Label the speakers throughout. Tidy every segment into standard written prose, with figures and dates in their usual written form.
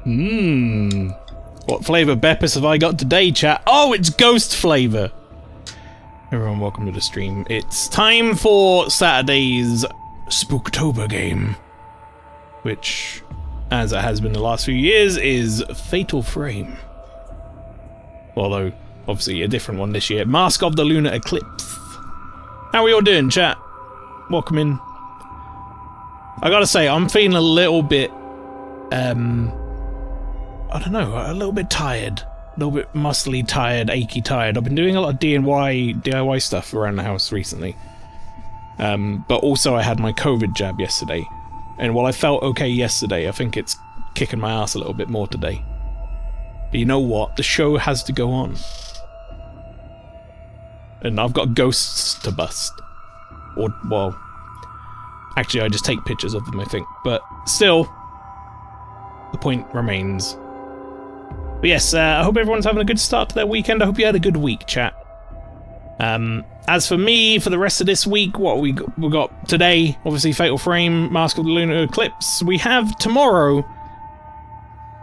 Speaker 1: What flavour Beppis have I got today, chat? Oh, it's ghost flavour! Everyone, welcome to the stream. It's time for Saturday's Spooktober game, which, as it has been the last few years, is Fatal Frame. Although, obviously a different one this year. Mask of the Lunar Eclipse. How are we all doing, chat? Welcome in. I gotta say, I'm feeling a little bit, I don't know, a little bit tired. A little bit muscly tired, achy tired. I've been doing a lot of DIY stuff around the house recently. But also I had my COVID jab yesterday. And while I felt okay yesterday, I think it's kicking my ass a little bit more today. But you know what? The show has to go on. And I've got ghosts to bust. Or, well... Actually, I just take pictures of them, I think. But still, the point remains. But yes, I hope everyone's having a good start to their weekend. I hope you had a good week, chat. As for me, for the rest of this week, what we got today, obviously Fatal Frame, Mask of the Lunar Eclipse. We have tomorrow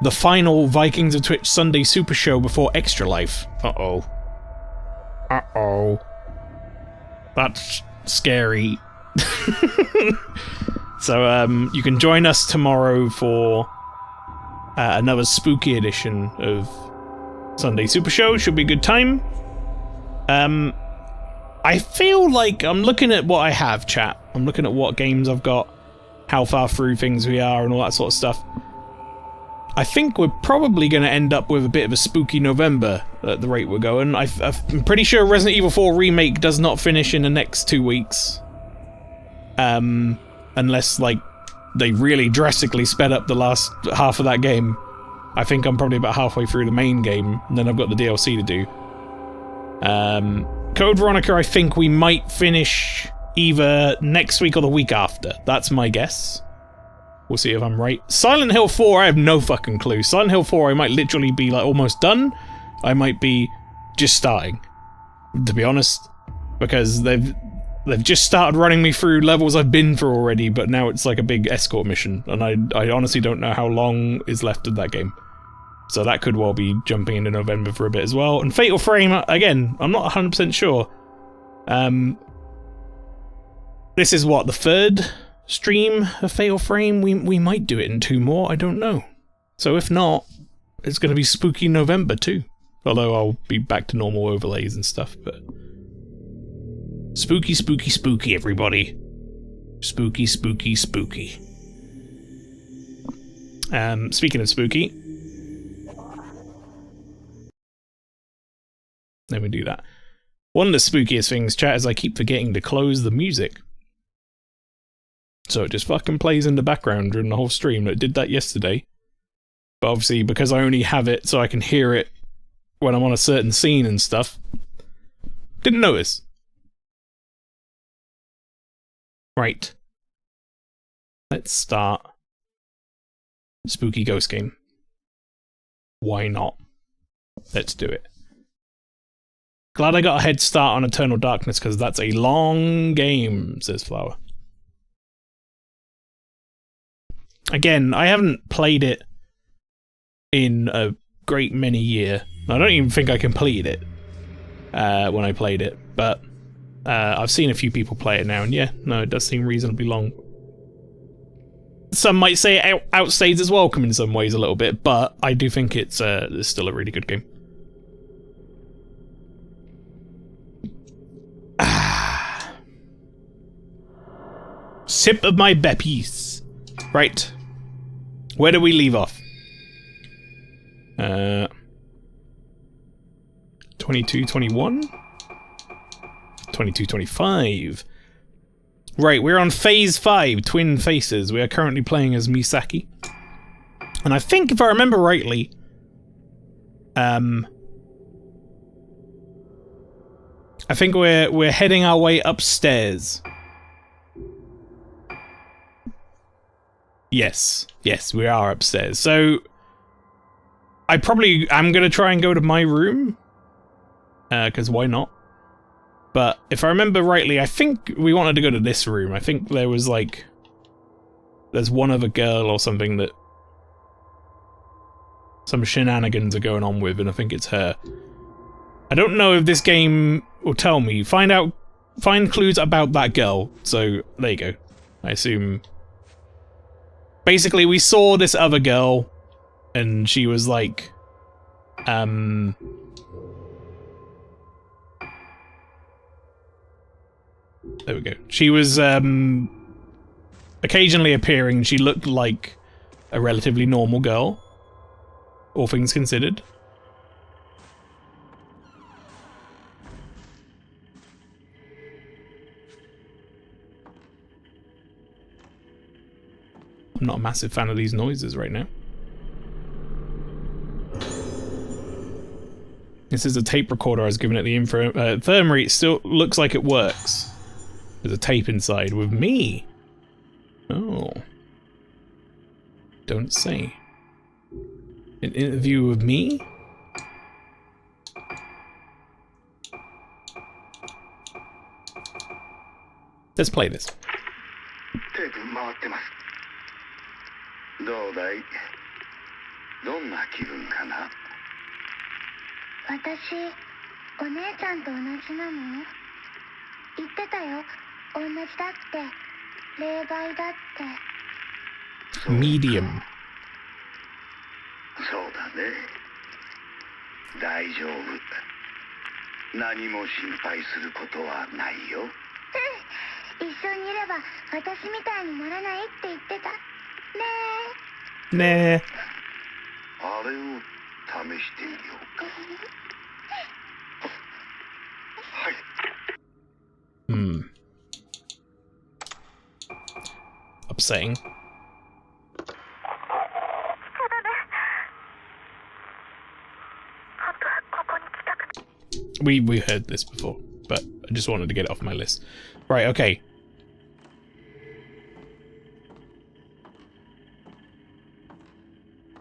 Speaker 1: the final Vikings of Twitch Sunday Super Show before Extra Life. Uh-oh. Uh-oh. That's scary. So you can join us tomorrow for another spooky edition of Sunday Super Show. Should be a good time. I feel like I'm looking at what I have, chat. I'm looking at what games I've got, how far through things we are, and all that sort of stuff. I think we're probably going to end up with a bit of a spooky November at the rate we're going. I'm pretty sure Resident Evil 4 Remake does not finish in the next 2 weeks. Unless, like, they really drastically sped up the last half of that game. I think I'm probably about halfway through the main game, and then I've got the DLC to do. Code Veronica, I think we might finish either next week or the week after. That's my guess. We'll see if I'm right. Silent Hill 4, I have no fucking clue. Silent Hill 4, I might literally be, like, almost done. I might be just starting, to be honest. Because they've just started running me through levels I've been through already, but now it's like a big escort mission, and I honestly don't know how long is left of that game. So that could well be jumping into November for a bit as well. And Fatal Frame, again, I'm not 100% sure. This is what, the third stream of Fatal Frame? We might do it in 2 more, I don't know. So if not, it's going to be spooky November too. Although I'll be back to normal overlays and stuff, but... Spooky, spooky, spooky, everybody. Spooky, spooky, spooky. Speaking of spooky... Let me do that. One of the spookiest things, chat, is I keep forgetting to close the music. So it just fucking plays in the background during the whole stream. It did that yesterday. But obviously, because I only have it so I can hear it when I'm on a certain scene and stuff, didn't notice. Right. Let's start Spooky Ghost Game. Why not? Let's do it. Glad I got a head start on Eternal Darkness, because that's a long game, says Flower. Again, I haven't played it in a great many years. I don't even think I completed it when I played it, but I've seen a few people play it now, and yeah, no, it does seem reasonably long. Some might say it outstays its welcome in some ways a little bit, but I do think it's still a really good game. Sip of my Beppis. Right. Where do we leave off? 22, 21? 22, 25. Right, we're on Phase 5, Twin Faces. We are currently playing as Misaki. And I think, if I remember rightly, I think we're heading our way upstairs. Yes, we are upstairs. So I'm gonna try and go to my room, because why not? But if I remember rightly, I think we wanted to go to this room. I think there was like, there's one other girl or something that some shenanigans are going on with, and I think it's her. I don't know if this game will tell me. Find clues about that girl. So, there you go. I assume... Basically, we saw this other girl, and she was like... There we go. She was, occasionally appearing. She looked like a relatively normal girl, all things considered. I'm not a massive fan of these noises right now. This is a tape recorder I was given at the infirmary. It still looks like it works. There's a tape inside with me. Oh. Don't say. An interview with me? Let's play this.
Speaker 2: テープ回ってます。どうだい？どんな気分かな？
Speaker 3: 私、お姉ちゃんと同じなの？言ってたよ。同じだって。霊媒だって。
Speaker 1: Medium.
Speaker 2: そうだね。大丈夫。何も心配することはないよ。
Speaker 3: 一緒にいれば私みたいにならないって言ってた。ねえ。
Speaker 1: ねえ。
Speaker 2: あれを試してみようか。はい。
Speaker 1: Upsetting. We heard this before, but I just wanted to get it off my list. Right, okay.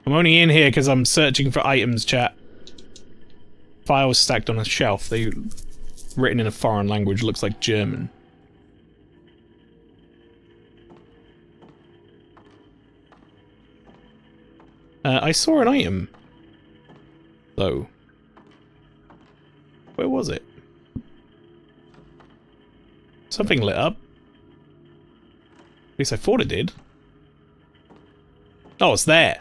Speaker 1: I'm only in here because I'm searching for items, chat. Files stacked on a shelf. They written in a foreign language, looks like German. I saw an item, though. Where was it? Something lit up. At least I thought it did. Oh, it's there.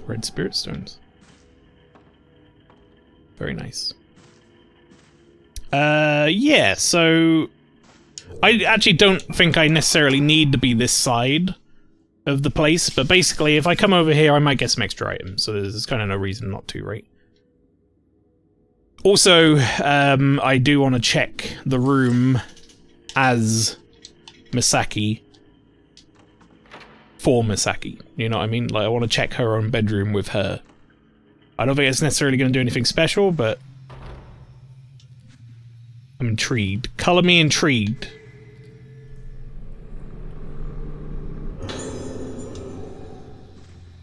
Speaker 1: Red spirit stones. Very nice. Yeah, so... I actually don't think I necessarily need to be this side of the place, but basically if I come over here I might get some extra items, so there's kind of no reason not to, right? Also, I do want to check the room as Misaki for Misaki, you know what I mean? Like, I want to check her own bedroom with her. I don't think it's necessarily going to do anything special, but I'm intrigued. Color me intrigued.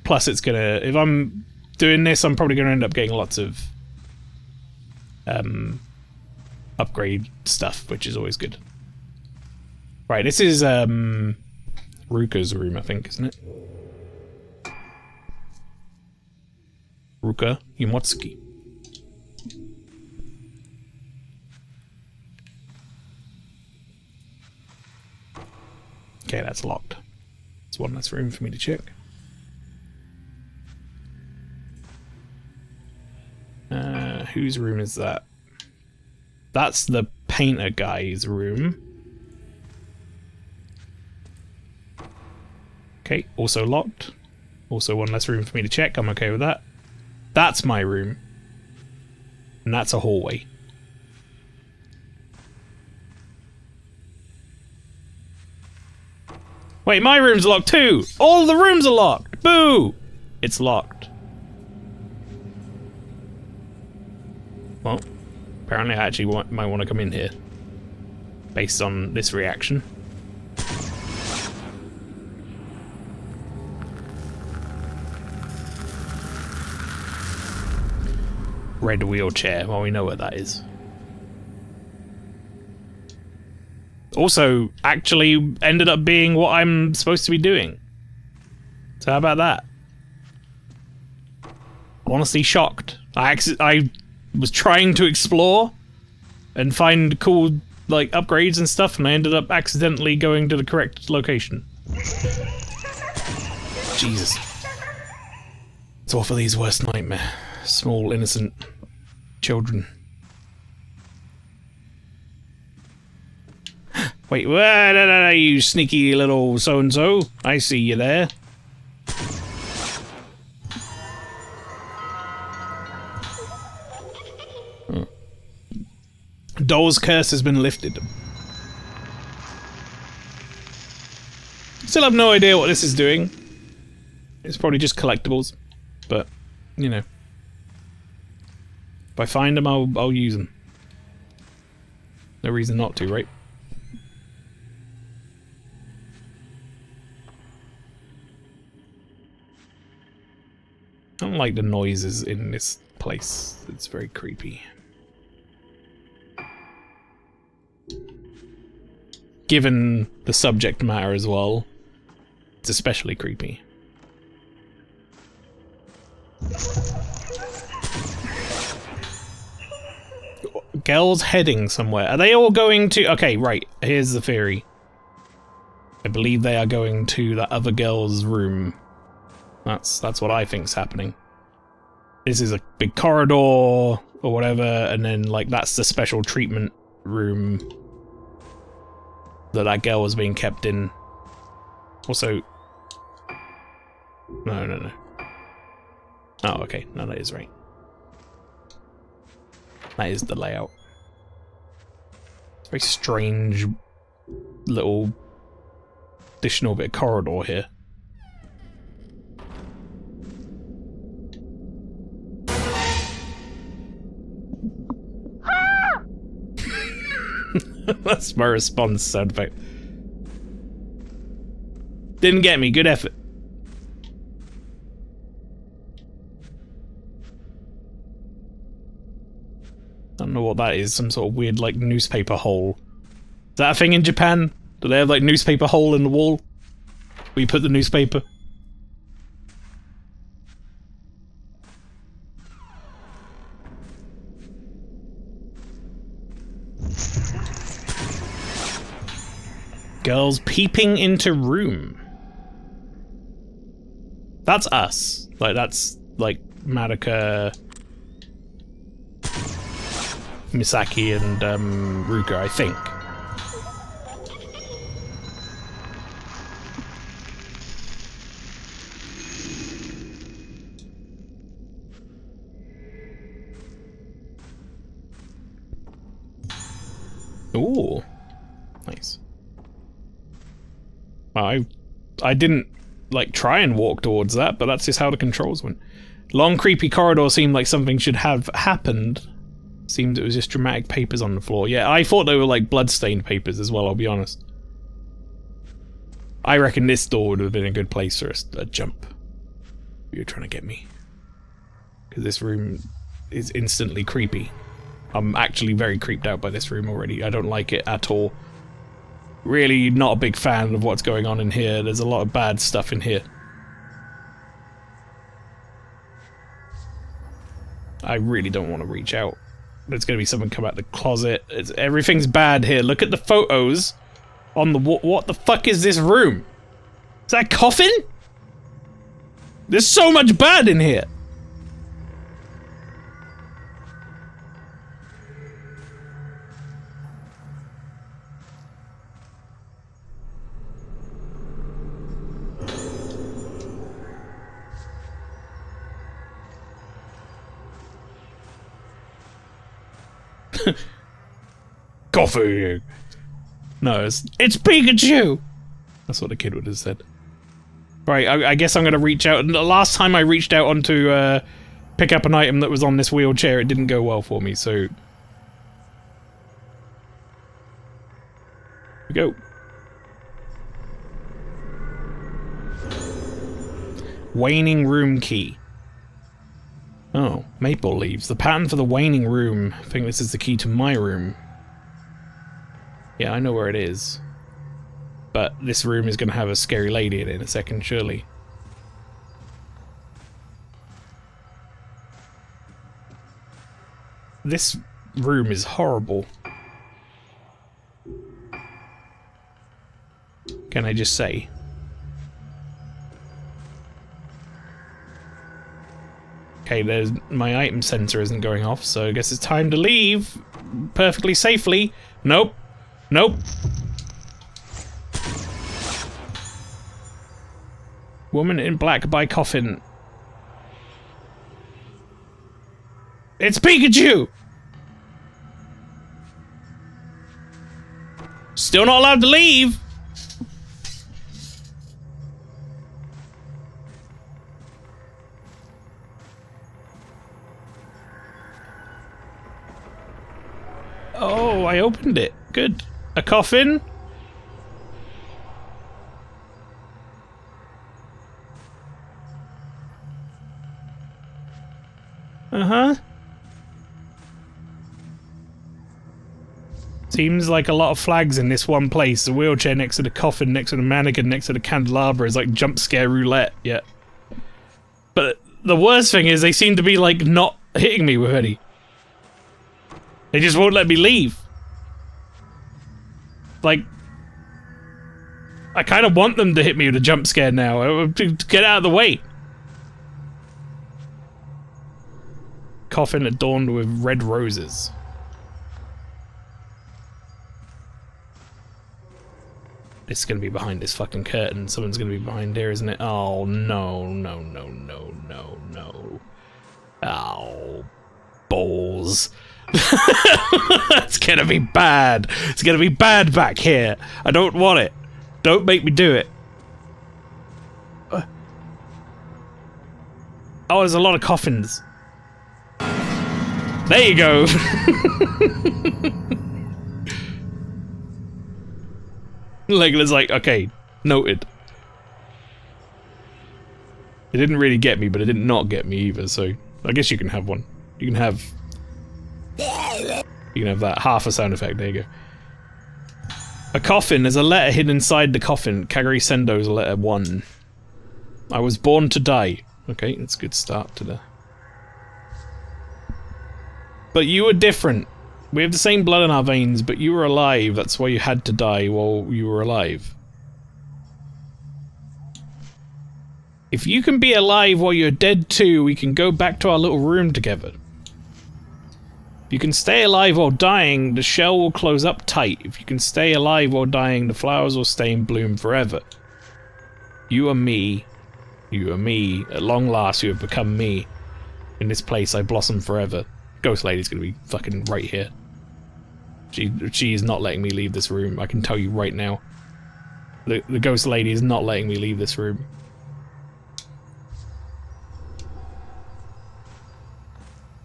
Speaker 1: Plus it's gonna, if I'm doing this, I'm probably gonna end up getting lots of upgrade stuff, which is always good. Right, this is Ruka's room, I think, isn't it? Ruka Yumotsuki. Okay, that's locked. There's one less room for me to check. Whose room is that? That's the painter guy's room. Okay, also locked. Also one less room for me to check, I'm okay with that. That's my room. And that's a hallway. Wait, my room's locked too! All the rooms are locked! Boo! It's locked. Well, apparently I actually might want to come in here. Based on this reaction. Red wheelchair, well we know what that is. Also, actually ended up being what I'm supposed to be doing. So how about that? Honestly shocked. I was trying to explore and find cool, like, upgrades and stuff, and I ended up accidentally going to the correct location. Jesus. It's all for these worst nightmare. Small, innocent children. Wait, no, you sneaky little so-and-so. I see you there. Doll's curse has been lifted. Still have no idea what this is doing. It's probably just collectibles. But, you know. If I find them, I'll use them. No reason not to, right? I don't like the noises in this place. It's very creepy. Given the subject matter as well, it's especially creepy. Girls heading somewhere. Are they all going to... Okay, right. Here's the theory. I believe they are going to that other girl's room. That's what I think's happening. This is a big corridor or whatever, and then like that's the special treatment room that girl was being kept in. Also, no. Oh, okay. No, that is right. That is the layout. Very strange little additional bit of corridor here. That's my response sound effect. Didn't get me, good effort. I don't know what that is, some sort of weird like newspaper hole. Is that a thing in Japan? Do they have like newspaper hole in the wall? Where you put the newspaper? Girls peeping into room. That's us. Like, that's, like, Madoka, Misaki, and, Ruka, I think. Ooh. Nice. I didn't, like, try and walk towards that, but that's just how the controls went. Long, creepy corridor seemed like something should have happened. Seemed it was just dramatic papers on the floor. Yeah, I thought they were, like, blood-stained papers as well, I'll be honest. I reckon this door would have been a good place for a jump. You're trying to get me. Because this room is instantly creepy. I'm actually very creeped out by this room already. I don't like it at all. Really not a big fan of what's going on in here. There's a lot of bad stuff in here. I really don't want to reach out. There's going to be someone come out the closet. Everything's bad here. Look at the photos on the wall. What the fuck is this room? Is that a coffin? There's so much bad in here. Coffee. No, it's Pikachu. That's what the kid would have said. Right, I guess I'm gonna reach out. The last time I reached out onto pick up an item that was on this wheelchair, it didn't go well for me. So here we go. Waning room key. Oh, maple leaves. The pattern for the waning room. I think this is the key to my room. Yeah, I know where it is. But this room is going to have a scary lady in it in a second, surely. This room is horrible. Can I just say? Okay, there's my item sensor isn't going off, so I guess it's time to leave perfectly safely. Nope. Nope. Woman in black by coffin. It's Pikachu! Still not allowed to leave! Oh, I opened it. Good. A coffin? Uh-huh. Seems like a lot of flags in this one place. A wheelchair next to the coffin, next to the mannequin, next to the candelabra is like jump scare roulette. Yeah. But the worst thing is they seem to be like not hitting me with any. They just won't let me leave. Like, I kind of want them to hit me with a jump scare now, to get out of the way. Coffin adorned with red roses. It's gonna be behind this fucking curtain. Someone's gonna be behind here, isn't it? Oh, no, no, no, no, no, no. Oh, balls. It's gonna be bad. It's gonna be bad back here. I don't want it. Don't make me do it. Oh, there's a lot of coffins. There you go. Legolas like, okay, noted. It didn't really get me, but it did not get me either, so I guess you can have one. You can have that half a sound effect. There you go. A coffin. There's a letter hidden inside the coffin. Kagari Sendo's letter 1. I was born to die. Okay, that's a good start to the... But you were different. We have the same blood in our veins, but you were alive. That's why you had to die while you were alive. If you can be alive while you're dead too, we can go back to our little room together. If you can stay alive while dying, the shell will close up tight. If you can stay alive while dying, the flowers will stay in bloom forever. You are me. You are me. At long last, you have become me. In this place, I blossom forever. Ghost Lady's gonna be fucking right here. She is not letting me leave this room. I can tell you right now. The Ghost Lady is not letting me leave this room.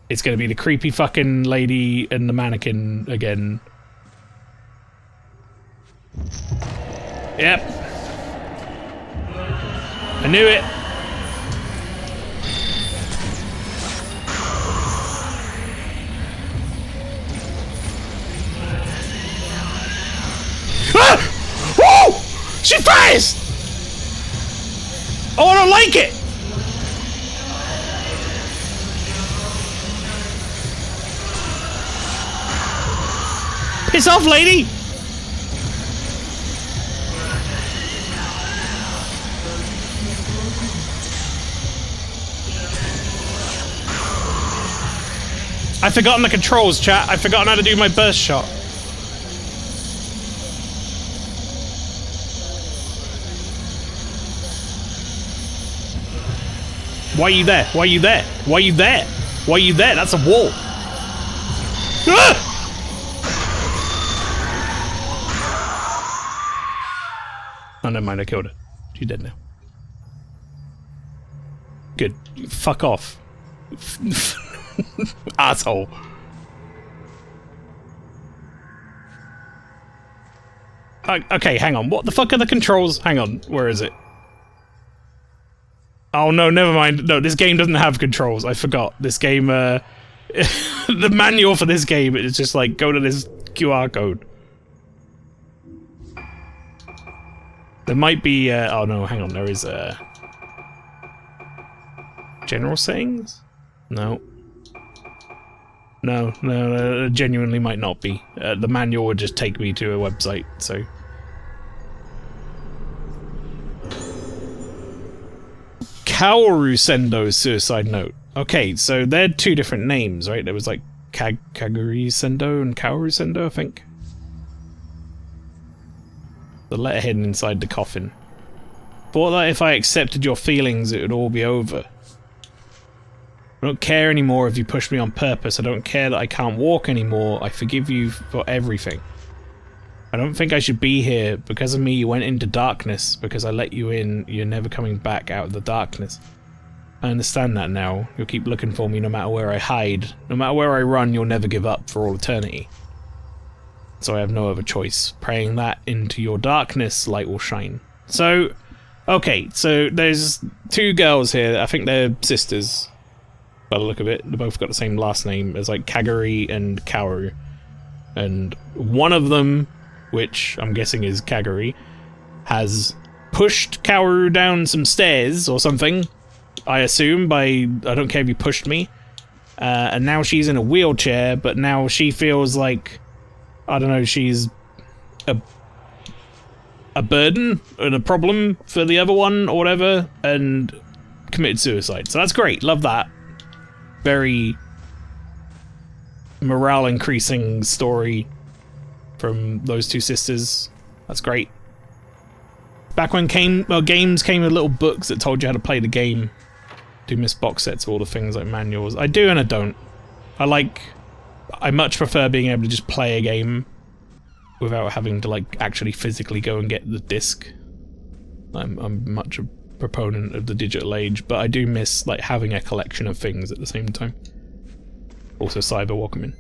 Speaker 1: It's gonna be the creepy fucking lady and the mannequin again. Yep. I knew it. Ah! Woo! She fires! Oh, I don't like it! Piss off, lady! I've forgotten the controls, chat. I've forgotten how to do my burst shot. Why are you there? Why are you there? Why are you there? Why are you there? That's a wall. Ah! Oh, never mind, I killed her. She's dead now. Good. Fuck off. Asshole. Okay, hang on. What the fuck are the controls? Hang on. Where is it? Oh, no, never mind. No, this game doesn't have controls. I forgot. This game, the manual for this game is just like, go to this QR code. There might be, oh no, hang on, there is, general settings? No. No, genuinely might not be. The manual would just take me to a website, so... Kaoru Sendo's suicide note. Okay, so they're two different names, right? There was like Kaguri Sendo and Kaoru Sendo, I think. The letter hidden inside the coffin. Thought that if I accepted your feelings, it would all be over. I don't care anymore if you pushed me on purpose. I don't care that I can't walk anymore. I forgive you for everything. I don't think I should be here. Because of me, you went into darkness. Because I let you in, you're never coming back out of the darkness. I understand that now. You'll keep looking for me no matter where I hide. No matter where I run, you'll never give up for all eternity. So I have no other choice. Praying that into your darkness, light will shine. So, okay, so there's two girls here. I think they're sisters. By the look of it, they both got the same last name as like Kaguri and Kaoru. And one of them, which I'm guessing is Kaguri, has pushed Kaoru down some stairs or something. I assume by, I don't care if you pushed me. And now she's in a wheelchair, but now she feels like, I don't know, she's a burden and a problem for the other one or whatever, and committed suicide. So that's great, love that. Very morale increasing story from those two sisters. That's great. Back when games came with little books that told you how to play the game. Do miss box sets of all the things like manuals. I do and I don't. I much prefer being able to just play a game without having to like actually physically go and get the disc. I'm much a proponent of the digital age, but I do miss like having a collection of things at the same time. Also Cyber, welcome in.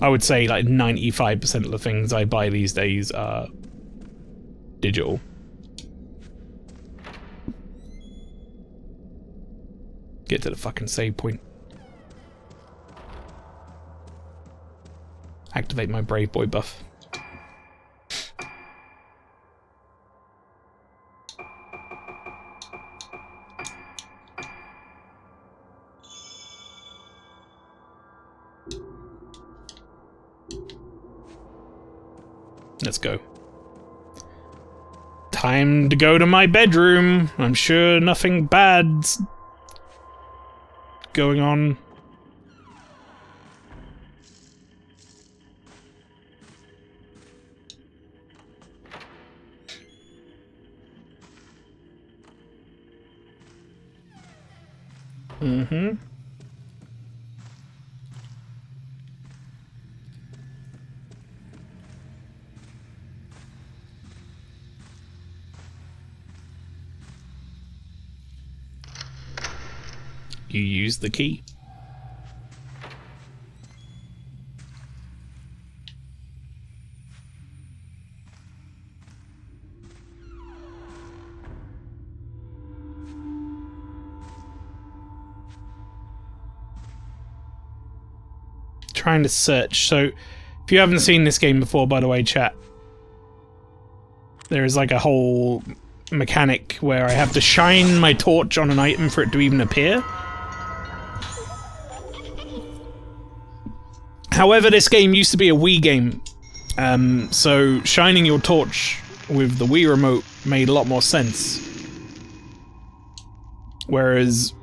Speaker 1: I would say like 95% of the things I buy these days are digital. Get to the fucking save point. Activate my Brave Boy buff. Let's go. Time to go to my bedroom. I'm sure nothing bad's going on. Mm-hmm. You use the key. Trying to search. So, if you haven't seen this game before, by the way, chat, there is like a whole mechanic where I have to shine my torch on an item for it to even appear. However, this game used to be a Wii game, so shining your torch with the Wii remote made a lot more sense. Whereas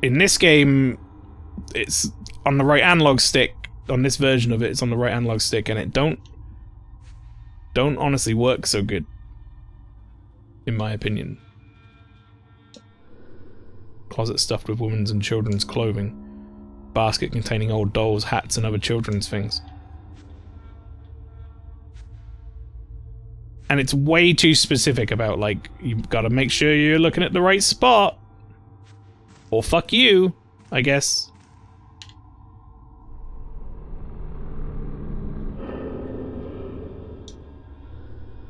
Speaker 1: in this game, it's on the right analog stick. On this version of it, it's on the right analog stick, and it don't honestly work so good, in my opinion. Closet stuffed with women's and children's clothing. Basket containing old dolls, hats, and other children's things. And it's way too specific about, like, you've got to make sure you're looking at the right spot. Or fuck you, I guess.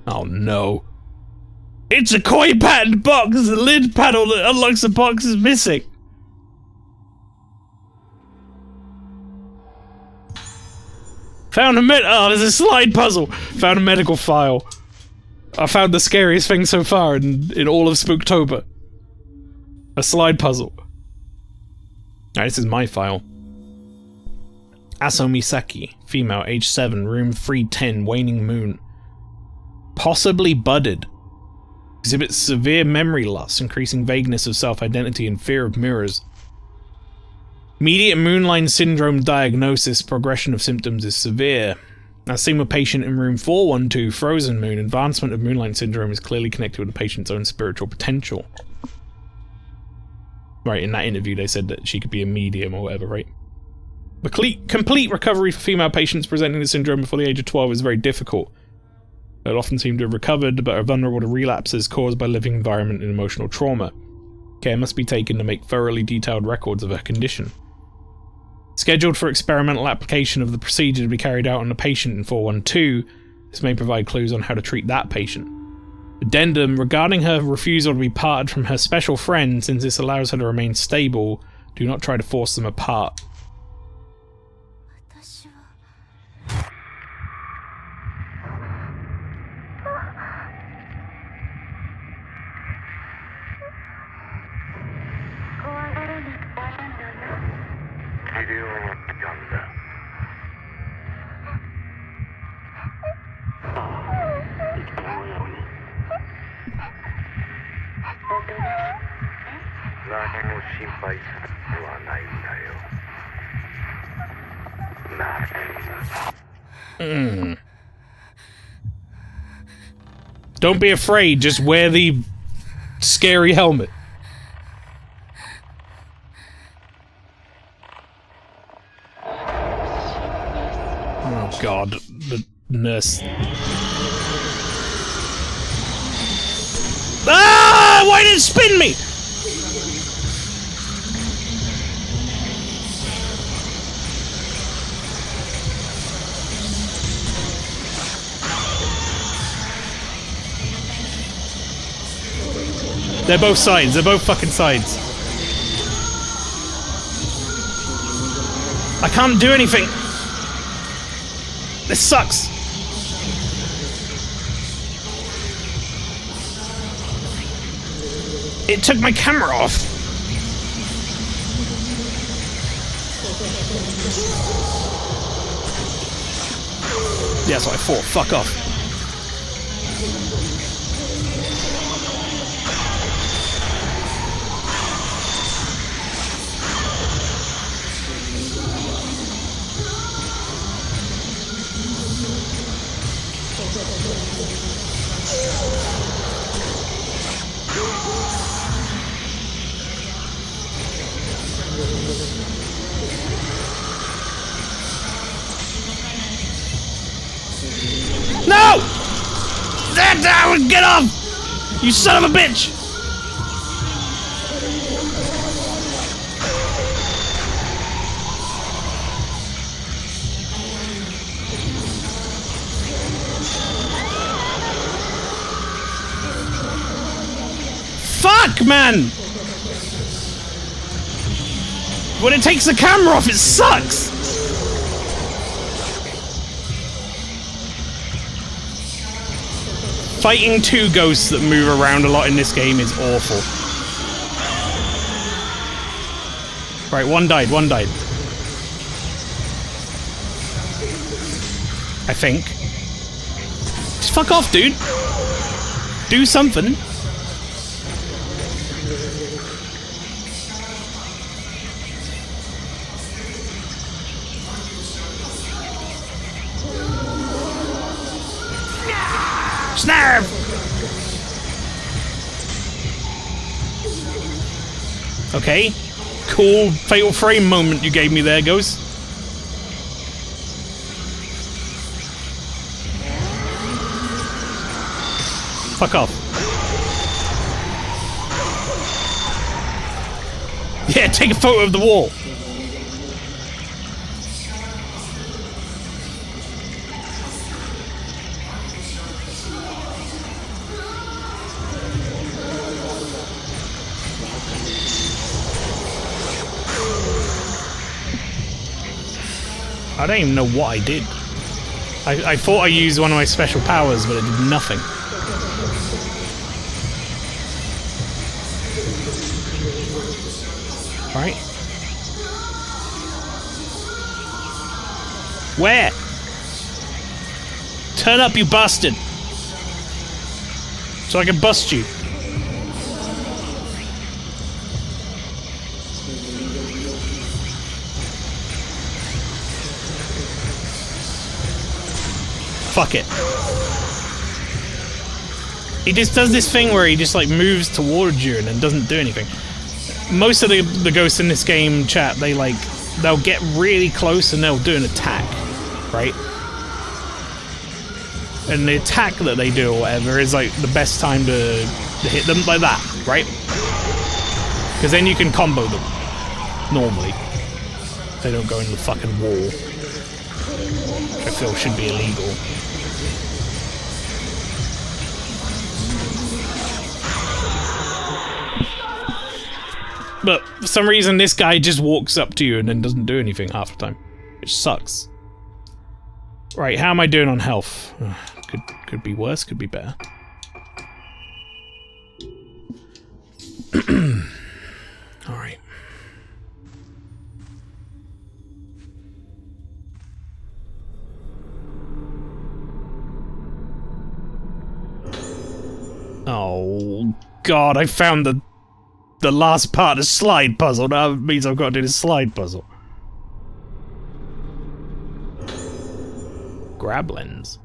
Speaker 1: Oh no. It's a koi patterned box! The lid panel that unlocks the box is missing! Found a oh, there's a slide puzzle! Found a medical file. I found the scariest thing so far in all of Spooktober. A slide puzzle. Alright, this is my file. Aso Misaki, female, age 7, room 310, waning moon. Possibly budded. Exhibits severe memory loss, increasing vagueness of self-identity and fear of mirrors. Immediate moonline syndrome diagnosis, progression of symptoms is severe. As seen with patient in room 412, Frozen Moon, advancement of moonline syndrome is clearly connected with the patient's own spiritual potential. Right, in that interview they said that she could be a medium or whatever, right? Complete recovery for female patients presenting the syndrome before the age of 12 is very difficult. They'll often seem to have recovered, but are vulnerable to relapses caused by living environment and emotional trauma. Care must be taken to make thoroughly detailed records of her condition. Scheduled for experimental application of the procedure to be carried out on a patient in 412, this may provide clues on how to treat that patient. Addendum, regarding her refusal to be parted from her special friend, since this allows her to remain stable, do not try to force them apart. Don't be afraid, just wear the scary helmet. Oh god, the nurse. Ah! Why did it spin me? They're both sides. They're both fucking sides. I can't do anything. This sucks. It took my camera off. Yeah, that's what I thought. Fuck off. No! Get off! You son of a bitch! Fuck, man! When it takes the camera off, it sucks! Fighting two ghosts that move around a lot in this game is awful. Right, one died. I think. Just fuck off, dude. Do something. Snap! Okay. Cool fatal frame moment you gave me there, Ghost. Fuck off. Yeah, take a photo of the wall. I don't even know what I did. I thought I used one of my special powers, but it did nothing. Right. Where? Turn up, you bastard! So I can bust you. Fuck it. He just does this thing where he just like moves towards you and then doesn't do anything. Most of the ghosts in this game, chat, they'll get really close and they'll do an attack, right? And the attack that they do or whatever is like the best time to hit them like that, right? Because then you can combo them normally. They don't go in the fucking wall. I feel should be illegal. But for some reason this guy just walks up to you and then doesn't do anything half the time. Which sucks. Right, how am I doing on health? Could be worse, could be better. Alright. Oh god, I found the last part of the slide puzzle. That means I've got to do the slide puzzle. Grab lens.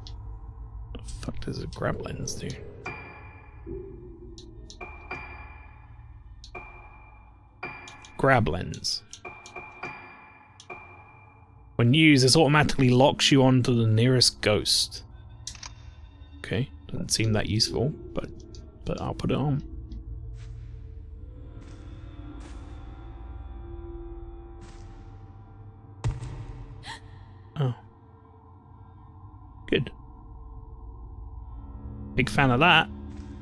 Speaker 1: What the fuck does a grab lens do? Grab lens. When used, this automatically locks you onto the nearest ghost. Okay, doesn't seem that useful, but I'll put it on. Oh. Good. Big fan of that.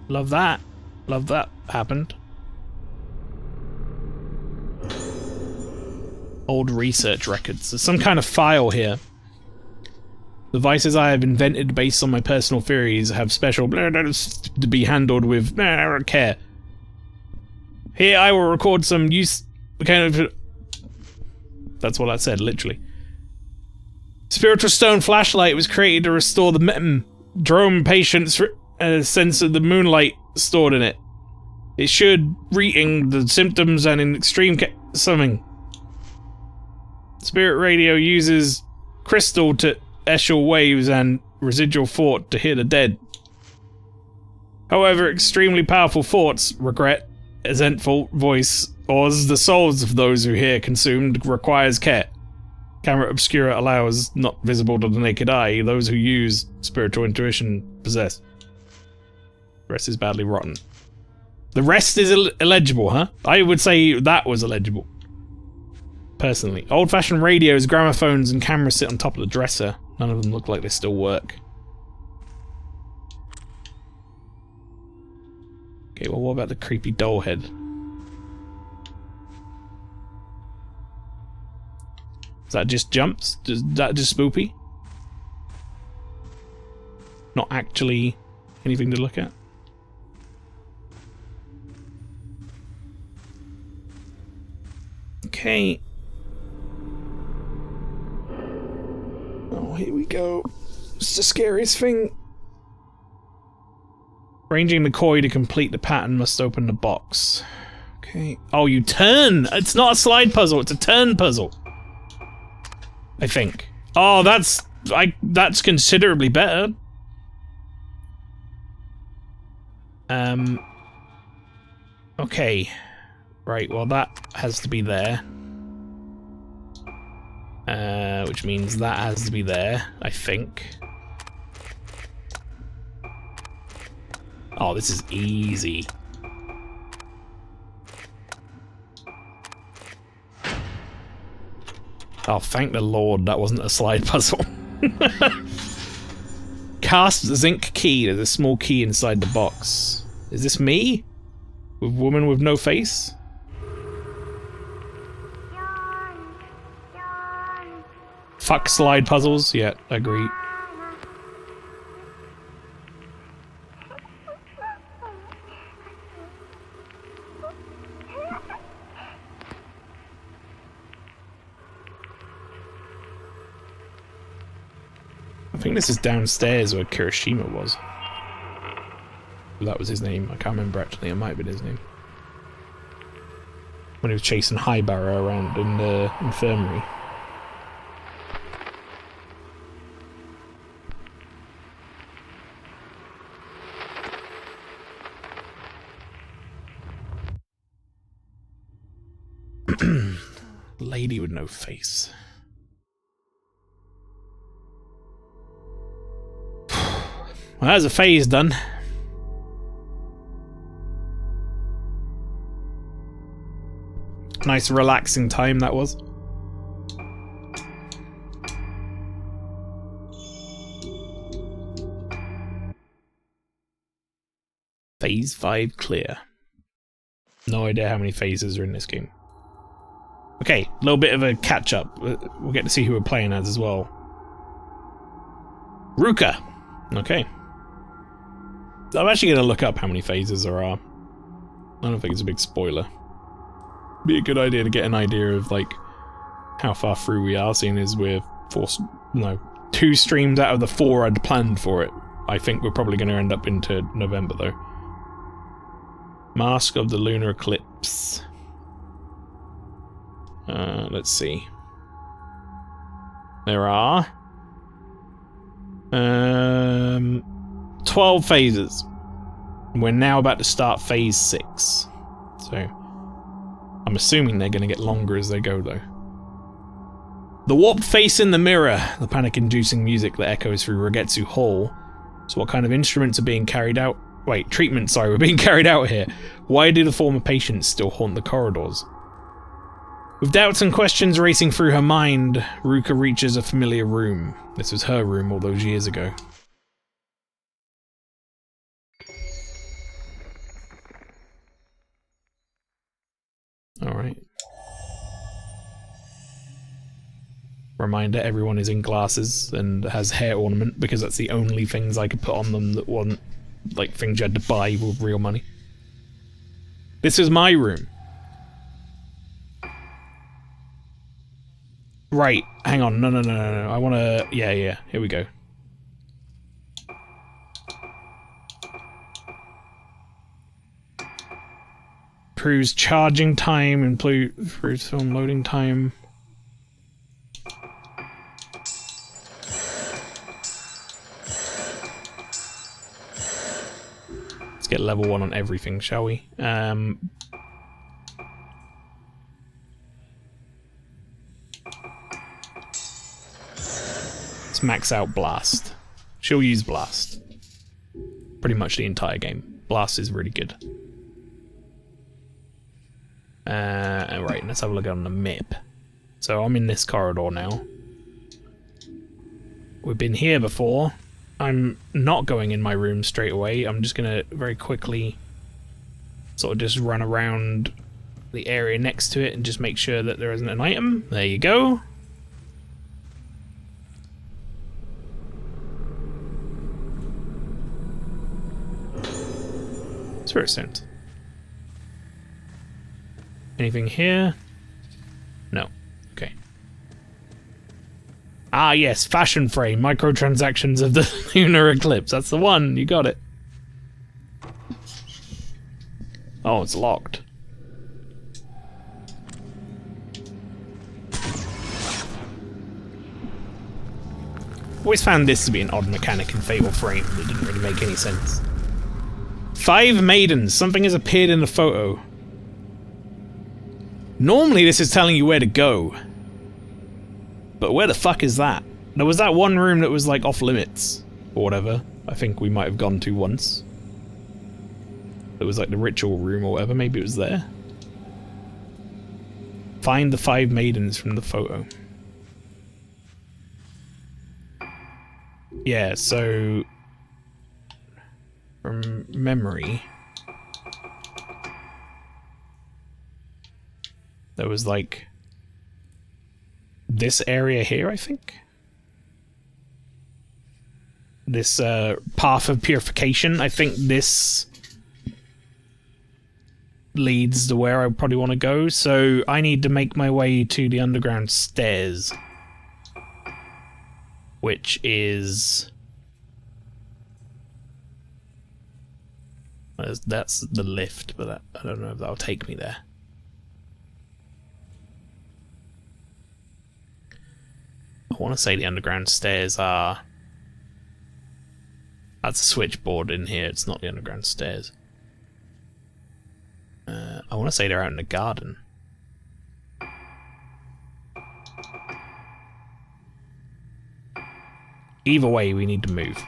Speaker 1: Love that. Love that happened. Old research records. There's some kind of file here. Devices I have invented based on my personal theories have special to be handled with care. Here I will record some use kind of. That's what I said, literally. Spiritual stone flashlight was created to restore the drone patient's sense of the moonlight stored in it. It should reading the symptoms and in extreme something. Spirit radio uses crystal to eschel waves and residual thought to hear the dead. However, extremely powerful thoughts, regret, resentful voice, or the souls of those who hear consumed requires care. Camera obscura allows not visible to the naked eye. Those who use spiritual intuition possess. The rest is badly rotten. The rest is illegible, huh? I would say that was illegible. Personally. Old-fashioned radios, gramophones, and cameras sit on top of the dresser. None of them look like they still work. Okay, well what about the creepy doll head? Is that just jumps? Is that just spoopy? Not actually anything to look at? Okay. Oh, here we go. It's the scariest thing. Arranging the koi to complete the pattern must open the box. Okay. Oh, you turn! It's not a slide puzzle, it's a turn puzzle. I think. Oh, that's considerably better. Okay. Right, well that has to be there. Which means that has to be there, I think. Oh, this is easy. Oh, thank the Lord that wasn't a slide puzzle. Cast the zinc key. There's a small key inside the box. Is this me? With woman with no face? Fuck slide puzzles. Yeah, agree. I think this is downstairs where Kirishima was. That was his name. I can't remember actually. It might have been his name. When he was chasing Haibara around in the infirmary. Lady with no face. Well, that's a phase done. Nice relaxing time that was. Phase 5 clear. No idea how many phases are in this game. Okay, a little bit of a catch-up. We'll get to see who we're playing as well. Ruka! Okay. I'm actually going to look up how many phases there are. I don't think it's a big spoiler. Be a good idea to get an idea of, like, how far through we are, seeing as we're 2 streams out of the 4 I'd planned for it. I think we're probably going to end up into November, though. Mask of the Lunar Eclipse. Let's see. There are 12 phases. We're now about to start phase 6. So I'm assuming they're going to get longer as they go, though. The warped face in the mirror, the panic-inducing music that echoes through Rogetsu Hall. So what kind of instruments are being carried out? Wait, treatments, sorry, were being carried out here. Why do the former patients still haunt the corridors? With doubts and questions racing through her mind, Ruka reaches a familiar room. This was her room all those years ago. Alright. Reminder, everyone is in glasses and has hair ornament because that's the only things I could put on them that wasn't like things you had to buy with real money. This is my room. Right, hang on, no, I wanna... Yeah, here we go. Improves charging time, improves film loading time. Let's get level 1 on everything, shall we? Let's max out Blast. She'll use Blast. Pretty much the entire game. Blast is really good. Right, let's have a look on the map. So I'm in this corridor now. We've been here before. I'm not going in my room straight away. I'm just gonna very quickly sort of just run around the area next to it and just make sure that there isn't an item. There you go. Spirit Stones. Anything here? No. Okay. Ah, yes, fashion frame, microtransactions of the Lunar Eclipse. That's the one, you got it. Oh, it's locked. Always found this to be an odd mechanic in Fatal Frame that didn't really make any sense. 5 maidens. Something has appeared in the photo. Normally this is telling you where to go. But where the fuck is that? There was that one room that was like off limits. Or whatever. I think we might have gone to once. It was like the ritual room or whatever. Maybe it was there. Find the 5 maidens from the photo. Yeah, so... from memory... there was like... this area here, I think? This path of purification. I think this leads to where I probably want to go, so I need to make my way to the underground stairs. which is... That's the lift, but that, I don't know if that'll take me there. I want to say the underground stairs are... That's a switchboard in here, it's not the underground stairs. I want to say they're out in the garden. Either way, we need to move.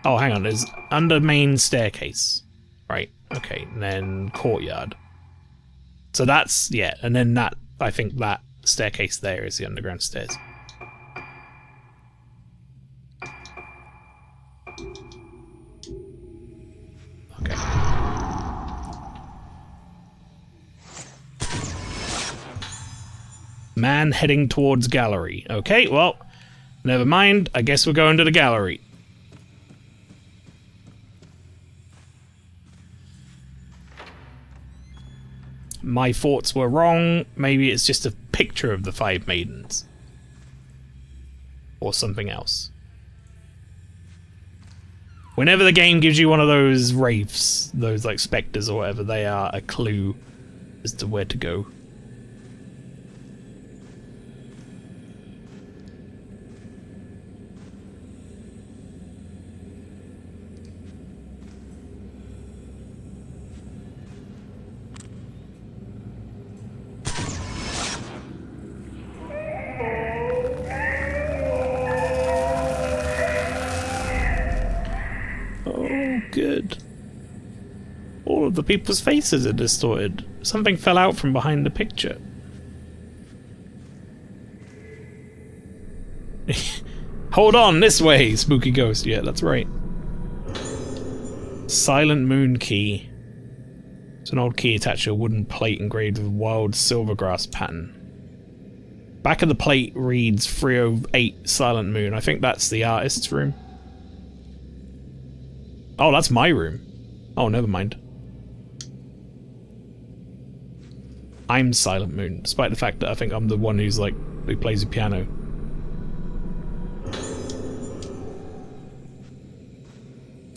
Speaker 1: Oh, hang on, there's under main staircase. Right, okay, and then courtyard. So that's, yeah, and then that, I think that staircase there is the underground stairs. Okay. Man heading towards gallery. Okay, well, never mind, I guess we're going to the gallery. My thoughts were wrong. Maybe it's just a picture of the 5 maidens. Or something else. Whenever the game gives you one of those wraiths, those like spectres or whatever, they are a clue as to where to go. Good. All of the people's faces are distorted. Something fell out from behind the picture. Hold on, this way, spooky ghost. Yeah, that's right. Silent moon key. It's an old key attached to a wooden plate engraved with wild silvergrass pattern. Back of the plate reads 308 Silent Moon. I think that's the artist's room. Oh, that's my room. Oh, never mind. I'm Silent Moon, despite the fact that I think I'm the one who's like, who plays the piano.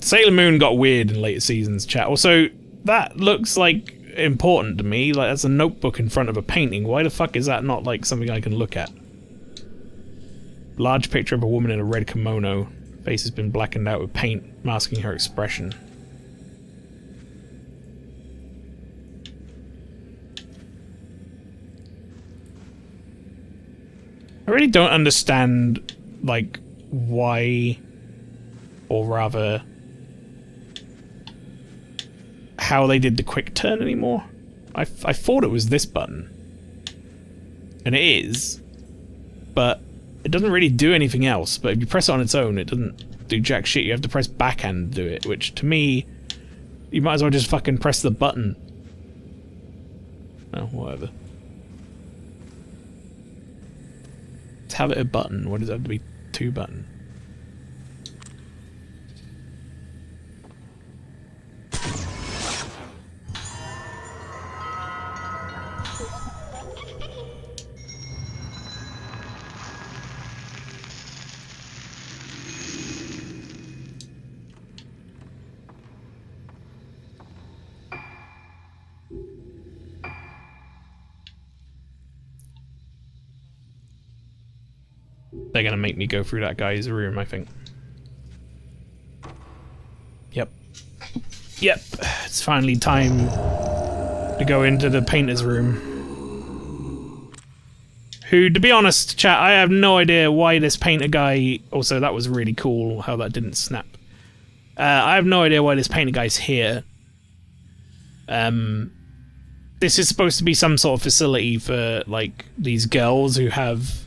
Speaker 1: Sailor Moon got weird in later seasons, chat. Also, that looks like important to me. Like, that's a notebook in front of a painting. Why the fuck is that not like something I can look at? Large picture of a woman in a red kimono. Face has been blackened out with paint, masking her expression. I really don't understand, like, why, or rather, how they did the quick turn anymore. I thought it was this button. And it is, but it doesn't really do anything else. But if you press it on its own, it doesn't do jack shit. You have to press backhand to do it, which to me, you might as well just fucking press the button. Oh, whatever. To have it a button, why does it have to be 2 buttons? They're gonna make me go through that guy's room, I think. Yep. Yep. It's finally time to go into the painter's room. Who, to be honest, chat, I have no idea why this painter guy... Also, that was really cool, how that didn't snap. I have no idea why this painter guy's here. This is supposed to be some sort of facility for, like, these girls who have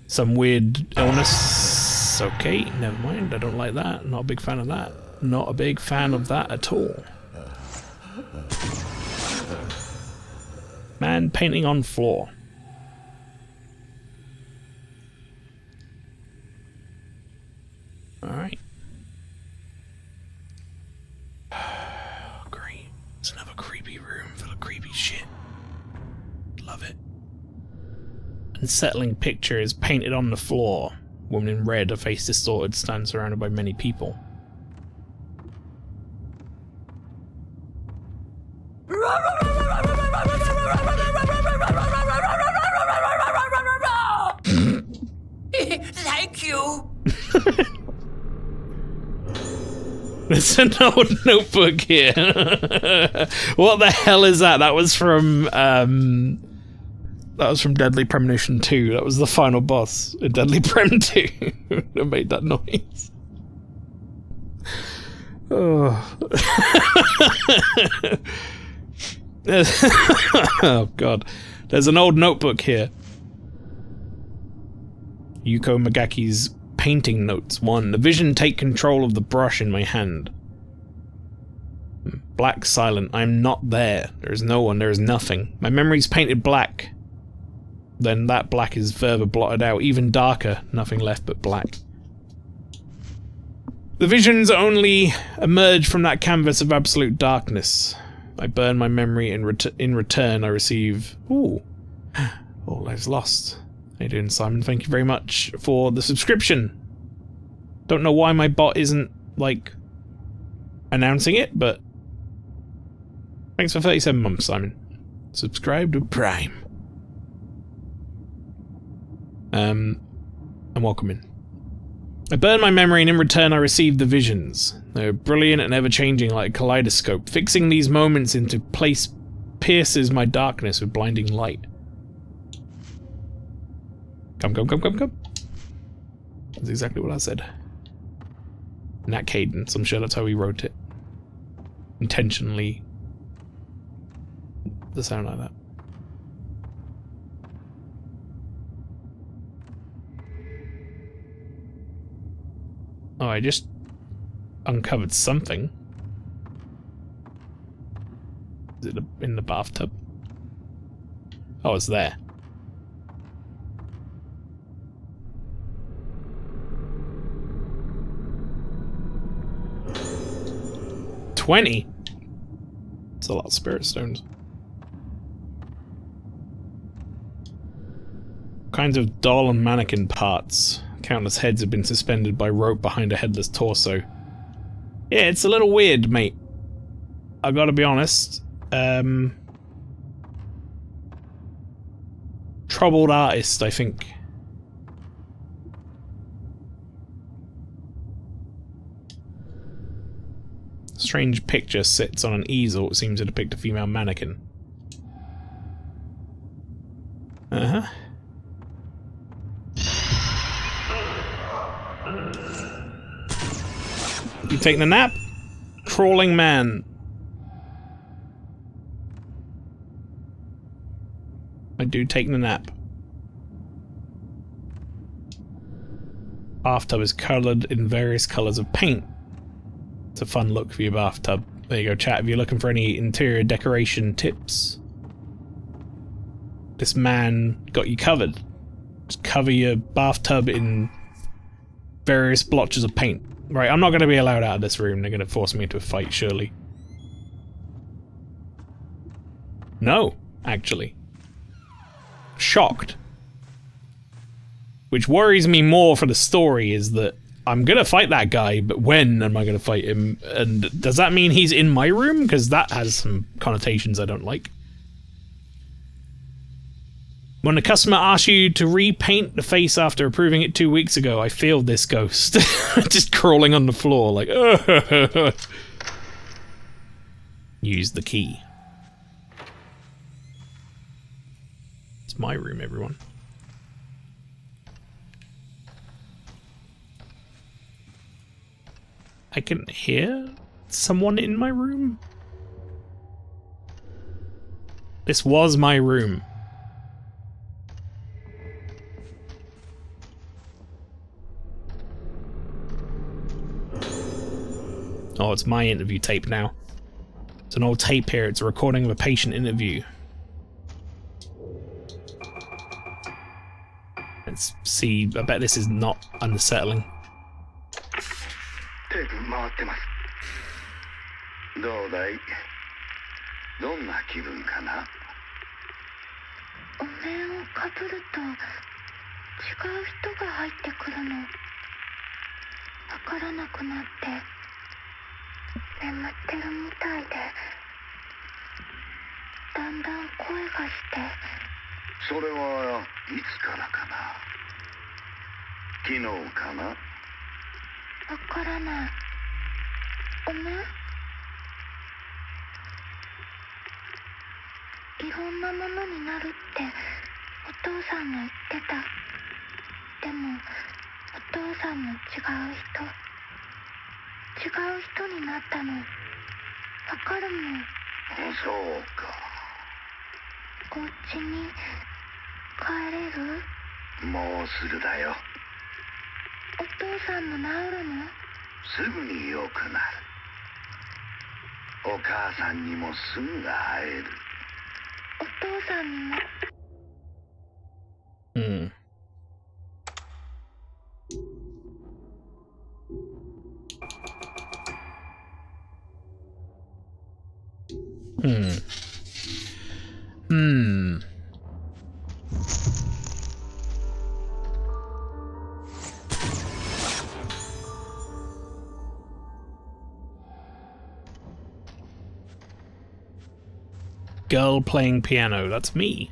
Speaker 1: some weird illness. Okay, never mind. I don't like that. Not a big fan of that. Not a big fan of that at all. Man painting on floor. Alright. Great. It's another creepy room full of creepy shit. Love it. unsettling picture is painted on the floor. Woman in red, her face distorted, stands surrounded by many people.
Speaker 4: Thank you.
Speaker 1: There's an old notebook here. What the hell is that? That was from Deadly Premonition 2. That was the final boss in Deadly Prem 2 that made that noise. Oh. Oh god. There's an old notebook here. Yuko Magaki's painting notes. 1. The vision take control of the brush in my hand. Black silent. I'm not there. There is no one. There is nothing. My memory's painted black. Then that black is further blotted out. Even darker. Nothing left but black. The visions only emerge from that canvas of absolute darkness. I burn my memory. In return I receive... Ooh. All lives lost. How you doing, Simon? Thank you very much for the subscription. Don't know why my bot isn't, like, announcing it, but... Thanks for 37 months, Simon. Subscribe to Prime. And welcome in. I burn my memory and in return I receive the visions. They're brilliant and ever-changing like a kaleidoscope. Fixing these moments into place pierces my darkness with blinding light. Come. That's exactly what I said. In that cadence, I'm sure that's how he wrote it. Intentionally. The sound like that. Oh, I just uncovered something. Is it in the bathtub? Oh, it's there. $20? It's a lot of spirit stones. Kinds of doll and mannequin parts. Countless heads have been suspended by rope behind a headless torso. Yeah, it's a little weird, mate. I gotta be honest. Troubled artist, I think. Strange picture sits on an easel. It seems to depict a female mannequin. Uh-huh. You taking a nap? Crawling man. I do taking a nap. Bathtub is coloured in various colours of paint. It's a fun look for your bathtub. There you go, chat. If you're looking for any interior decoration tips, this man got you covered. Just cover your bathtub in various blotches of paint. Right, I'm not going to be allowed out of this room. They're going to force me into a fight, surely. No, actually. Shocked. Which worries me more for the story is that I'm going to fight that guy, but when am I going to fight him? And does that mean he's in my room? Because that has some connotations I don't like. When the customer asks you to repaint the face after approving it 2 weeks ago, I feel this ghost. Just crawling on the floor like... Use the key. It's my room, everyone. I can hear someone in my room? This was my room. Oh, it's my interview tape now. It's an old tape here. It's a recording of a patient interview. Let's see. I bet this is not unsettling.
Speaker 3: かぶると違う人が入ってくるの。わからなくなって眠ってるみたいで、だんだん声がして。
Speaker 2: それはいつからかな。昨日かな。
Speaker 3: わからない。ごめん。いろんなものになるってお父さんも言ってた。でもお父さんも違う人になったの。わかるもん。
Speaker 2: そうか。
Speaker 3: お家に帰れる？
Speaker 2: もうすぐだよ。
Speaker 3: お父さんも治るの？
Speaker 2: すぐに良くなる。お母さんにもすぐ会える。
Speaker 3: お父さんにも。
Speaker 1: Girl playing piano. That's me.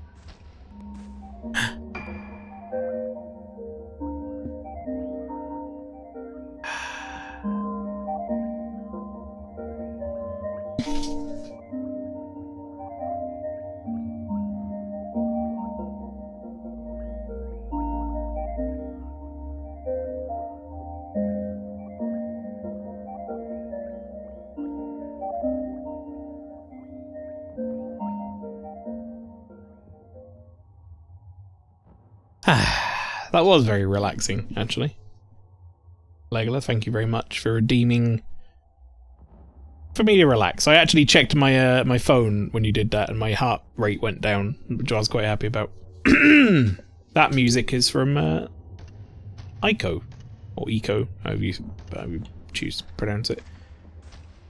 Speaker 1: That was very relaxing, actually. Legla, thank you very much for redeeming for me to relax. I actually checked my my phone when you did that, and my heart rate went down, which I was quite happy about. That music is from Ico, or Eco, however you choose to pronounce it,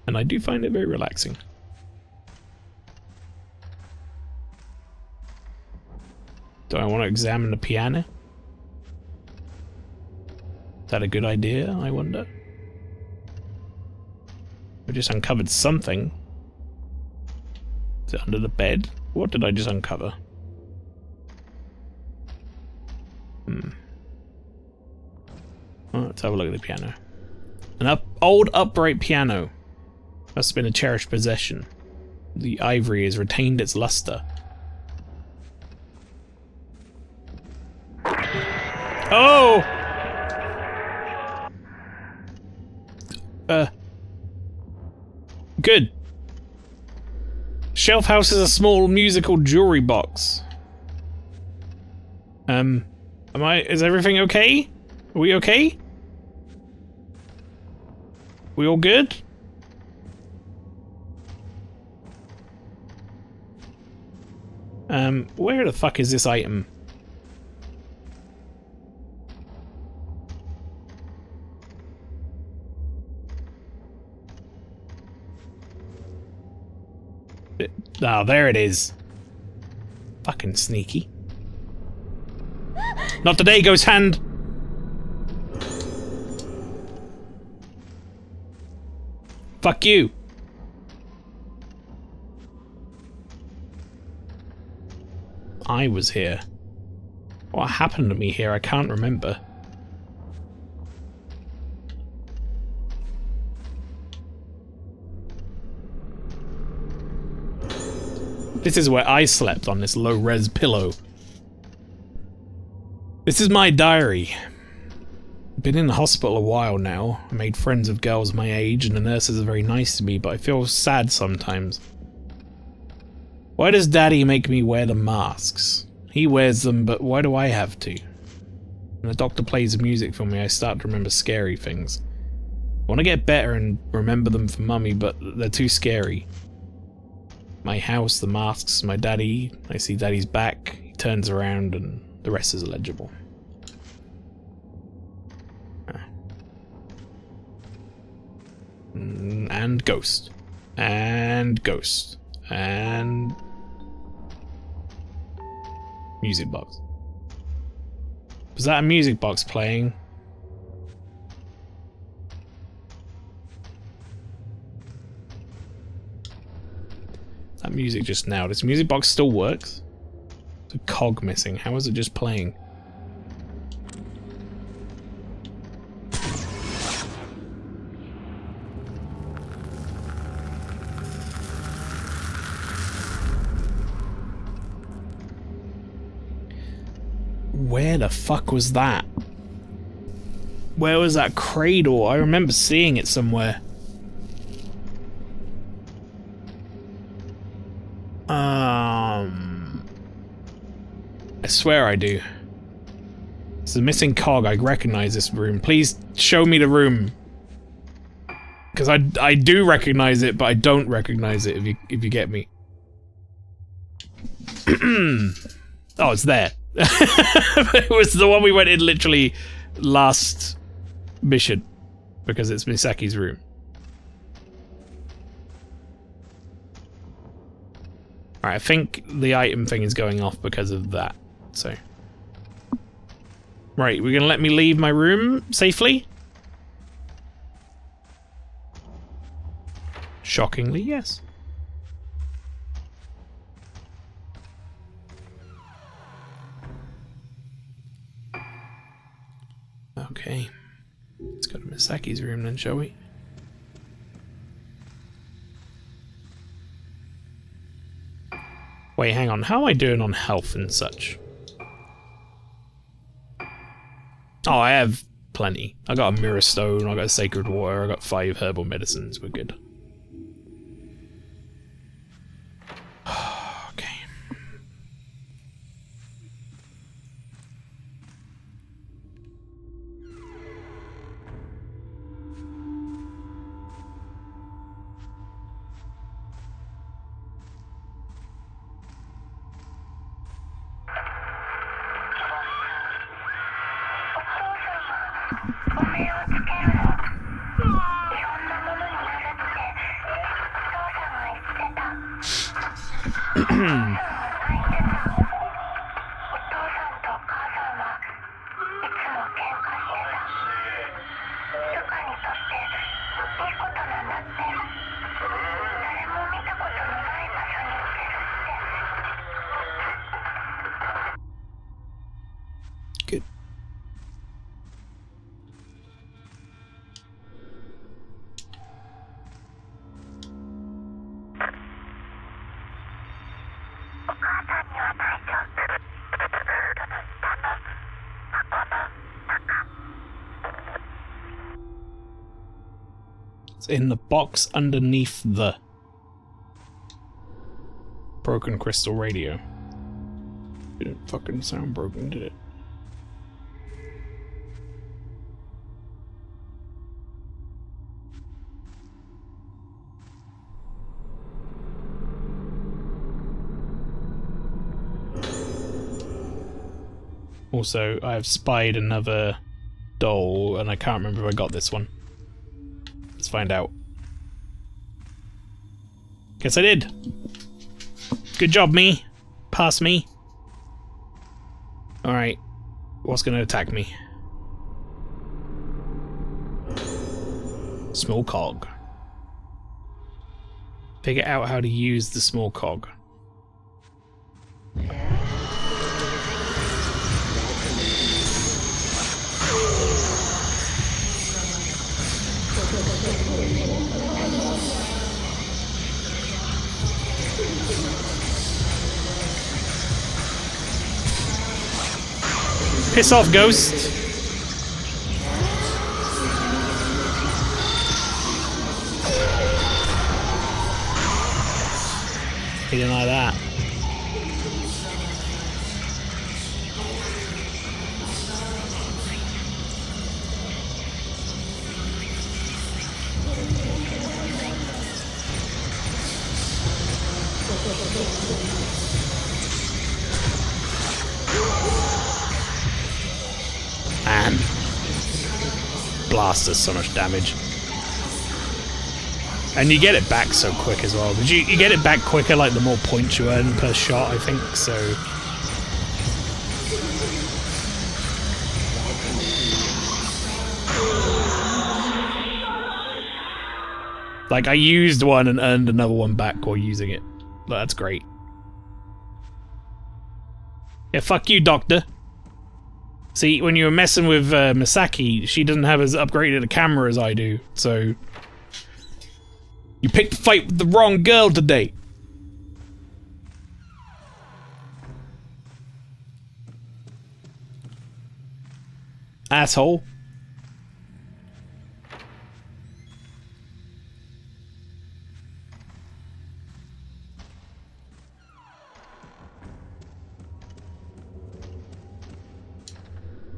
Speaker 1: and I do find it very relaxing. Do I want to examine the piano? Is that a good idea, I wonder? I just uncovered something. Is it under the bed? What did I just uncover? Well, let's have a look at the piano. An old upright piano. Must have been a cherished possession. The ivory has retained its luster. Oh! Good. Shelf house is a small musical jewelry box. Is everything okay? Are we okay? We all good? Where the fuck is this item? Oh, there it is. Fucking sneaky. Not today, ghost hand! Fuck you! I was here. What happened to me here? I can't remember. This is where I slept, on this low-res pillow. This is my diary. Been in the hospital a while now. I made friends with girls my age, and the nurses are very nice to me, but I feel sad sometimes. Why does Daddy make me wear the masks? He wears them, but why do I have to? When the doctor plays the music for me, I start to remember scary things. I want to get better and remember them for Mummy, but they're too scary. My house, the masks, my daddy. I see Daddy's back. He turns around and the rest is illegible. And ghost. And ghost. And music box. Was that a music box playing? That music just now. This music box still works? There's a cog missing. How is it just playing? Where the fuck was that? Where was that cradle? I remember seeing it somewhere. I swear I do. It's a missing cog. I recognize this room. Please show me the room. Because I do recognize it, but I don't recognize it if you get me. Oh, it's there. It was the one we went in literally last mission. Because it's Misaki's room. Alright, I think the item thing is going off because of that. So. Right, we're gonna let me leave my room safely? Shockingly, yes. Okay. Let's go to Misaki's room then, shall we? Wait, hang on. How am I doing on health and such? Oh, I have plenty. I got a mirror stone, I got a sacred water, I got 5 herbal medicines. We're good. Okay. Good. It's in the box underneath the broken crystal radio. Didn't fucking sound broken, did it? Also, I've spied another doll, and I can't remember if I got this one. Let's find out. Guess I did. Good job, me. Pass me. Alright. What's gonna attack me? Small cog. Figure out how to use the small cog. Piss off, ghost! He didn't like that. And blast does so much damage. And you get it back so quick as well. But you get it back quicker, like the more points you earn per shot, I think, so. Like, I used one and earned another one back while using it. That's great. Yeah, fuck you, Doctor. See, when you were messing with Misaki, she doesn't have as upgraded a camera as I do, so... You picked a fight with the wrong girl today. Asshole.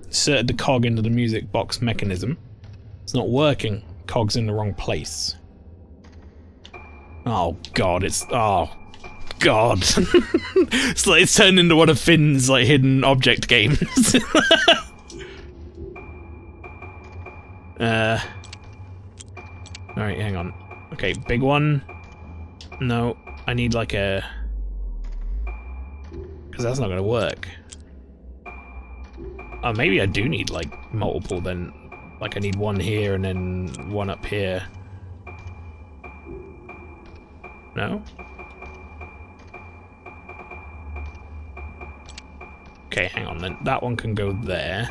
Speaker 1: Inserted the cog into the music box mechanism. It's not working. Cog's in the wrong place. Oh god, oh god. It's like it's turned into one of Finn's like hidden object games. Alright, hang on. Okay, big one. No, I need like a... Because that's not gonna work. Oh, maybe I do need like multiple then. Like I need one here and then one up here. No? Okay, hang on then. That one can go there.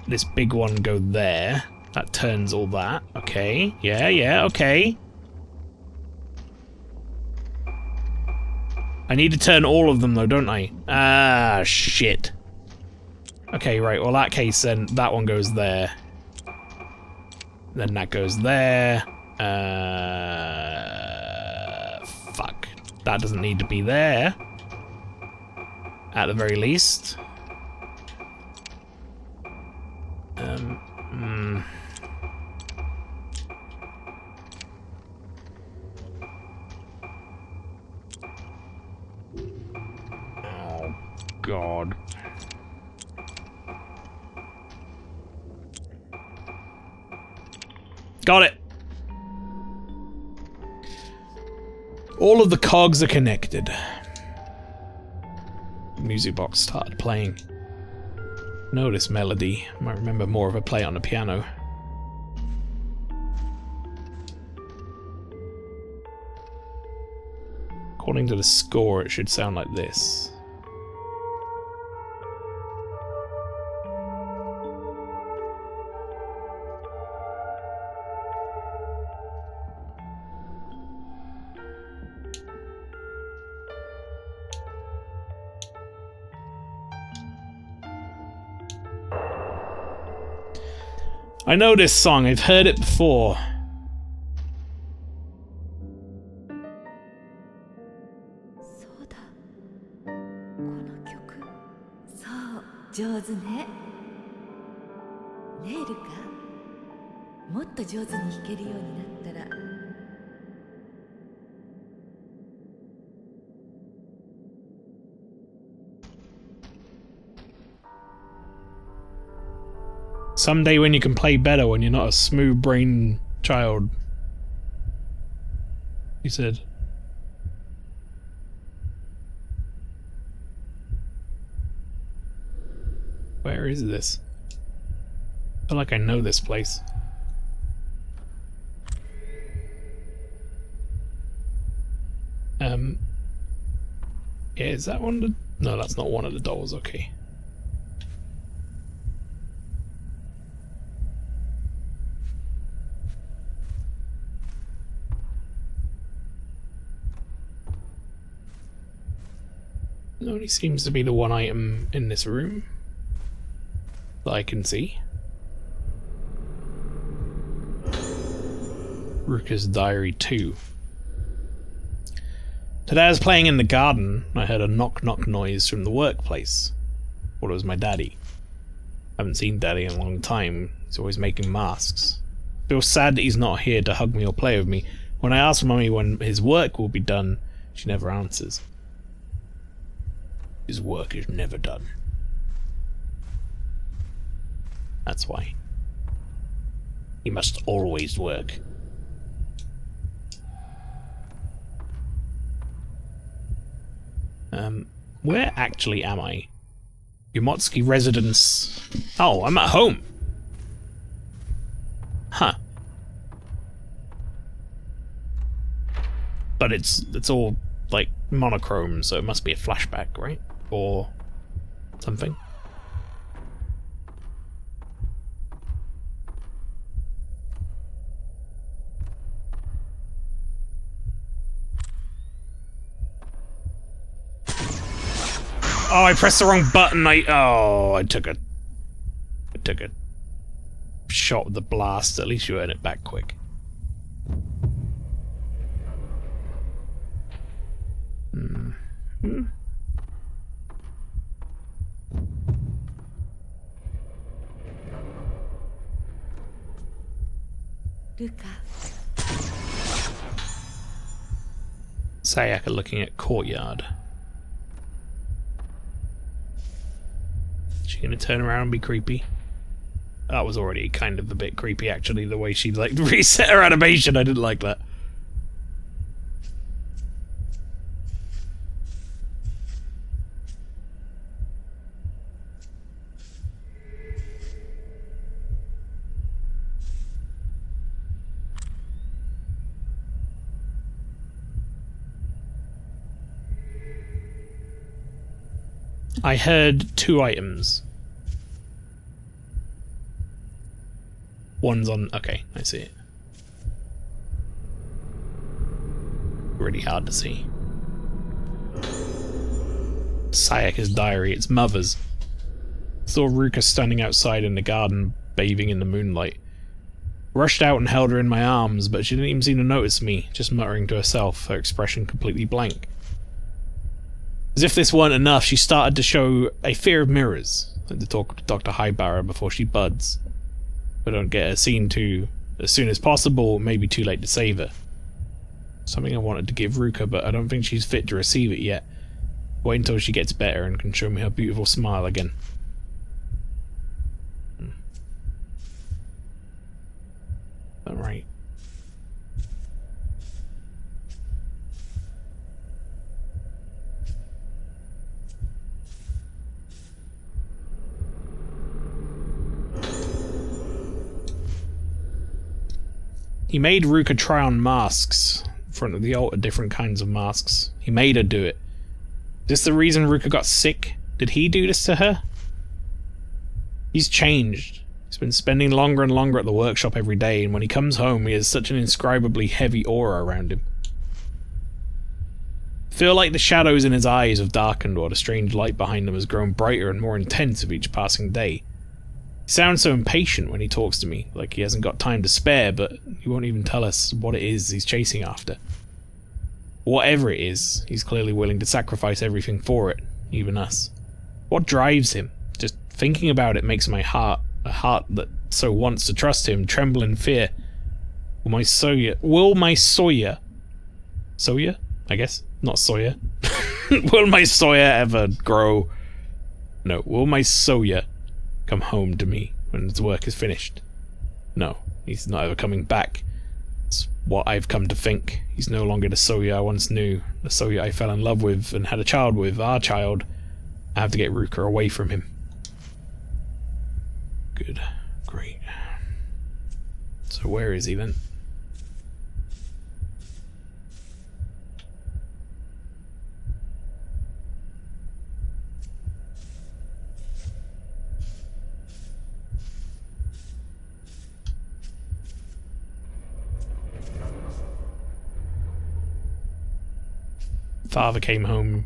Speaker 1: This big one go there. That turns all that. Okay. Yeah, okay. I need to turn all of them though, don't I? Ah, shit. Okay, right, well, in that case, then that one goes there. Then that goes there. Fuck. That doesn't need to be there. At the very least. Oh, God. Got it! All of the cogs are connected. The music box started playing. Know this melody. I might remember more if I play it on the piano. According to the score, it should sound like this. I know this song, I've heard it before. Someday when you can play better when you're not a smooth-brained child. He said. Where is this? I feel like I know this place. Yeah, is that one of the... No, that's not one of the dolls, okay. It only seems to be the one item in this room that I can see. Ruka's Diary 2. Today I was playing in the garden. I heard a knock-knock noise from the workplace. Well, it was my daddy. I haven't seen Daddy in a long time. He's always making masks. I feel sad that he's not here to hug me or play with me. When I ask Mummy when his work will be done, she never answers. His work is never done. That's why. He must always work. Where actually am I? Umotsuki residence. Oh, I'm at home. Huh. But it's all like monochrome, so it must be a flashback, right? Or something. Oh, I pressed the wrong button. I took a shot with the blast. At least you earn it back quick. Sayaka looking at courtyard. She gonna turn around and be creepy? That was already kind of a bit creepy, actually, the way she like reset her animation. I didn't like that. I heard 2 items. One's on... okay, I see it. Really hard to see. Sayaka's diary, it's mother's. Saw Ruka standing outside in the garden, bathing in the moonlight. Rushed out and held her in my arms, but she didn't even seem to notice me, just muttering to herself, her expression completely blank. As if this weren't enough, she started to show a fear of mirrors, like to talk to Dr. Highbarrow before she buds. If I don't get her seen to as soon as possible, it may be too late to save her. Something I wanted to give Ruka, but I don't think she's fit to receive it yet. Wait until she gets better and can show me her beautiful smile again. Alright. He made Ruka try on masks in front of the altar, different kinds of masks. He made her do it. Is this the reason Ruka got sick? Did he do this to her? He's changed. He's been spending longer and longer at the workshop every day, and when he comes home he has such an indescribably heavy aura around him. I feel like the shadows in his eyes have darkened, or the strange light behind them has grown brighter and more intense with each passing day. He sounds so impatient when he talks to me, like he hasn't got time to spare, but he won't even tell us what it is he's chasing after. Whatever it is, he's clearly willing to sacrifice everything for it, even us. What drives him? Just thinking about it makes my heart, a heart that so wants to trust him, tremble in fear. Will my Soya, I guess? Not Sawyer. Will my Soya ever grow? No, will my Soya come home to me when his work is finished? No, he's not ever coming back. It's what I've come to think. He's no longer the Soya I once knew, the Soya I fell in love with and had a child with, our child. I have to get Ruka away from him. Good. Great. So where is he then? Father came home.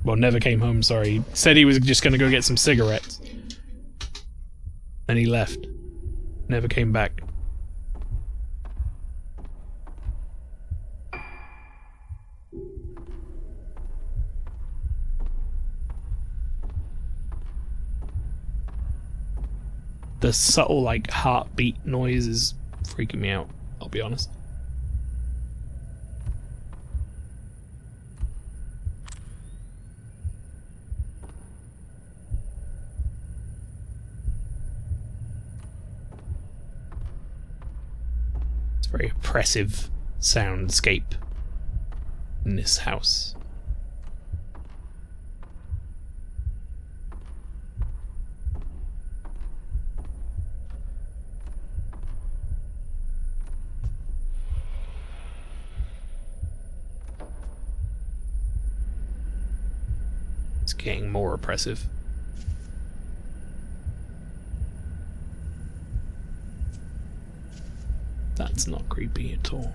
Speaker 1: Well, never came home, sorry. Said he was just going to go get some cigarettes. And he left. Never came back. The subtle, like, heartbeat noise is freaking me out, I'll be honest. Very oppressive soundscape in this house. getting more oppressive. That's not creepy at all.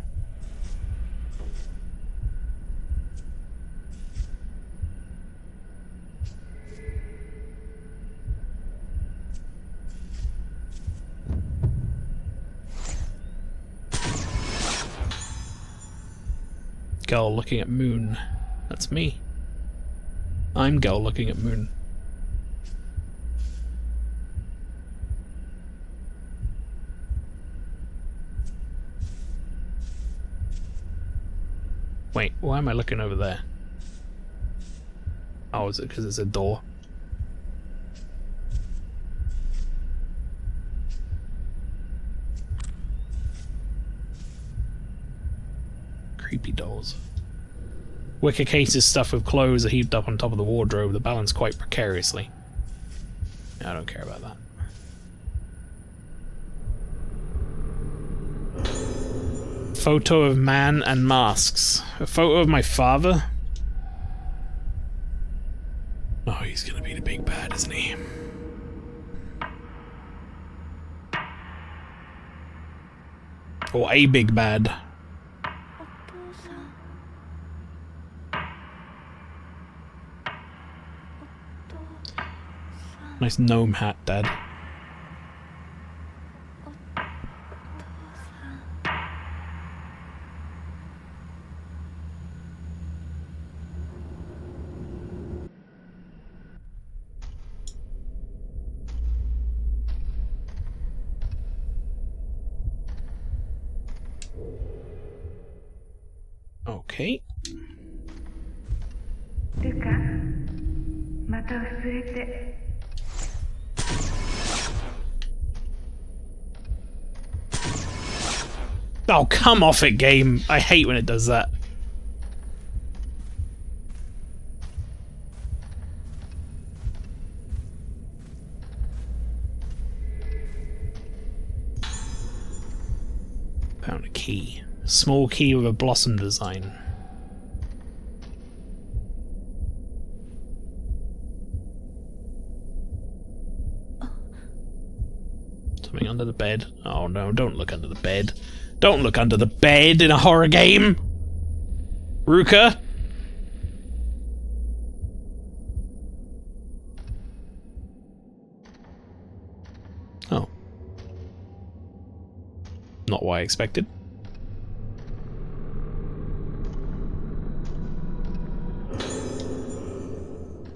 Speaker 1: Girl looking at moon. That's me. I'm girl looking at moon. Wait, why am I looking over there? Oh, is it because it's a door? Creepy dolls. Wicker cases stuffed with clothes are heaped up on top of the wardrobe, the balance quite precariously. I don't care about that. Photo of man and masks. A photo of my father? Oh, he's gonna be the big bad, isn't he? Or a big bad. Nice gnome hat, Dad. Okay. Oh, come off it, game. I hate when it does that. Found a key. A small key with a blossom design. Something under the bed. Oh no, don't look under the bed. Don't look under the bed in a horror game! Ruka? Oh. Not what I expected.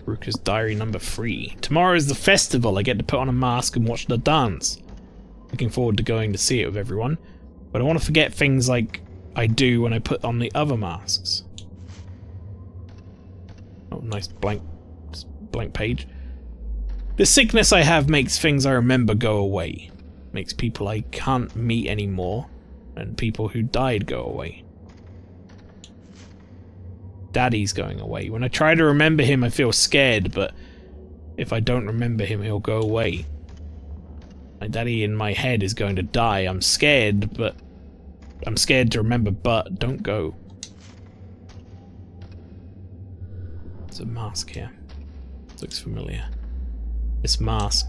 Speaker 1: Ruka's diary number 3. Tomorrow is the festival. I get to put on a mask and watch the dance. Looking forward to going to see it with everyone. But I want to forget things like I do when I put on the other masks. Oh, nice blank page. The sickness I have makes things I remember go away. Makes people I can't meet anymore, and people who died go away. Daddy's going away. When I try to remember him, I feel scared, but if I don't remember him, he'll go away. My daddy in my head is going to die. I'm scared, but... I'm scared to remember, but don't go. There's a mask here. Looks familiar. This mask.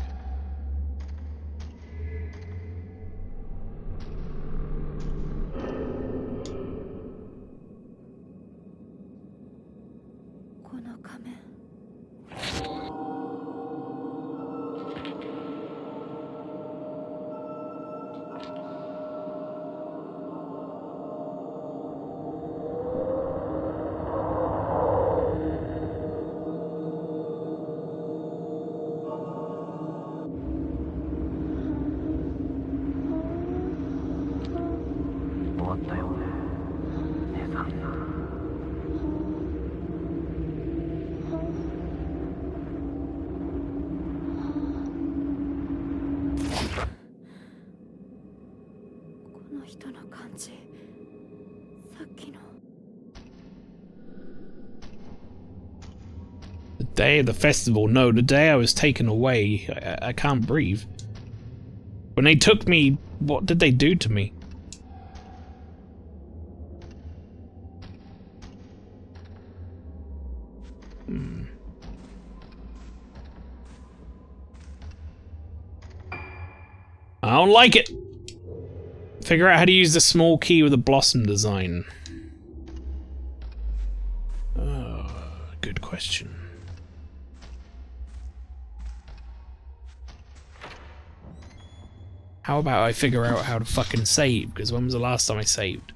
Speaker 1: The day of the festival? No, the day I was taken away. I can't breathe. When they took me, what did they do to me? I don't like it. Figure out how to use the small key with the blossom design. Oh, good question. How about I figure out how to fucking save? Because when was the last time I saved?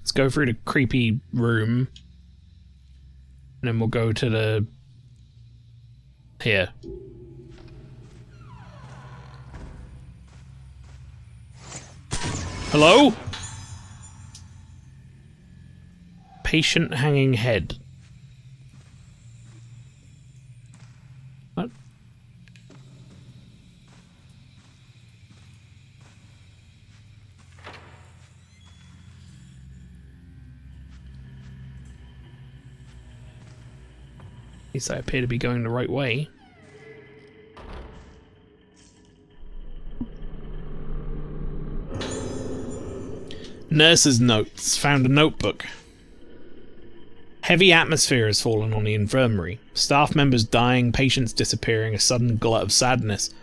Speaker 1: Let's go through the creepy room. And then we'll go to the... here. Hello? Patient hanging head. What? At least I appear to be going the right way. Nurse's notes. Found a notebook. Heavy atmosphere has fallen on the infirmary. Staff members dying, patients disappearing, a sudden glut of sadness.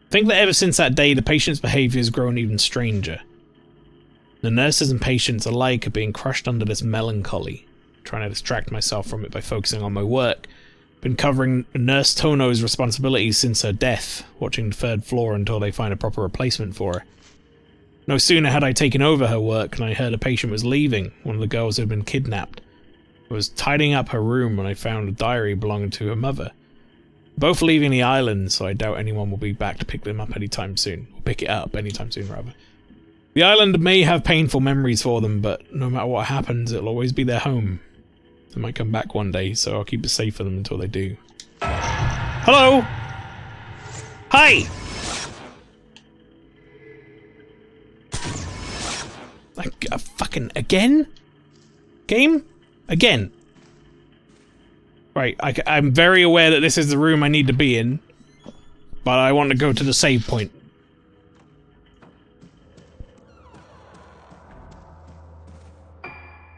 Speaker 1: Think that ever since that day, the patient's behaviour has grown even stranger. The nurses and patients alike are being crushed under this melancholy. Trying to distract myself from it by focusing on my work. Been covering Nurse Tono's responsibilities since her death, watching the third floor until they find a proper replacement for her. No sooner had I taken over her work than I heard a patient was leaving, one of the girls who had been kidnapped. I was tidying up her room when I found a diary belonging to her mother. Both leaving the island, so I doubt anyone will be back to pick them up anytime soon. Or pick it up anytime soon, rather. The island may have painful memories for them, but no matter what happens, it'll always be their home. They might come back one day, so I'll keep it safe for them until they do. Hello! Hi! Like, fucking again? Game? Again. Right, I'm very aware that this is the room I need to be in, but I want to go to the save point.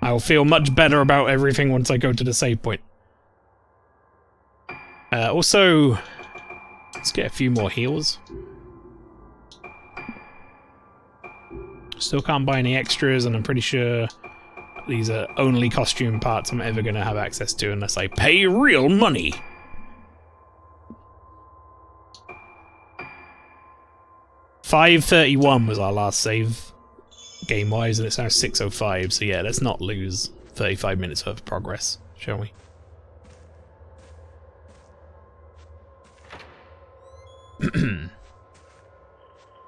Speaker 1: I will feel much better about everything once I go to the save point. Also, let's get a few more heals. Still can't buy any extras, and I'm pretty sure these are only costume parts I'm ever going to have access to unless I pay real money. $5.31 was our last save, game-wise, and it's now 6:05, so yeah, let's not lose 35 minutes worth of progress, shall we?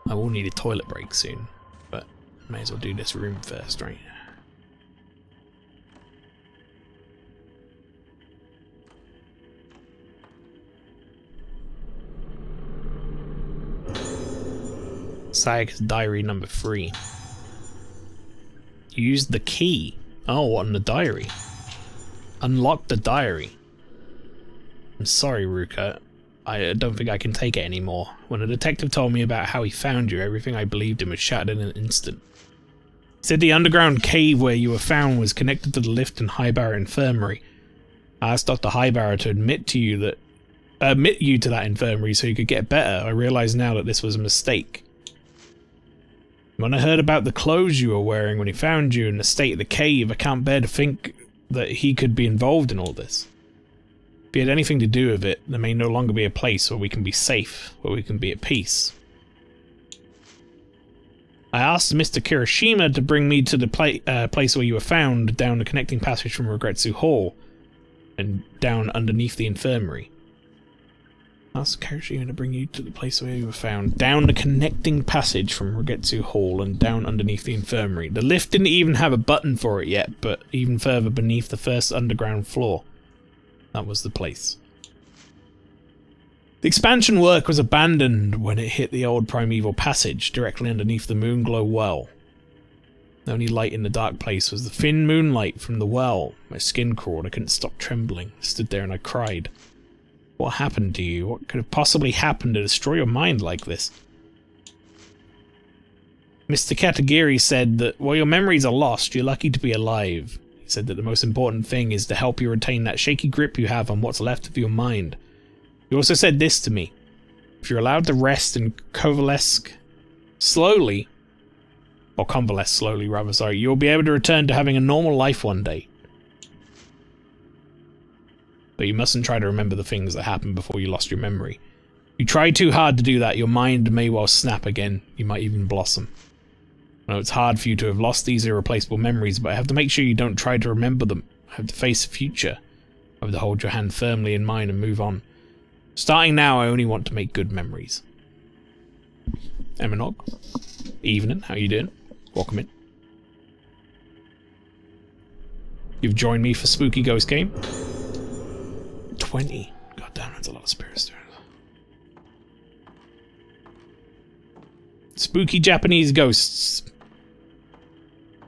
Speaker 1: I will need a toilet break soon, but may as well do this room first, right? Sayaka's diary number 3. You used the key. Oh, what in the diary? Unlock the diary. I'm sorry, Ruka. I don't think I can take it anymore. When a detective told me about how he found you, everything I believed in was shattered in an instant. He said the underground cave where you were found was connected to the lift in Highbarrow Infirmary. I asked Dr. Highbarrow to admit you to that infirmary so you could get better. I realize now that this was a mistake. When I heard about the clothes you were wearing when he found you and the state of the cave, I can't bear to think that he could be involved in all this. If he had anything to do with it, there may no longer be a place where we can be safe, where we can be at peace. I asked Mr. Kirishima to bring me to the place where you were found, down the connecting passage from Regretsu Hall, and down underneath the infirmary. Ask Kirishima to bring you to the place where you were found, down the connecting passage from Regretsu Hall and down underneath the infirmary. The lift didn't even have a button for it yet, but even further beneath the first underground floor. That was the place. The expansion work was abandoned when it hit the old primeval passage, directly underneath the Moonglow well. The only light in the dark place was the thin moonlight from the well. My skin crawled, I couldn't stop trembling. I stood there and I cried. What happened to you? What could have possibly happened to destroy your mind like this? Mr. Katagiri said that while your memories are lost, you're lucky to be alive. He said that the most important thing is to help you retain that shaky grip you have on what's left of your mind. He also said this to me. If you're allowed to rest and convalesce slowly, or convalesce slowly rather, sorry, you'll be able to return to having a normal life one day. But you mustn't try to remember the things that happened before you lost your memory. If you try too hard to do that, your mind may well snap again. You might even blossom. I know it's hard for you to have lost these irreplaceable memories, but I have to make sure you don't try to remember them. I have to face the future. I have to hold your hand firmly in mine and move on. Starting now, I only want to make good memories. Emanog. Evening, how you doing? Welcome in. You've joined me for Spooky Ghost Game. 20. God damn, that's a lot of spirits there. Spooky Japanese ghosts.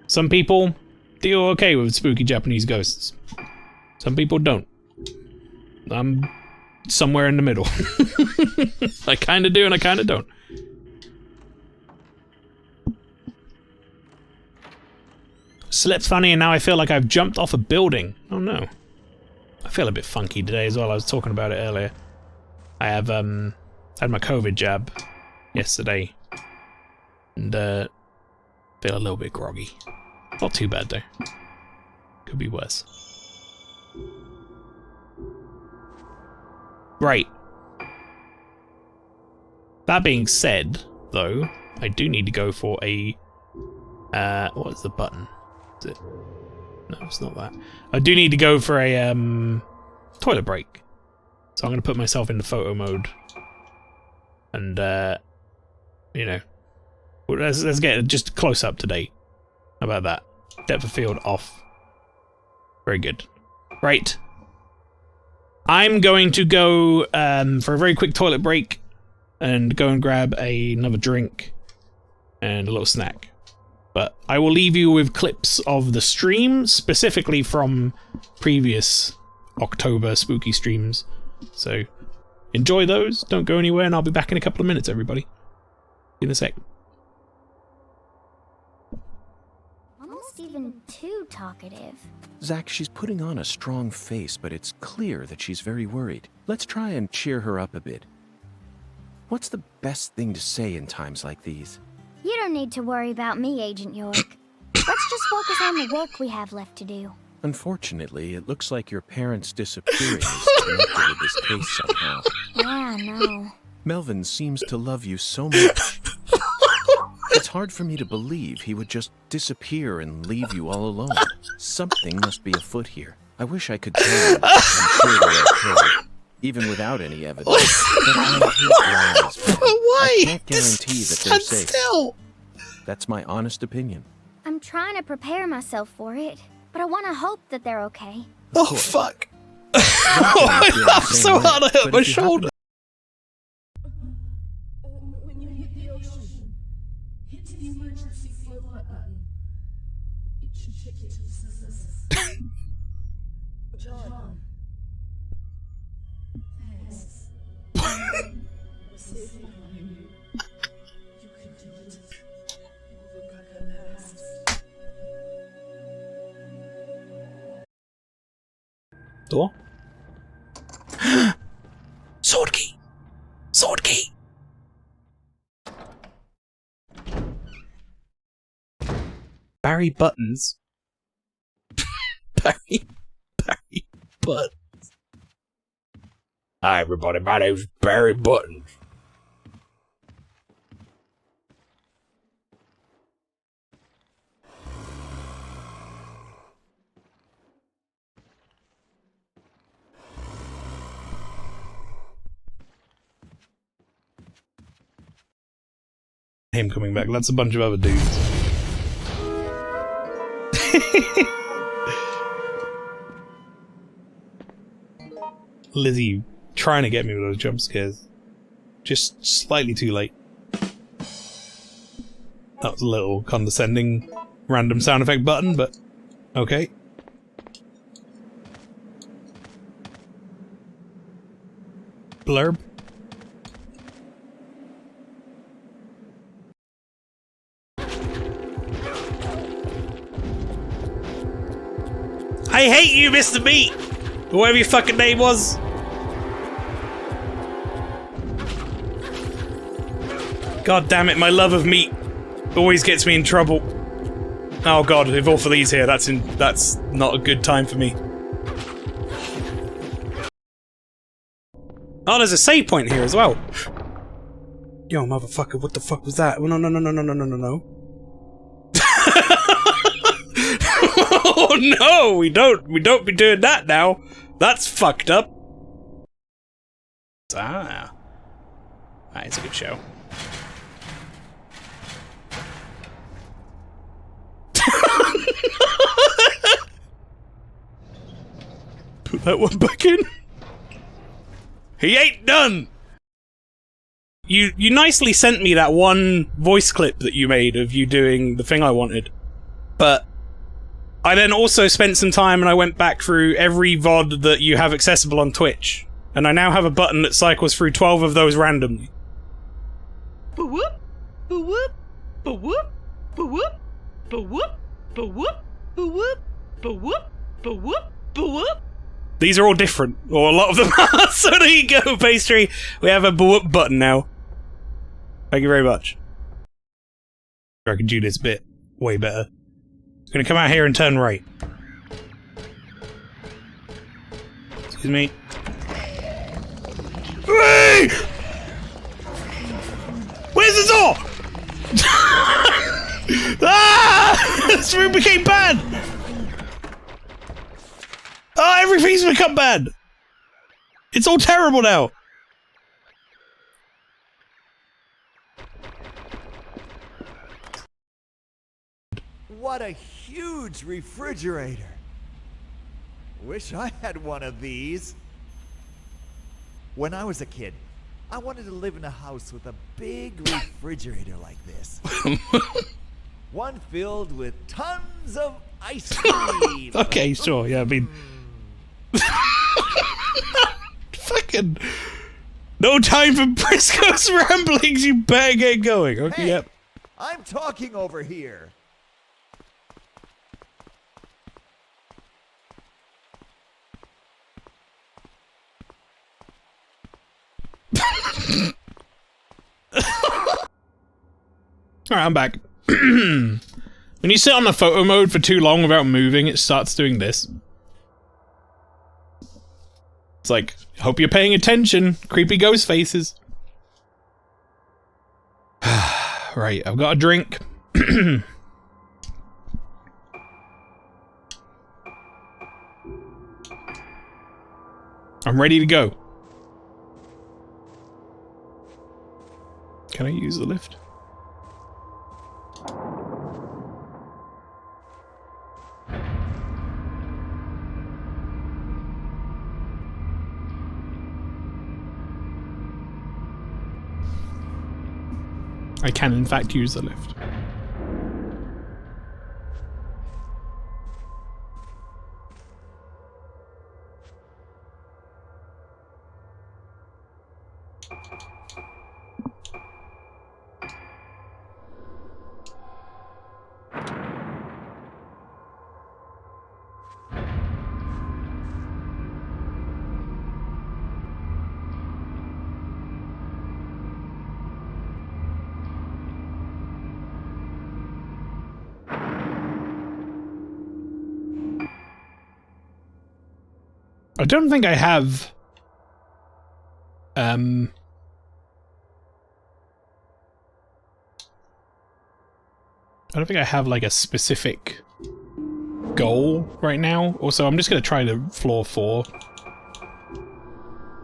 Speaker 1: Some people deal okay with spooky Japanese ghosts. Some people don't. I'm somewhere in the middle. I kinda do and I kinda don't. Slept funny and now I feel like I've jumped off a building. Oh no. I feel a bit funky today as well. I was talking about it earlier. I have had my COVID jab yesterday. And feel a little bit groggy. Not too bad though. Could be worse. Right. That being said, though, I do need to go for a what is the button? Is it? No, it's not that. I do need to go for a toilet break. So I'm gonna put myself into photo mode. And you know, let's get just close up to date. How about that? Depth of field off. Very good. Right. I'm going to go for a very quick toilet break and go and grab another drink and a little snack. But I will leave you with clips of the stream, specifically from previous October spooky streams. So enjoy those, don't go anywhere, and I'll be back in a couple of minutes, everybody. See you in a sec.
Speaker 4: Almost even too talkative.
Speaker 5: Zach, she's putting on a strong face, but it's clear that she's very worried. Let's try and cheer her up a bit. What's the best thing to say in times like these?
Speaker 4: You don't need to worry about me, Agent York. Let's just focus on the work we have left to do.
Speaker 5: Unfortunately, it looks like your parents disappearing is connected with this case somehow.
Speaker 4: Yeah, no.
Speaker 5: Melvin seems to love you so much. It's hard for me to believe he would just disappear and leave you all alone. Something must be afoot here. I wish I could tell you. I'm sure they're okay, even without any evidence. But I hate lies.
Speaker 1: Why?
Speaker 5: I can't guarantee that they're safe.
Speaker 1: Still.
Speaker 5: That's my honest opinion.
Speaker 4: I'm trying to prepare myself for it, but I want to hope that they're okay.
Speaker 1: Oh, fuck. I laughed so hard I hurt my shoulder.
Speaker 6: When you hit the ocean, hit the emergency flow button. It should take you to the surface. John. Thanks. We're safe behind you. You can do it. Overcome the past.
Speaker 1: Door? Sword key! Sword key! Barry Buttons. Barry Buttons. Hi everybody, my name's Barry Buttons. Him coming back, that's a bunch of other dudes. Lizzie trying to get me with those jump scares. Just slightly too late. That was a little condescending random sound effect button, but okay. Blurb. I hate you, Mr. Meat! Or whatever your fucking name was. God damn it, my love of meat always gets me in trouble. Oh god, if all for these here, that's not a good time for me. Oh, there's a save point here as well. Yo, motherfucker, what the fuck was that? Oh, no, no, no, no, no, no, no, no, no. Oh no, we don't be doing that now. That's fucked up. Ah. That is a good show. Put that one back in. He ain't done! You nicely sent me that one voice clip that you made of you doing the thing I wanted. But I then also spent some time and I went back through every VOD that you have accessible on Twitch. And I now have a button that cycles through 12 of those randomly. Ba-whoop, ba-whoop, ba-whoop, ba-whoop, ba-whoop, ba-whoop, ba-whoop, ba-whoop, ba-whoop, ba-whoop. These are all different, or a lot of them are, so there you go, Pastry. We have a ba-whoop button now. Thank you very much. I can do this bit way better. It's gonna come out here and turn right. Excuse me. Hey! Where's the door? Ah! This room became bad! Oh, everything's become bad! It's all terrible now!
Speaker 7: What a huge refrigerator! Wish I had one of these. When I was a kid, I wanted to live in a house with a big refrigerator like this. One filled with tons of ice cream.
Speaker 1: Okay, sure, yeah, I mean... Fucking... No time for Briscoe's ramblings, you better get going. Okay,
Speaker 7: Hey,
Speaker 1: yep.
Speaker 7: I'm talking over here.
Speaker 1: Alright, I'm back. When you sit on the photo mode for too long without moving, it starts doing this. It's like, hope you're paying attention, creepy ghost faces. Right, I've got a drink. I'm ready to go. Can I use the lift? I can, in fact, use the lift. I don't think I have... I don't think I have, like, a specific goal right now. Also, I'm just gonna try the floor 4.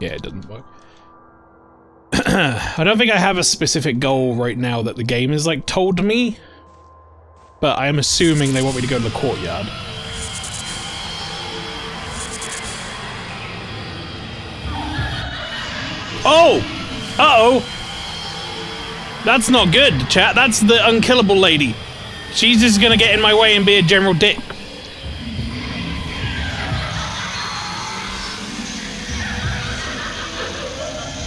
Speaker 1: Yeah, it doesn't work. I don't think I have a specific goal right now that the game has, like, told me. But I am assuming they want me to go to the courtyard. Oh! Uh-oh! That's not good, chat. That's the unkillable lady. She's just gonna get in my way and be a general dick.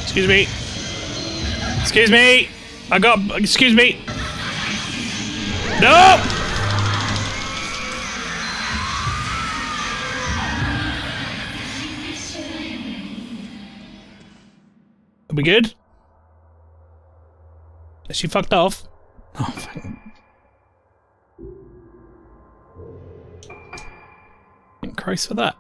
Speaker 1: Excuse me. Excuse me! Excuse me! No! we good? Is she fucked off? Oh, thank Christ for that.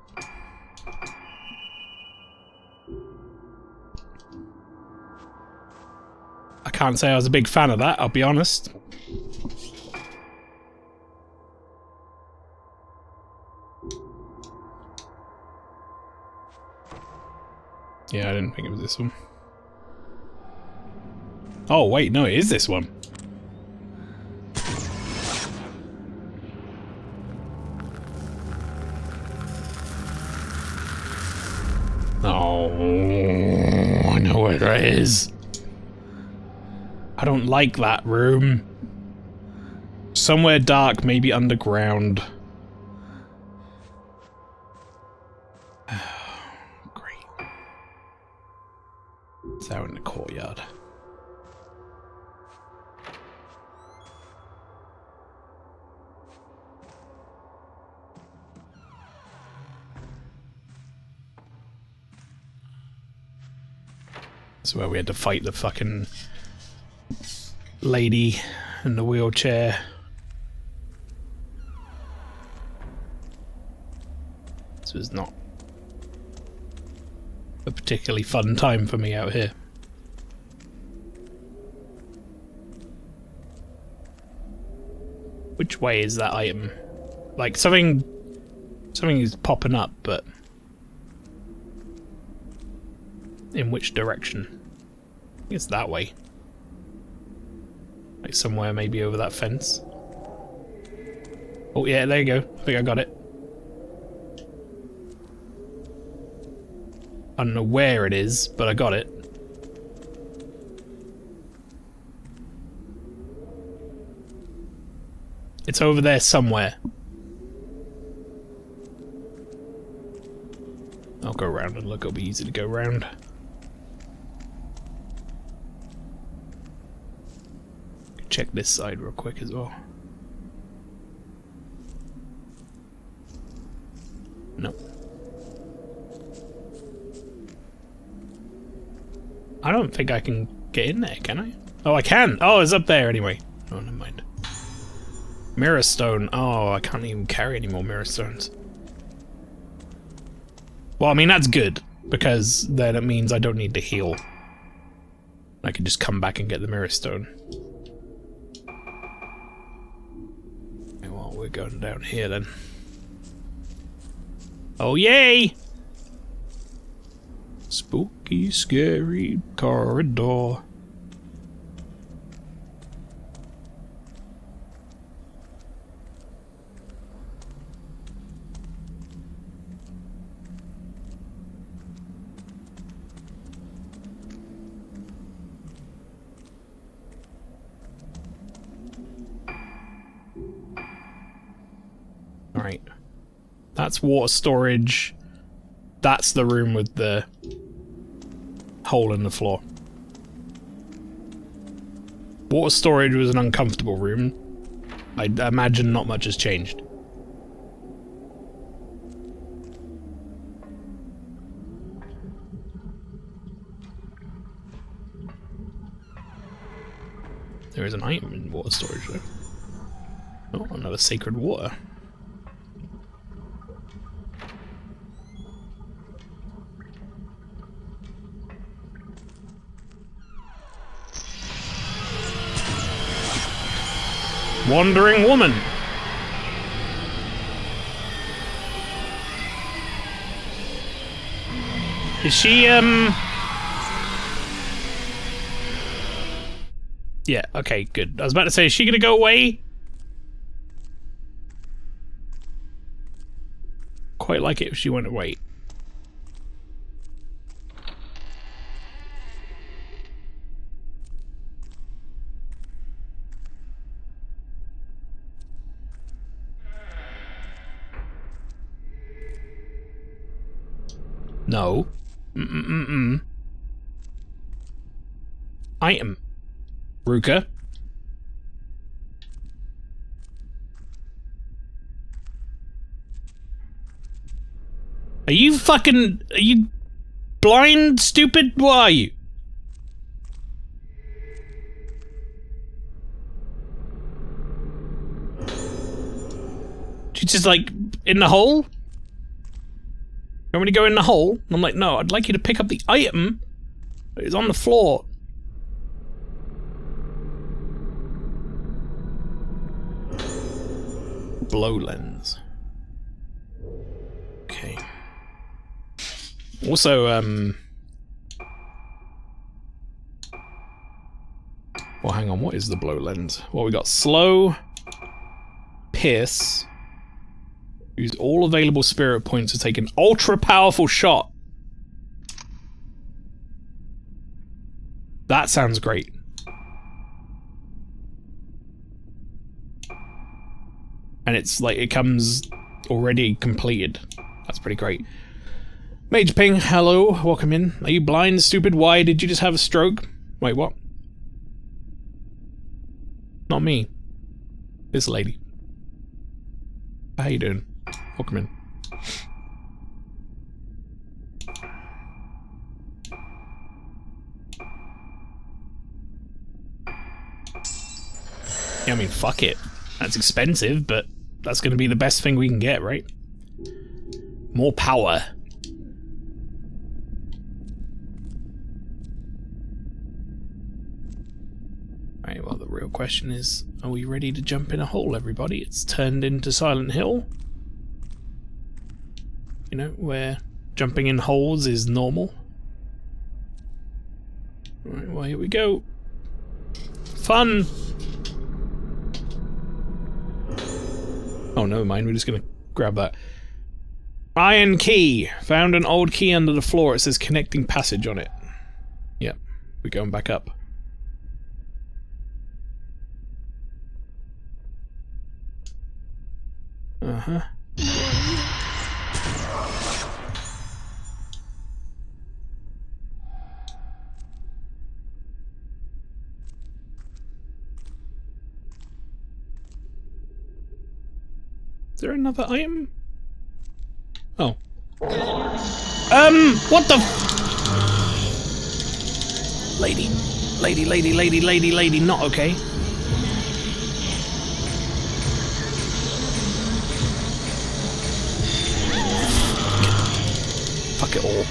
Speaker 1: I can't say I was a big fan of that, I'll be honest. Yeah, I didn't think it was this one. Oh, wait, no, it is this one. Oh, I know where that is. I don't like that room. Somewhere dark, maybe underground. Great. It's out in the courtyard. That's where we had to fight the fucking lady in the wheelchair. This was not a particularly fun time for me out here. Which way is that item? Like something is popping up, but in which direction? I think it's that way. Like somewhere maybe over that fence. Oh yeah, there you go. I think I got it. I don't know where it is, but I got it. It's over there somewhere. I'll go around and look, it'll be easy to go around. Check this side real quick as well. No. I don't think I can get in there, can I? Oh, I can! Oh, it's up there anyway. Oh, never mind. Mirror stone. Oh, I can't even carry any more mirror stones. Well, I mean, that's good, because then it means I don't need to heal. I can just come back and get the mirror stone. Okay, well, we're going down here then. Oh, yay! Spooky, scary corridor. Alright. That's water storage. That's the room with the hole in the floor. Water storage was an uncomfortable room. I imagine not much has changed. There is an item in water storage though. Oh, another sacred water. Wandering woman. Is she, Yeah, okay, good. I was about to say, is she gonna go away? Quite like it if she went away. No. Item. Ruka. Are you blind, stupid? What are you? She's just like, in the hole? You want me to go in the hole? And I'm like, no, I'd like you to pick up the item that is on the floor. Blow lens. Okay. Also, well, hang on, what is the blow lens? Well, we got slow, pierce, use all available spirit points to take an ultra-powerful shot. That sounds great. And it's like, it comes already completed. That's pretty great. Mage Ping, hello, welcome in. Are you blind, stupid? Why did you just have a stroke? Wait, what? Not me. This lady. How you doing? Welcome in. Yeah, I mean, fuck it. That's expensive, but that's gonna be the best thing we can get, right? More power. Right, well, the real question is, are we ready to jump in a hole, everybody? It's turned into Silent Hill. You know, where jumping in holes is normal. Right, well, here we go. Fun! Oh, never mind, we're just gonna grab that. Iron key! Found an old key under the floor. It says connecting passage on it. Yep, we're going back up. Uh-huh. Is there another item? Oh. What the f- Lady, not okay. Fuck it all.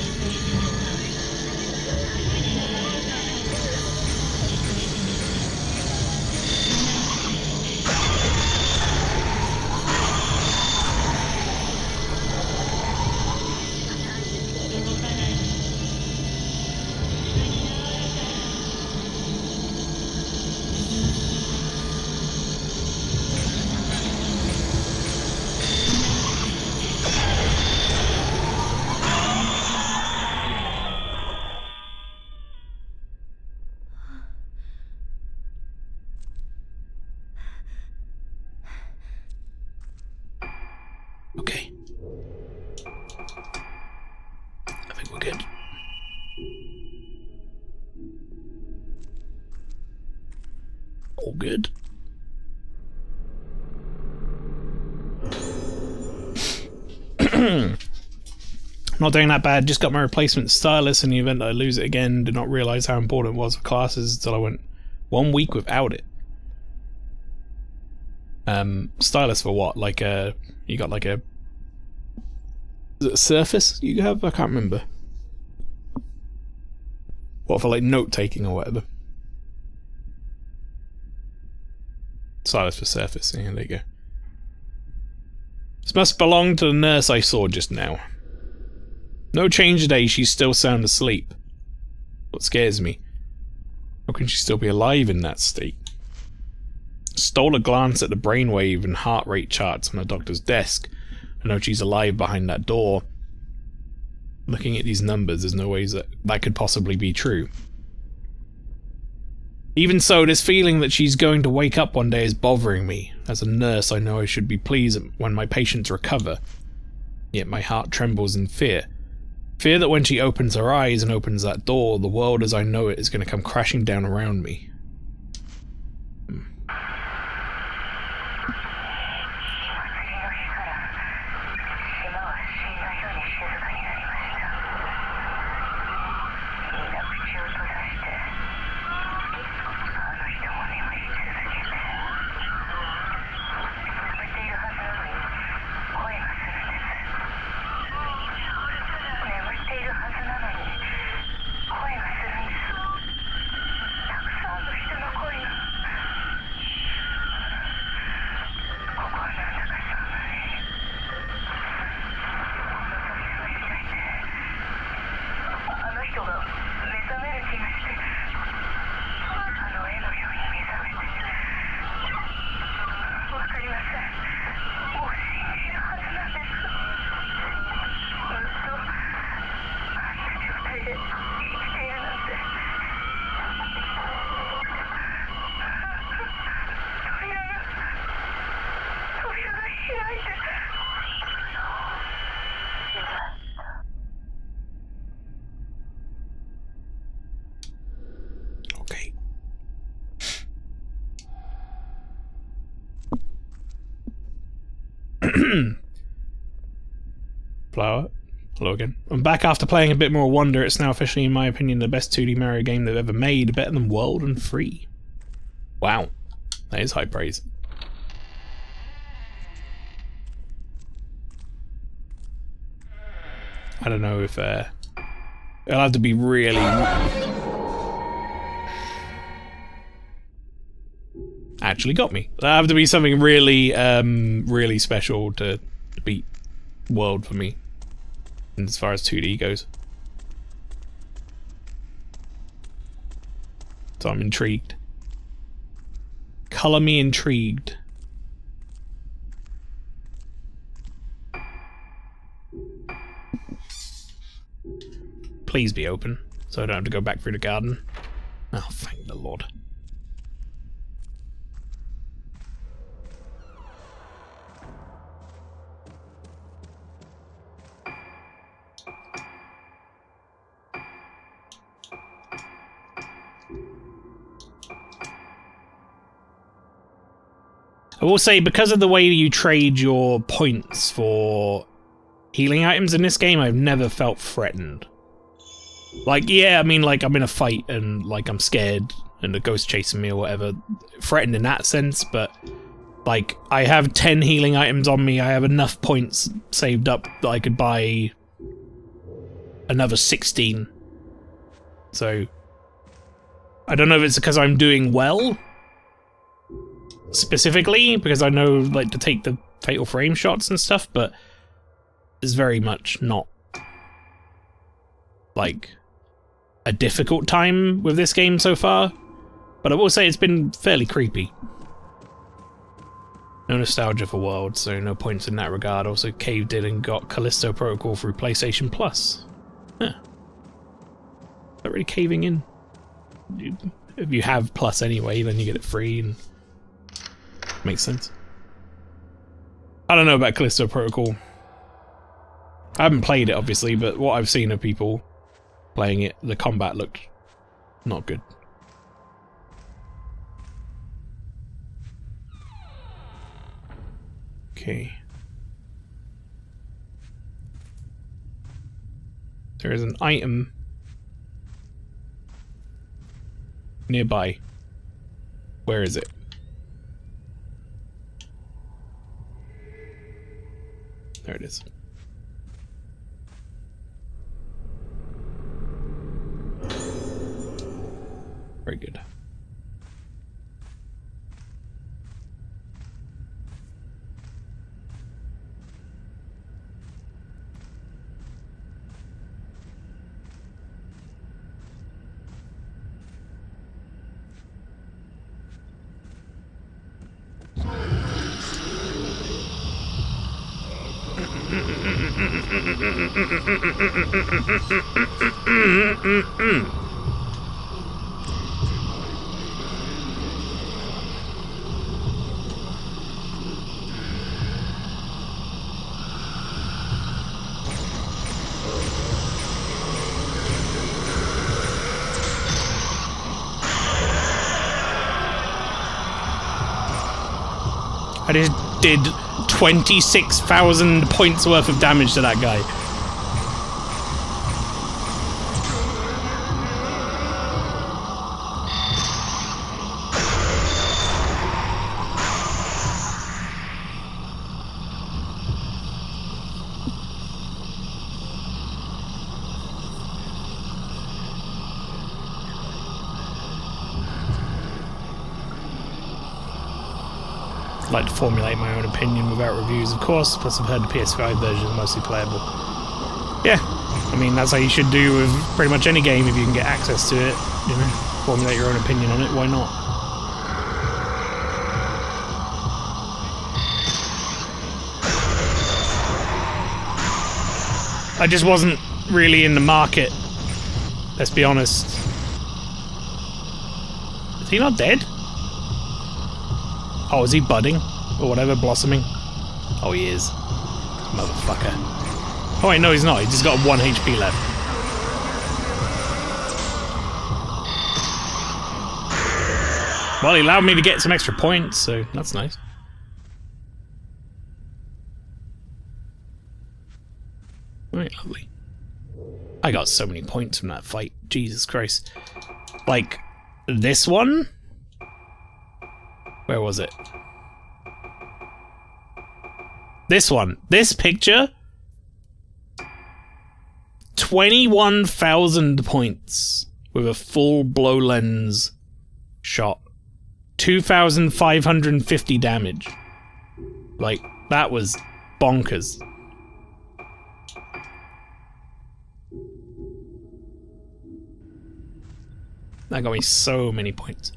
Speaker 1: Okay. I think we're good. All good. Not doing that bad, just got my replacement stylus in the event that I lose it again. Did not realise how important it was for classes until I went 1 week without it. Stylus for what? Like you got like a... Is it a Surface you have? I can't remember. What, for like note taking or whatever? Stylus for Surface, yeah, there you go. This must belong to the nurse I saw just now. No change today, she's still sound asleep. What scares me? How can she still be alive in that state? Stole a glance at the brainwave and heart rate charts on the doctor's desk. I know she's alive behind that door. Looking at these numbers, there's no ways that could possibly be true. Even so, this feeling that she's going to wake up one day is bothering me. As a nurse, I know I should be pleased when my patients recover. Yet my heart trembles in fear. Fear that when she opens her eyes and opens that door, the world as I know it is going to come crashing down around me. Flower. Hello again. I'm back after playing a bit more Wonder. It's now officially, in my opinion, the best 2D Mario game they've ever made. Better than World and Free. Wow. That is high praise. I don't know if it'll have to be really... Actually got me. It'll have to be something really, really special to beat World for me. As far as 2D goes. So I'm intrigued. Color me intrigued. Please be open, so I don't have to go back through the garden. Oh, thank the Lord. I will say, because of the way you trade your points for healing items in this game, I've never felt threatened. Like, yeah, I mean, like, I'm in a fight and, like, I'm scared and a ghost chasing me or whatever. Threatened in that sense, but, like, I have 10 healing items on me, I have enough points saved up that I could buy another 16. So, I don't know if it's because I'm doing well, specifically, because I know, like, to take the fatal frame shots and stuff, but it's very much not, like, a difficult time with this game so far, but I will say it's been fairly creepy. No nostalgia for World, so no points in that regard. Also caved in and got Callisto Protocol through PlayStation Plus. Huh. Not really caving in. If you have Plus anyway, then you get it free, and makes sense. I don't know about Callisto Protocol. I haven't played it, obviously, but what I've seen of people playing it, the combat looked not good. Okay. There is an item nearby. Where is it? There it is. Very good. I just did 26,000 points worth of damage to that guy. I'd like to formulate my own opinion without reviews, of course, plus I've heard the PS5 version is mostly playable. Yeah, I mean, that's how you should do with pretty much any game if you can get access to it, you know, formulate your own opinion on it, why not? I just wasn't really in the market, let's be honest. Is he not dead? Oh, is he budding? Or whatever, blossoming? Oh, he is. Motherfucker. Oh wait, no he's not, he's just got 1 HP left. Well, he allowed me to get some extra points, so that's nice. Right, lovely. I got so many points from that fight. Jesus Christ. Like, this one? Where was it? This one. This picture? 21,000 points with a full blow lens shot. 2,550 damage. Like, that was bonkers. That got me so many points.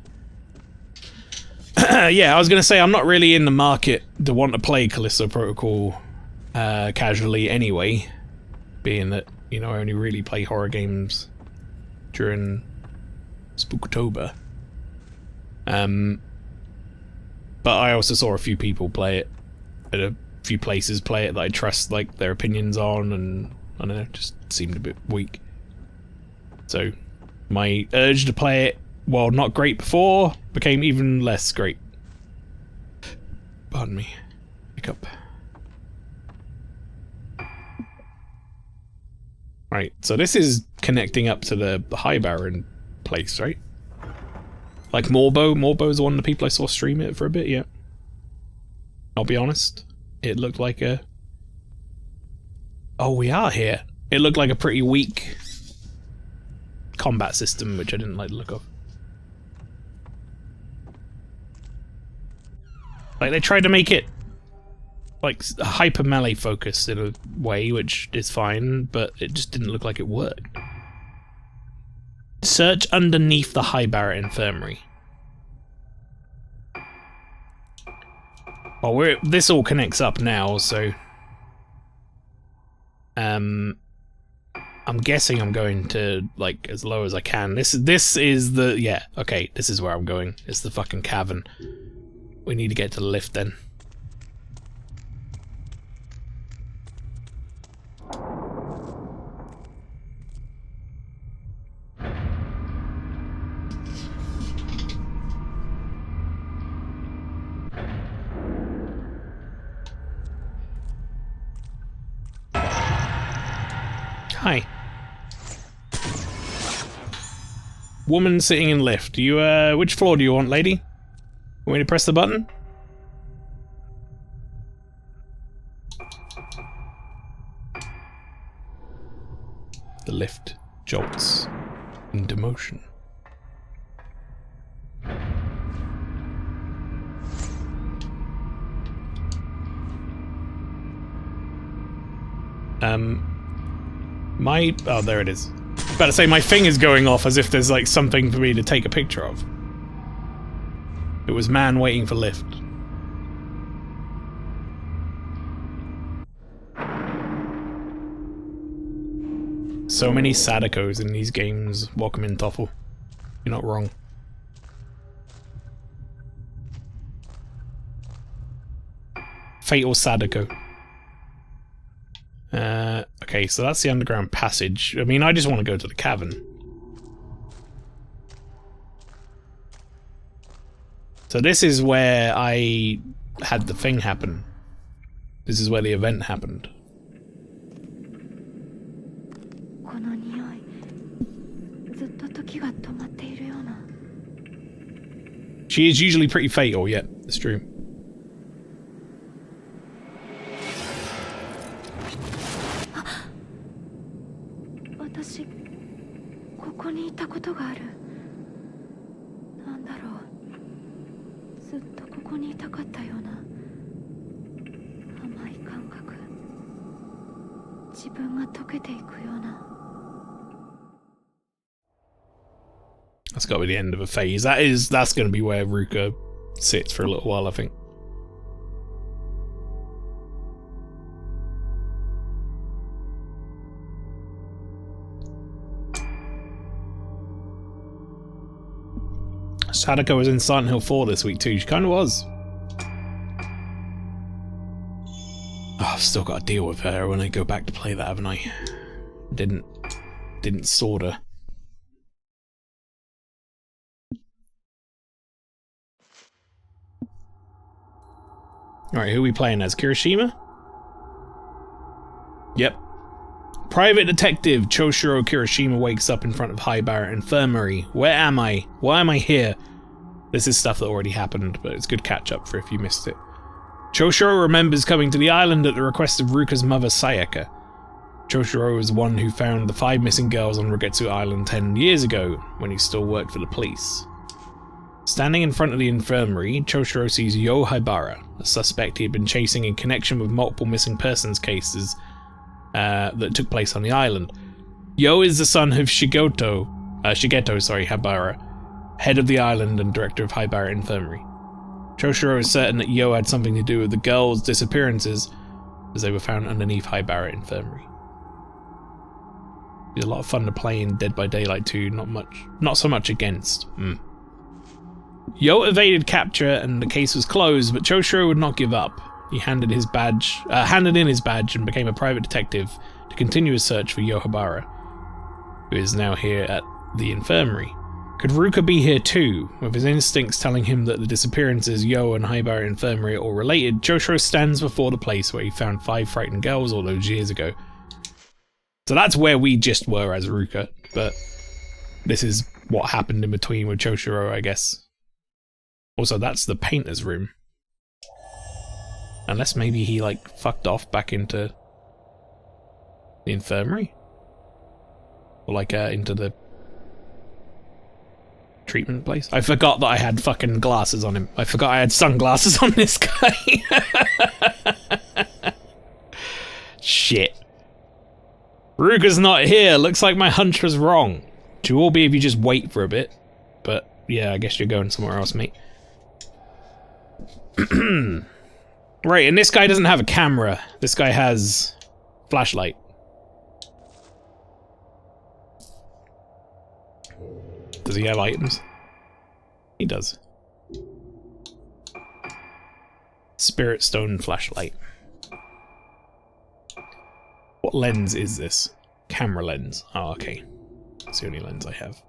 Speaker 1: Yeah, I was gonna say I'm not really in the market to want to play Callisto Protocol casually anyway, being that, you know, I only really play horror games during Spooktober. But I also saw a few people play it at a few places play it that I trust, like, their opinions on, and I don't know, just seemed a bit weak. So my urge to play it, while not great before, became even less great. Pardon me. Hiccup. Right, so this is connecting up to the High Baron place, right? Like Morbo. Morbo's one of the people I saw stream it for a bit, yeah. I'll be honest. It looked like a... Oh, we are here. It looked like a pretty weak combat system, which I didn't like the look of. Like, they tried to make it like hyper melee focused in a way, which is fine, but it just didn't look like it worked. Search underneath the High Barret Infirmary. Well, this all connects up now, so I'm guessing I'm going to, like, as low as I can. This is the, yeah, okay, this is where I'm going. It's the fucking cavern. We need to get to the lift then. Hi. Woman sitting in lift. Do you, which floor do you want, lady? Want me to press the button? The lift jolts into motion. Oh, there it is. About to say, my thing is going off as if there's like something for me to take a picture of. It was man waiting for lift. So many Sadakos in these games. Welcome in, Toffel. You're not wrong. Fatal Sadako. Okay, so that's the underground passage. I mean, I just want to go to the cavern. So this is where I had the thing happen. This is where the event happened. She is usually pretty fatal, yet it's true. That's got to be the end of a phase. That's going to be where Ruka sits for a little while, I think. Sadako was in Silent Hill 4 this week too. She kind of was. Oh, I've still got to deal with her when I go back to play that, haven't I? Didn't sort her. Alright, who are we playing as? Kirishima? Yep. Private Detective Choshiro Kirishima wakes up in front of Haibara Infirmary. Where am I? Why am I here? This is stuff that already happened, but it's good catch up for if you missed it. Choshiro remembers coming to the island at the request of Ruka's mother Sayaka. Choshiro is the one who found the 5 missing girls on Rugetsu Island 10 years ago, when he still worked for the police. Standing in front of the infirmary, Choshiro sees Yo Haibara, a suspect he had been chasing in connection with multiple missing persons cases that took place on the island. Yo is the son of Shigeto Haibara, head of the island and director of Haibara Infirmary. Choshiro is certain that Yo had something to do with the girls' disappearances, as they were found underneath Haibara Infirmary. It's a lot of fun to play in Dead by Daylight 2, not so much against. Yo evaded capture and the case was closed, but Choshiro would not give up. He handed in his badge and became a private detective to continue his search for Yo Haibara, who is now here at the infirmary. Could Ruka be here too? With his instincts telling him that the disappearances Yo and Haibara Infirmary are all related, Choshiro stands before the place where he found 5 frightened girls all those years ago. So that's where we just were as Ruka, but this is what happened in between with Choshiro, I guess. Also, that's the painter's room. Unless maybe he, like, fucked off back into the infirmary? Or, like, into the treatment place? I forgot that I had fucking glasses on him. I forgot I had sunglasses on this guy. Shit. Ruka's not here. Looks like my hunch was wrong. Which will be if you just wait for a bit. But, yeah, I guess you're going somewhere else, mate. Right, and this guy doesn't have a camera. This guy has flashlight. Does he have items? He does. Spirit Stone flashlight. What lens is this? Camera lens. Oh, okay. That's the only lens I have.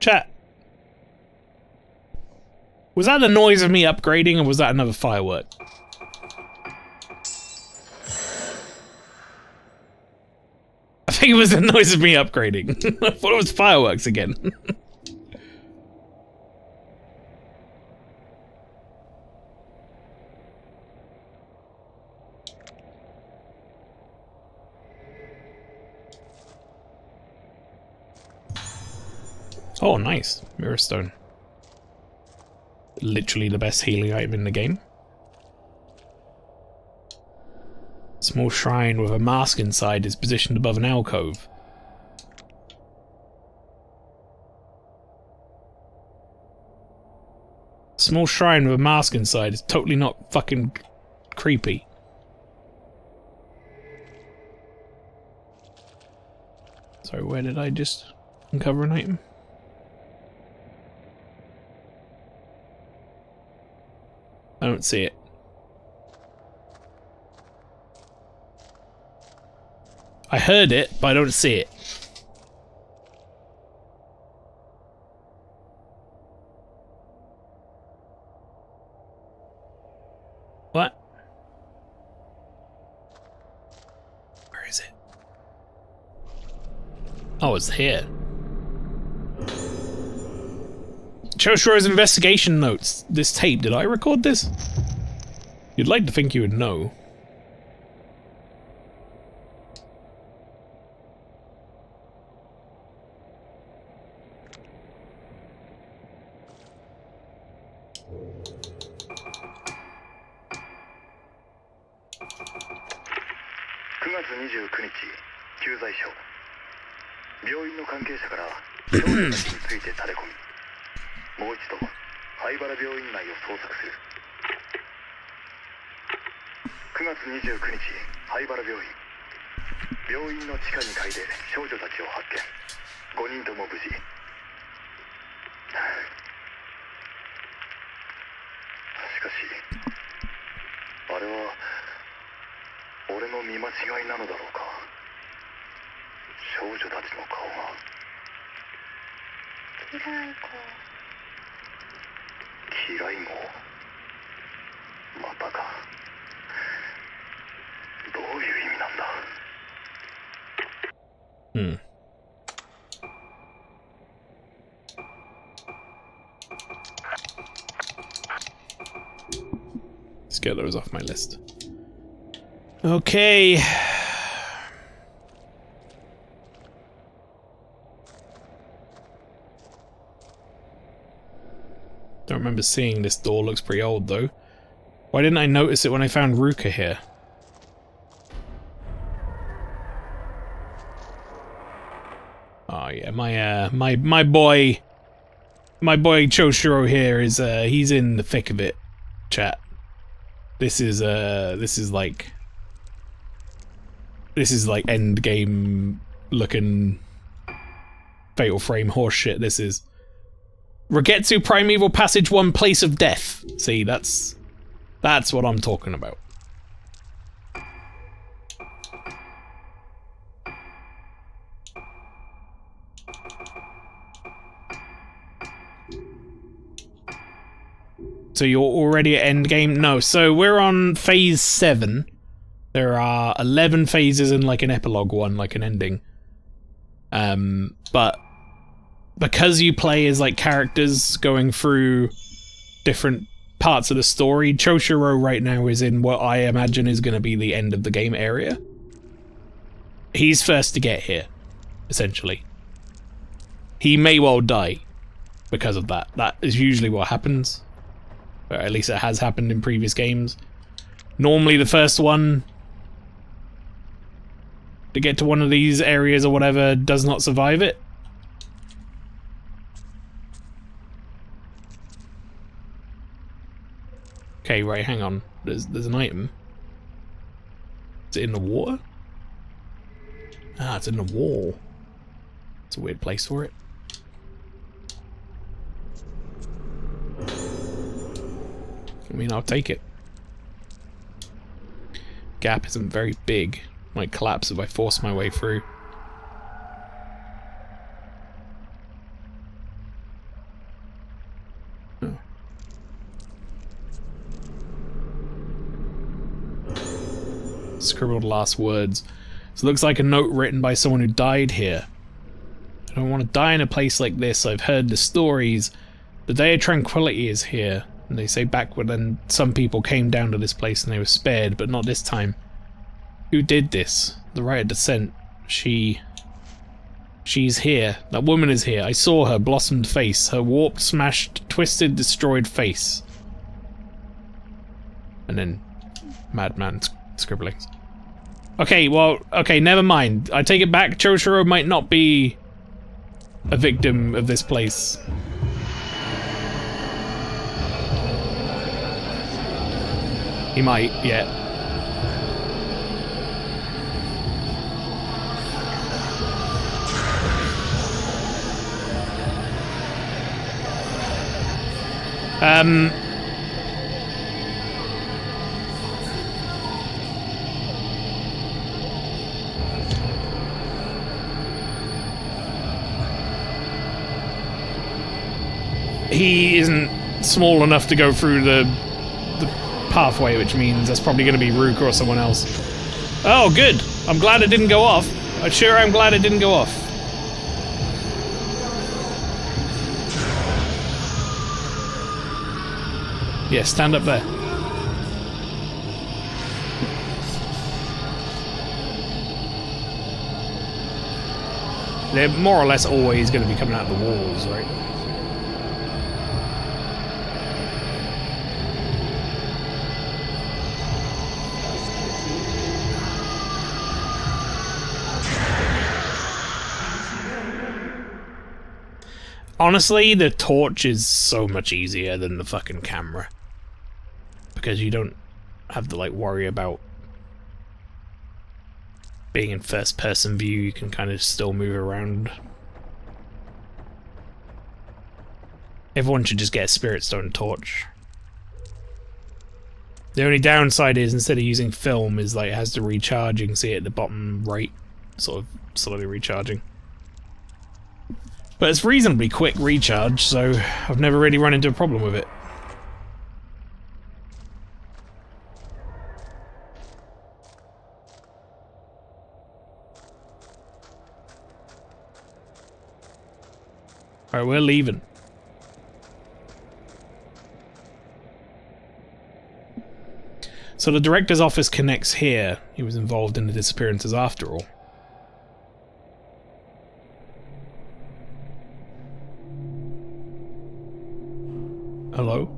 Speaker 1: Chat. Was that the noise of me upgrading, or was that another firework? I think it was the noise of me upgrading. I thought it was fireworks again. Oh, nice. Mirror Stone. Literally the best healing item in the game. Small shrine with a mask inside is positioned above an alcove. Small shrine with a mask inside is totally not fucking creepy. Sorry, where did I just uncover an item? I don't see it. I heard it, but I don't see it. What? Where is it? Oh, it's here. Choshiro's investigation notes. This tape, did I record this? You'd like to think you would know.
Speaker 2: 見間違いなのだろうか。少女たちの顔が。
Speaker 3: 機雷号。
Speaker 2: 機雷号。またか。どういう意味なんだ。
Speaker 1: Let's get those off my list. Okay. Don't remember seeing this door. Looks pretty old though. Why didn't I notice it when I found Ruka here? Oh yeah, my boy Choshiro here is he's in the thick of it, chat. This is like end game looking Fatal Frame horseshit. This is Regetsu Primeval Passage 1 Place of Death. See, that's what I'm talking about. So you're already at endgame? No, so we're on phase 7. There are 11 phases and like an epilogue one, like an ending. But because you play as like characters going through different parts of the story, Choshiro right now is in what I imagine is going to be the end of the game area. He's first to get here, essentially. He may well die because of that. That is usually what happens. Or at least it has happened in previous games. Normally the first one to get to one of these areas or whatever does not survive it. Okay, right, hang on. There's an item. Is it in the water? Ah, it's in the wall. It's a weird place for it. I mean, I'll take it. Gap isn't very big. Might collapse if I force my way through. Oh. Scribbled last words. So it looks like a note written by someone who died here. I don't want to die in a place like this. I've heard the stories. The Day of Tranquility is here. And they say backward and some people came down to this place and they were spared, but not this time. Who did this? The Rite of Descent. She's here. That woman is here. I saw her blossomed face. Her warped, smashed, twisted, destroyed face. And then madman scribblings. Okay, well, okay, never mind. I take it back. Choshiro might not be a victim of this place. He might, yeah. He isn't small enough to go through the pathway, which means that's probably going to be Ruka or someone else. Oh, good. I'm glad it didn't go off. I'm glad it didn't go off. Yeah, stand up there. They're more or less always going to be coming out of the walls, right? Honestly, the torch is so much easier than the fucking camera. Because you don't have to, like, worry about being in first-person view. You can kind of still move around. Everyone should just get a Spirit Stone torch. The only downside is instead of using film is like it has to recharge. You can see it at the bottom right, sort of slowly recharging. But it's reasonably quick recharge, so I've never really run into a problem with it. Alright, we're leaving. So the director's office connects here. He was involved in the disappearances after all. Hello?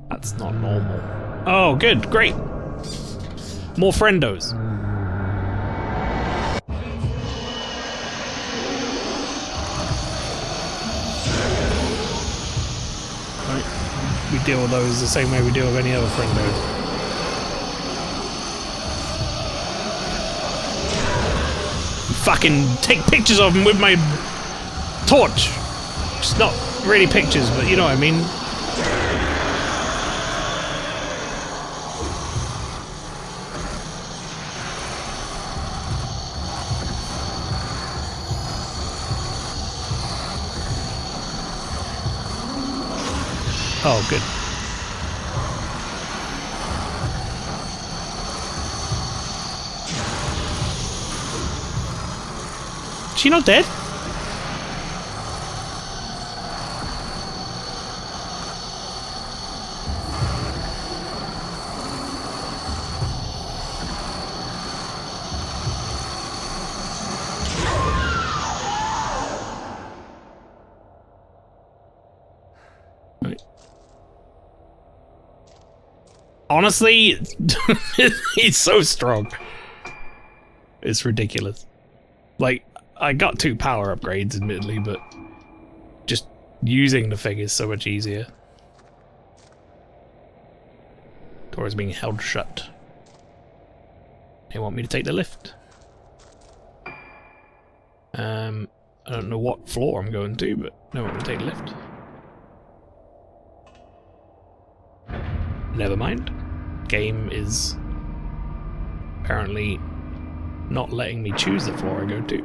Speaker 1: That's not normal. Oh, good, great. More friendos. We deal with those the same way we deal with any other friendos. Fucking take pictures of them with my torch. Just not really pictures, but you know what I mean. Oh, good. Is she not dead? Honestly, he's so strong. It's ridiculous. Like, I got 2 power upgrades, admittedly, but just using the thing is so much easier. Door is being held shut. They want me to take the lift. I don't know what floor I'm going to, but they want me to take the lift. Never mind. Game is apparently not letting me choose the floor I go to.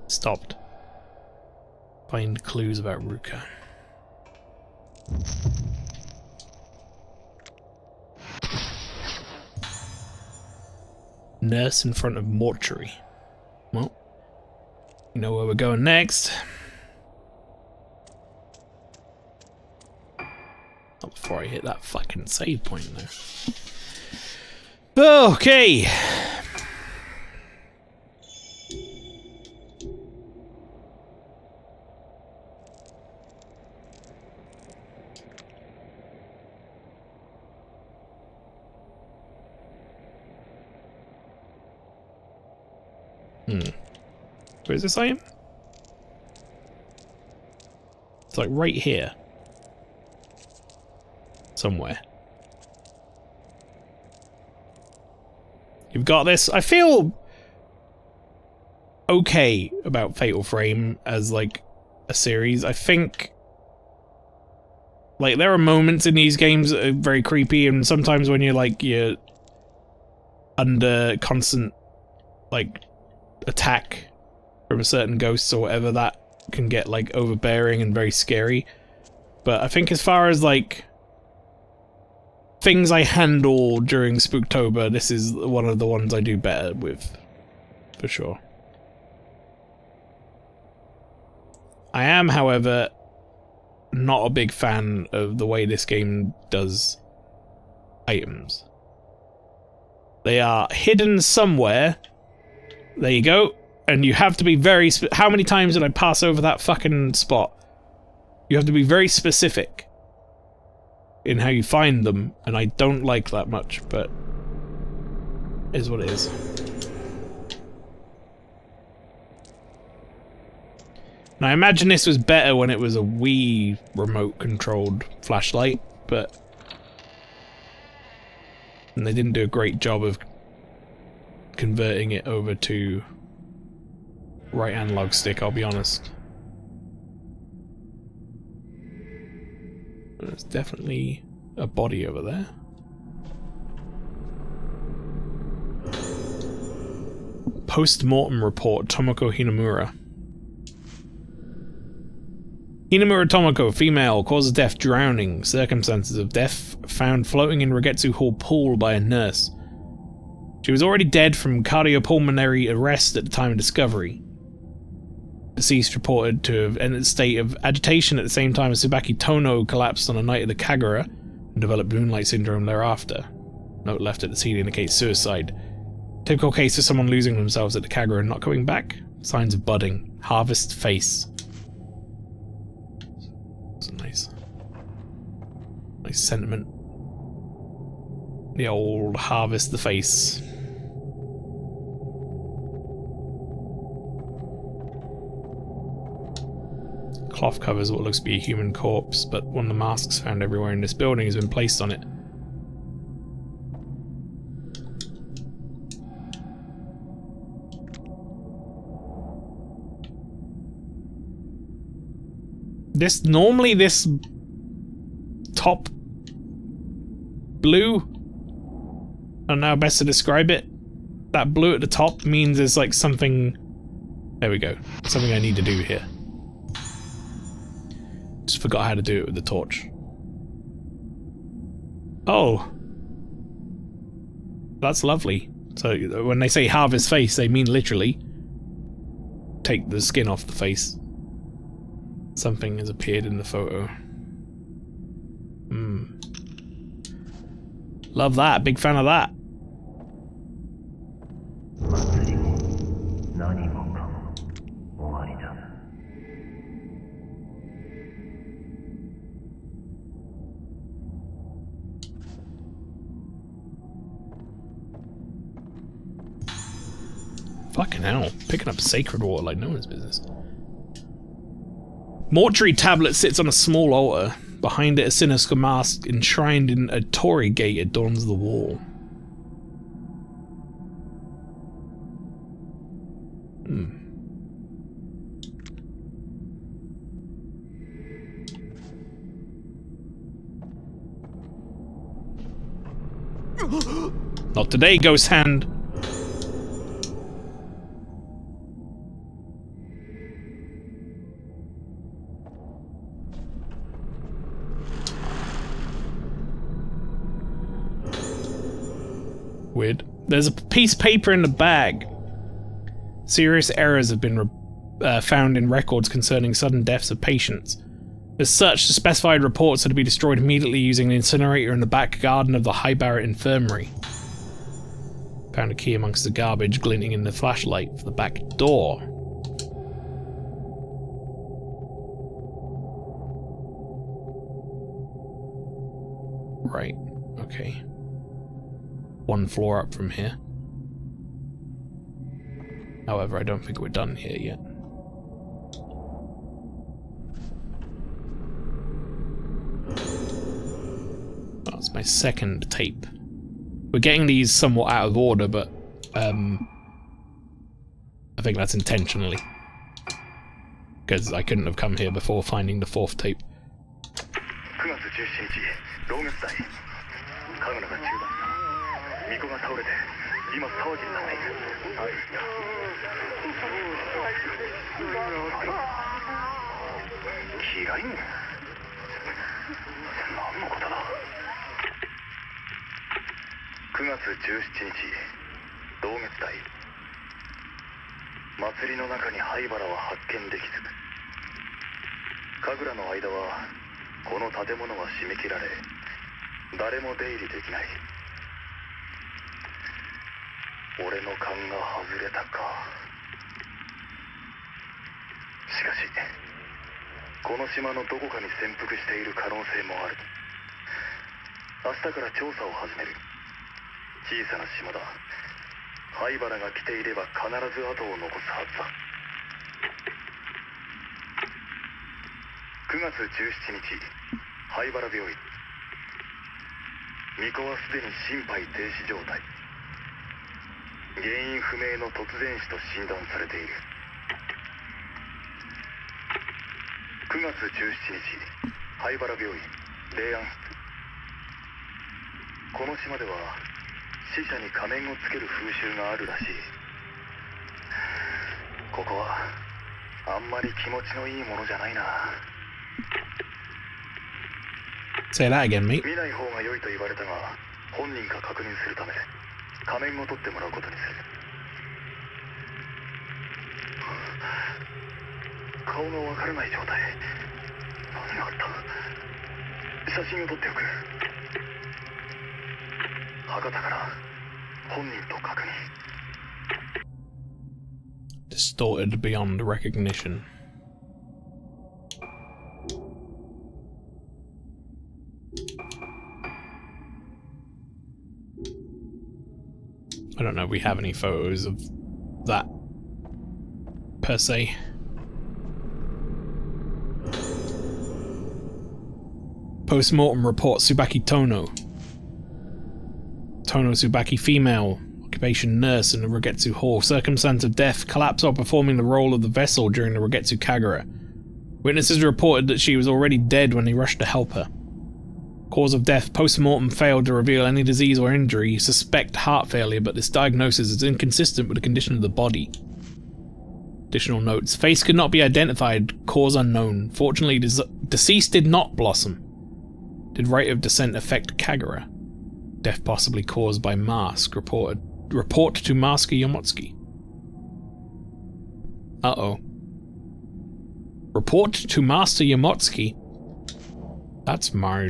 Speaker 1: Stopped. Find clues about Ruka. Nurse in front of mortuary. Well, you know where we're going next. Not before I hit that fucking save point though. Okay. Where's this item? It's like right here. Somewhere. You've got this. I feel okay about Fatal Frame as like a series. I think like there are moments in these games that are very creepy, and sometimes when you're under constant like attack from a certain ghost or whatever, that can get like overbearing and very scary. But I think as far as like things I handle during Spooktober, this is one of the ones I do better with, for sure. I am, however, not a big fan of the way this game does items. They are hidden somewhere. There you go. And you have to be very how many times did I pass over that fucking spot? You have to be very specific in how you find them, and I don't like that much, but it is what it is. Now, I imagine this was better when it was a Wii remote-controlled flashlight, but and they didn't do a great job of converting it over to right analog stick, I'll be honest. There's definitely a body over there. Post-mortem report, Tomoko Hinamura. Hinamura Tomoko, female, cause of death drowning. Circumstances of death found floating in Regetsu Hall pool by a nurse. She was already dead from cardiopulmonary arrest at the time of discovery. Deceased reported to have entered a state of agitation at the same time as Tsubaki Tono collapsed on a night of the Kagura and developed moonlight syndrome thereafter. Note left at the scene indicates suicide. Typical case of someone losing themselves at the Kagura and not coming back. Signs of budding. Harvest face. That's a nice sentiment. The old harvest the face. Cloth covers what looks to be a human corpse, but one of the masks found everywhere in this building has been placed on it. Normally this top blue, I don't know how best to describe it. That blue at the top means there's like something, there we go, something I need to do here. Just forgot how to do it with the torch. Oh. That's lovely. So when they say harvest face, they mean literally take the skin off the face. Something has appeared in the photo. Love that. Big fan of that. Fucking hell. Picking up sacred water like no one's business. Mortuary tablet sits on a small altar. Behind it, a sinister mask enshrined in a torii gate adorns the wall. Not today, ghost hand. Weird. There's a piece of paper in the bag. Serious errors have been found in records concerning sudden deaths of patients. As such, the specified reports are to be destroyed immediately using an incinerator in the back garden of the High Barrett Infirmary. Found a key amongst the garbage glinting in the flashlight for the back door. Right, okay. One floor up from here. However, I don't think we're done here yet. That's my second tape. We're getting these somewhat out of order, but I think that's intentionally. Because I couldn't have come here before finding the fourth tape.
Speaker 2: 提案。この島では死者に仮面をつける風習があるらしい。ここはあんまり気持ちのいいものじゃないな。
Speaker 1: Say that again, mate.
Speaker 2: 見ない方が良いと言われたが、本人か確認するため仮面を取ってもらうことにする。顔がわからない状態。何があった？写真を撮っておく。博多から本人と確認。
Speaker 1: Distorted beyond recognition. I don't know if we have any photos of that per se. Post-mortem report Tsubaki Tono. Tono Tsubaki, female, occupation nurse in the Rogetsu Hall. Circumstance of death, collapse while performing the role of the vessel during the Rogetsu Kagura. Witnesses reported that she was already dead when they rushed to help her. Cause of death, post-mortem failed to reveal any disease or injury. Suspect heart failure, but this diagnosis is inconsistent with the condition of the body. Additional notes. Face could not be identified. Cause unknown. Fortunately, deceased did not blossom. Did rite of descent affect Kagura? Death possibly caused by mask. Report to Master Yomotsuki. Uh-oh. Report to Master Yomotsuki? That's my...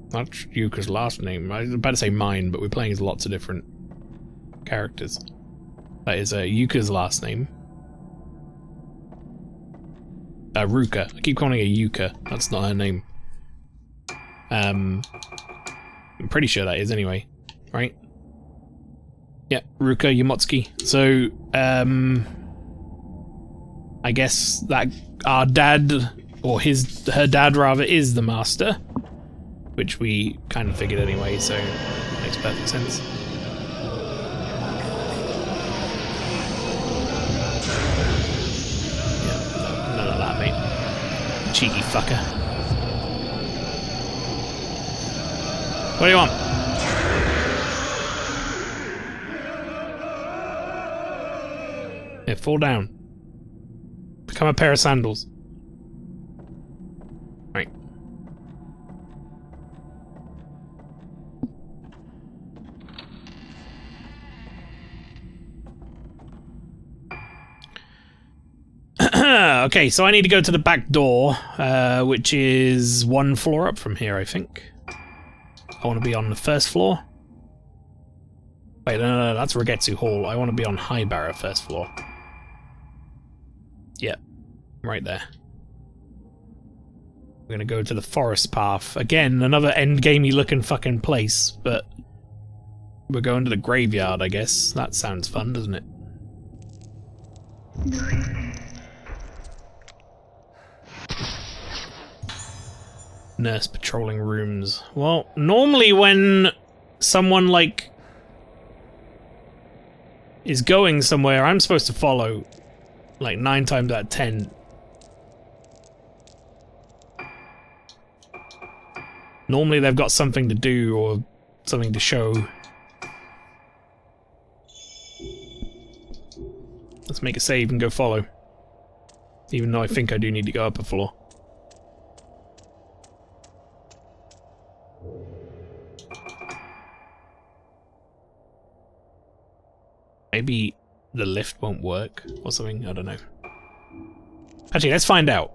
Speaker 1: That's Yuka's last name. I was about to say mine, but we're playing as lots of different characters. That is Yuka's last name. Ruka. I keep calling her Yuka. That's not her name. I'm pretty sure that is anyway. Right? Yeah, Ruka Yomotsuki. So, I guess that our dad, or her dad rather, is the master. Which we kind of figured anyway, so makes perfect sense. Yeah, none of that, mate. Cheeky fucker. What do you want? Yeah, fall down. Become a pair of sandals. Right. Okay, so I need to go to the back door, which is one floor up from here, I think. I want to be on the first floor. Wait, no, that's Rogetsu Hall. I want to be on Haibara first floor. Yep, right there. We're gonna go to the forest path. Again, another endgamey looking fucking place, but we're going to the graveyard, I guess. That sounds fun, doesn't it? Nurse patrolling rooms. Well, normally when someone, like, is going somewhere, I'm supposed to follow, like, 9 times out of 10. Normally they've got something to do or something to show. Let's make a save and go follow. Even though I think I do need to go up a floor. Maybe the lift won't work or something, I don't know. Actually, let's find out.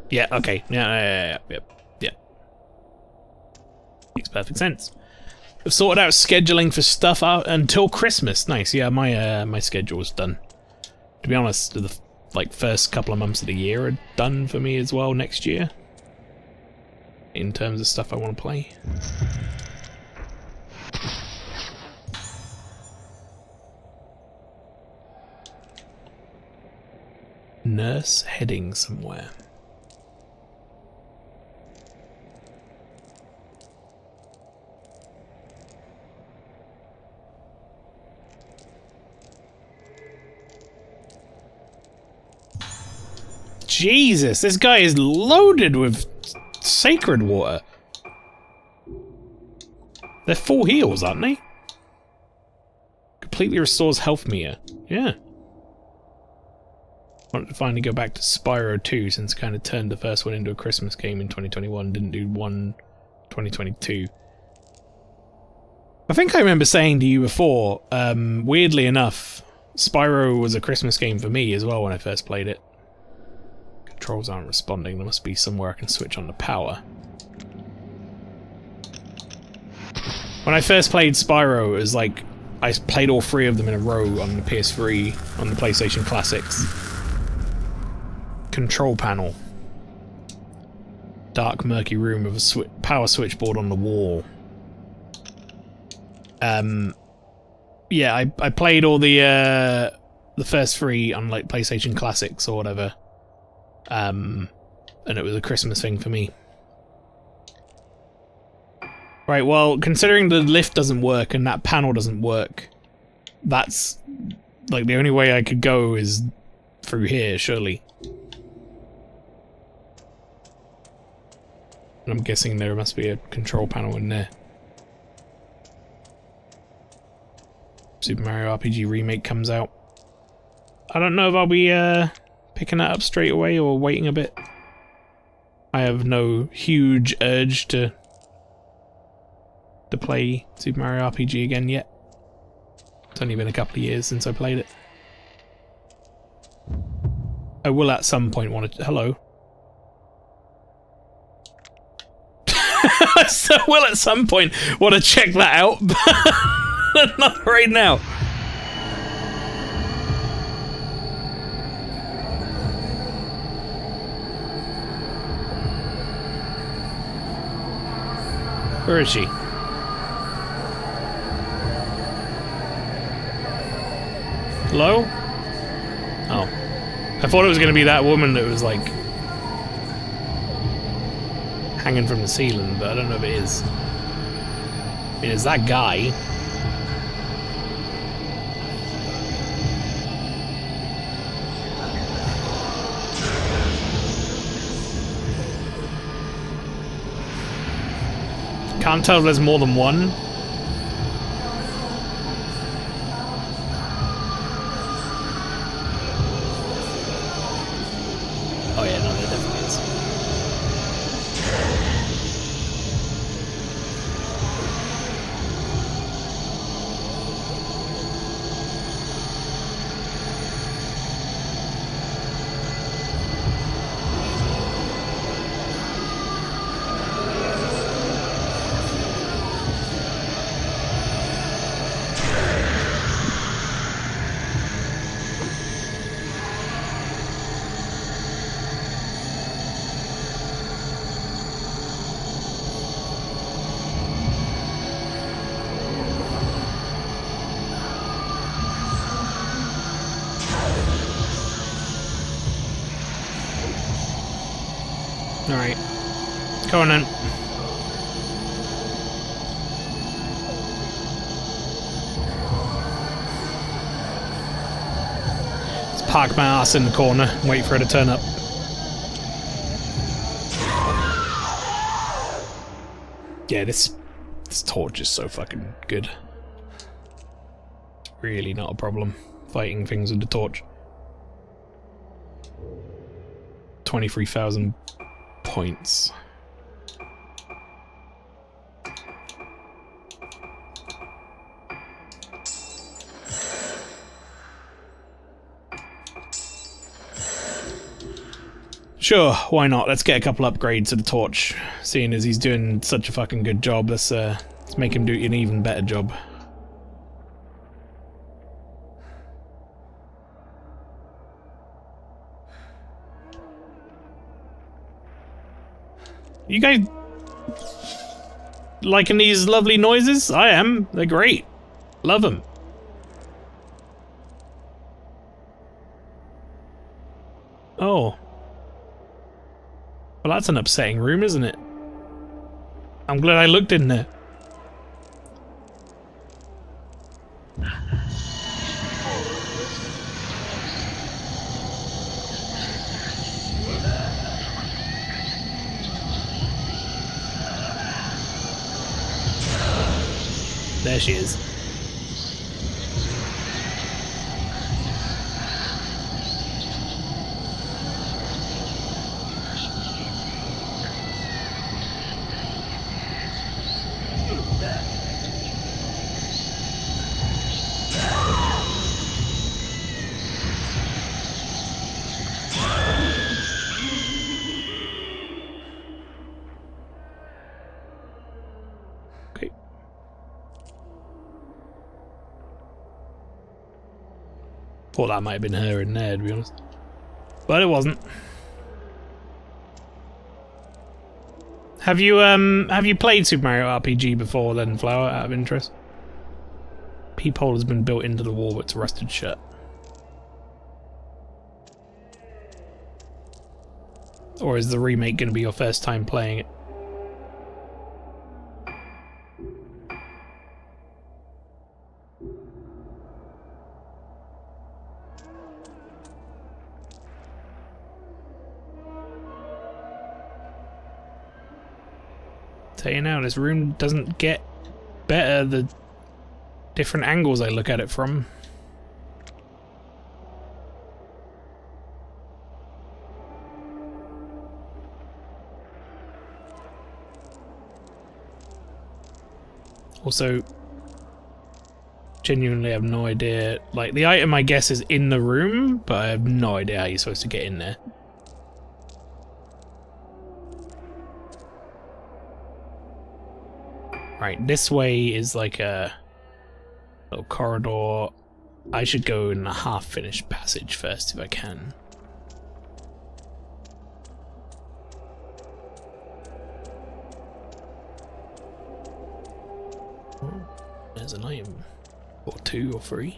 Speaker 1: Yeah, okay. Yeah. Makes perfect sense. I've sorted out scheduling for stuff out until Christmas. Nice, yeah, my schedule's done. To be honest, the first couple of months of the year are done for me as well next year. In terms of stuff I want to play. Nurse heading somewhere. Jesus, this guy is loaded with sacred water. They're full heals, aren't they? Completely restores health meter. Yeah. Wanted to finally go back to Spyro 2 since I kind of turned the first one into a Christmas game in 2021. Didn't do one 2022. I think I remember saying to you before, weirdly enough, Spyro was a Christmas game for me as well when I first played it. Controls aren't responding. There must be somewhere I can switch on the power. When I first played Spyro, it was like I played all three of them in a row on the PS3, on the PlayStation Classics. Control panel. Dark, murky room with a power switchboard on the wall. Yeah, I played all the first three on like PlayStation Classics or whatever. And it was a Christmas thing for me. Right, well, considering the lift doesn't work and that panel doesn't work, that's like the only way I could go is through here, surely. And I'm guessing there must be a control panel in there. Super Mario RPG Remake comes out. I don't know if I'll be picking that up straight away or waiting a bit. I have no huge urge to play Super Mario RPG again yet. It's only been a couple of years since I played it. I will at some point want to... Hello. I still will at some point want to check that out, but not right now. Where is she? Hello? Oh. I thought it was going to be that woman that was like hanging from the ceiling, but I don't know if it is. I mean, it's that guy. Can't tell if there's more than one. Oh yeah, no, there definitely is. Alright. Go on then. Let's park my ass in the corner and wait for her to turn up. Yeah, this torch is so fucking good. It's really not a problem fighting things with the torch. 23,000 points. Sure, why not? Let's get a couple upgrades to the torch. Seeing as he's doing such a fucking good job, let's make him do an even better job. You guys liking these lovely noises? I am. They're great. Love them. Oh. Well, that's an upsetting room, isn't it? I'm glad I looked in there. There she is. Okay. Thought that might have been her in there, to be honest. But it wasn't. Have you played Super Mario RPG before then, Flower, out of interest? Peephole has been built into the wall, but it's rusted shut. Or is the remake going to be your first time playing it? Tell you now, this room doesn't get better the different angles I look at it from. Also, genuinely have no idea. Like, the item I guess is in the room, but I have no idea how you're supposed to get in there. Right, this way is like a little corridor. I should go in a half-finished passage first if I can. Oh, there's an item. Or two or three.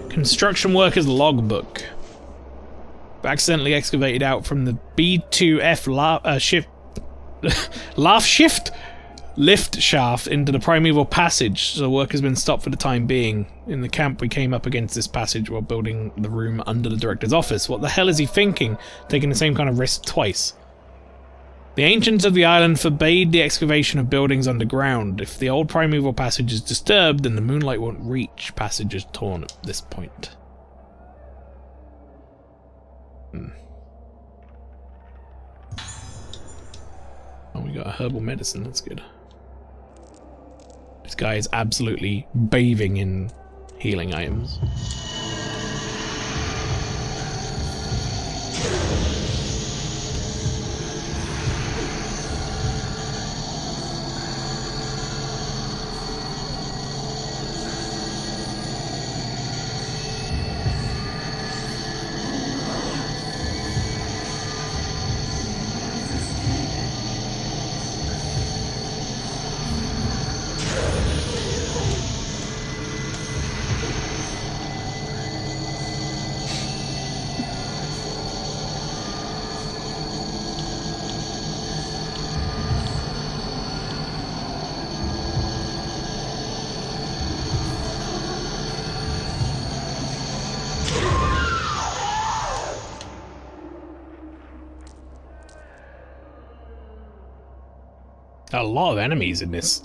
Speaker 1: Construction worker's logbook. Accidentally excavated out from the B2F lift shaft into the primeval passage, so work has been stopped for the time being. In the camp we came up against this passage while building the room under the director's office. What the hell is he thinking, taking the same kind of risk twice? The ancients of the island forbade the excavation of buildings underground. If the old primeval passage is disturbed, then the moonlight won't reach passages torn at this point. Oh, we got a herbal medicine, that's good. This guy is absolutely bathing in healing items. A lot of enemies in this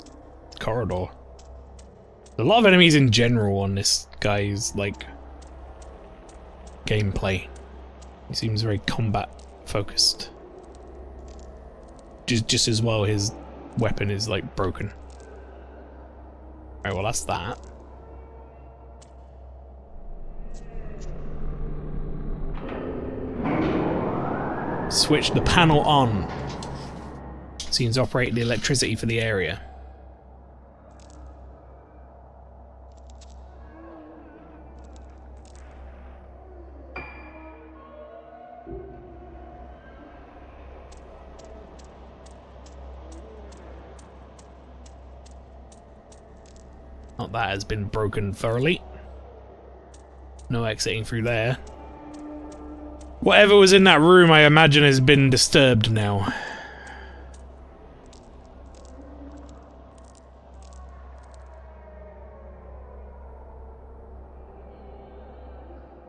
Speaker 1: corridor. A lot of enemies in general on this guy's, like, gameplay. He seems very combat focused. Just as well his weapon is, like, broken. Alright, well that's that. Switch the panel on. Seems to operate the electricity for the area. Not that has been broken thoroughly. No exiting through there. Whatever was in that room, I imagine, has been disturbed now.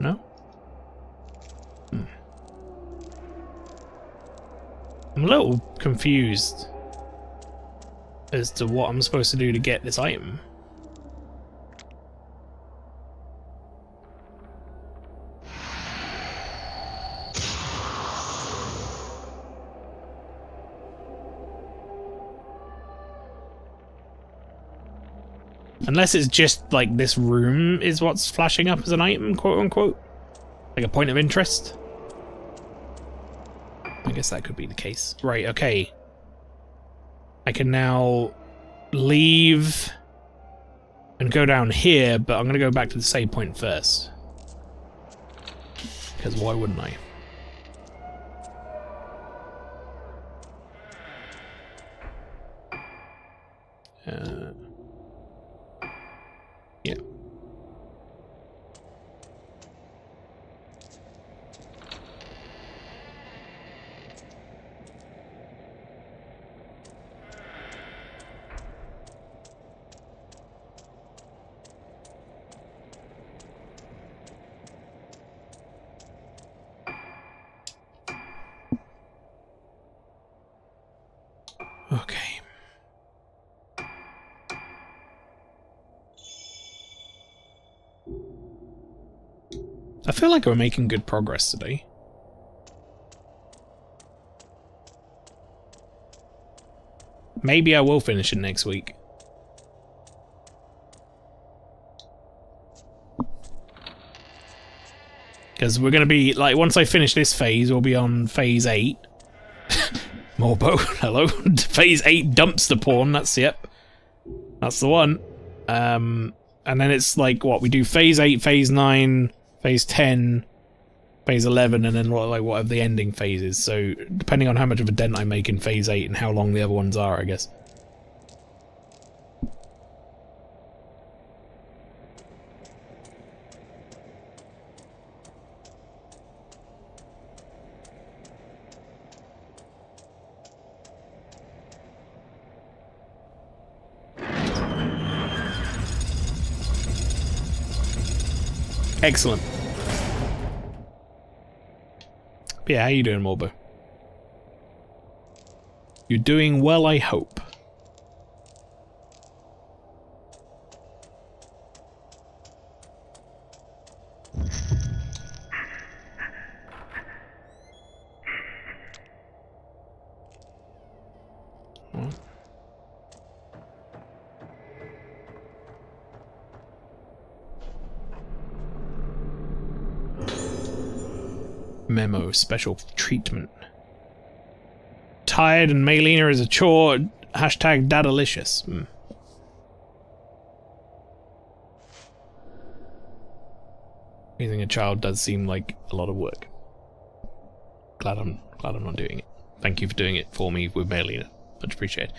Speaker 1: No? I'm a little confused as to what I'm supposed to do to get this item. Unless it's just like this room is what's flashing up as an item, quote unquote. Like a point of interest. I guess that could be the case. Right, okay. I can now leave and go down here, but I'm going to go back to the save point first. Because why wouldn't I? Yeah. Okay. I feel like we're making good progress today. Maybe I will finish it next week. Because we're going to be, like, once I finish this phase, we'll be on phase 8. Morbo, hello. Phase 8 dumpster porn, that's, yep. That's the one. And then it's like, what, we do phase 8, phase 9, phase 10, phase 11, and then what are the ending phases. So, depending on how much of a dent I make in phase 8 and how long the other ones are, I guess. Excellent. But yeah, how you doing, Morbo? You're doing well, I hope. What? Memo, special treatment. Tired and Maelina is a chore. Hashtag dadalicious. Raising a child does seem like a lot of work. Glad I'm not doing it. Thank you for doing it for me with Maelina. Much appreciated.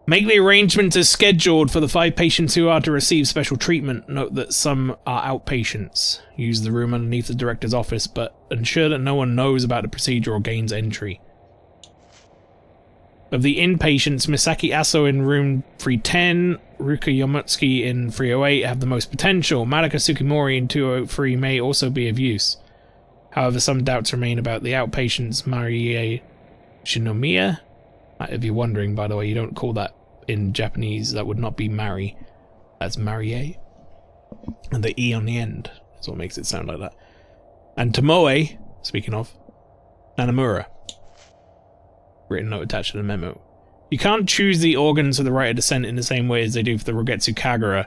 Speaker 1: Make the arrangements as scheduled for the 5 patients who are to receive special treatment. Note that some are outpatients. Use the room underneath the director's office, but ensure that no one knows about the procedure or gains entry. Of the inpatients, Misaki Aso in room 310, Ruka Yomutsuki in 308 have the most potential. Madoka Tsukimori in 203 may also be of use. However, some doubts remain about the outpatients. Marie Shinomiya? If you're wondering, by the way, you don't call that in Japanese. That would not be Mari. That's Marie. And the E on the end is what makes it sound like that. And Tomoe, speaking of, Nanamura. Written note attached to the memo. You can't choose the organs of the Rite of Descent in the same way as they do for the Rogetsu Kagura.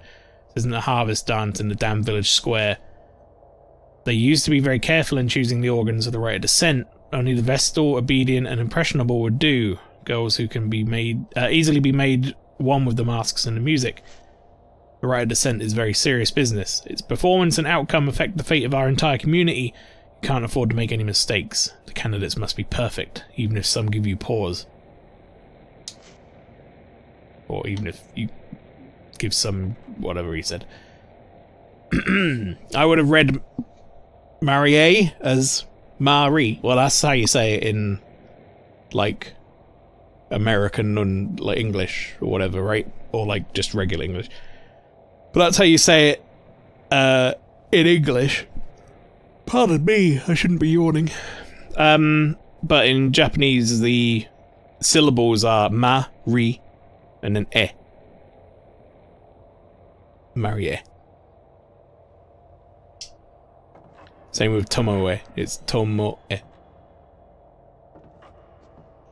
Speaker 1: This isn't a harvest dance in the damn village square. They used to be very careful in choosing the organs of the Rite of Descent. Only the Vestal, Obedient, and Impressionable would do. Girls who can be made easily be made one with the masks and the music. The Rite of Descent is very serious business. Its performance and outcome affect the fate of our entire community. You can't afford to make any mistakes. The candidates must be perfect, even if some give you pause. Or even if you give some whatever he said. I would have read Marie as Marie. Well, that's how you say it in, like, American and like English or whatever, right? Or like just regular English. But that's how you say it in English. Pardon me, I shouldn't be yawning. but in Japanese the syllables are ma, ri, and then e. Marie. Same with tomoe, it's tomoe.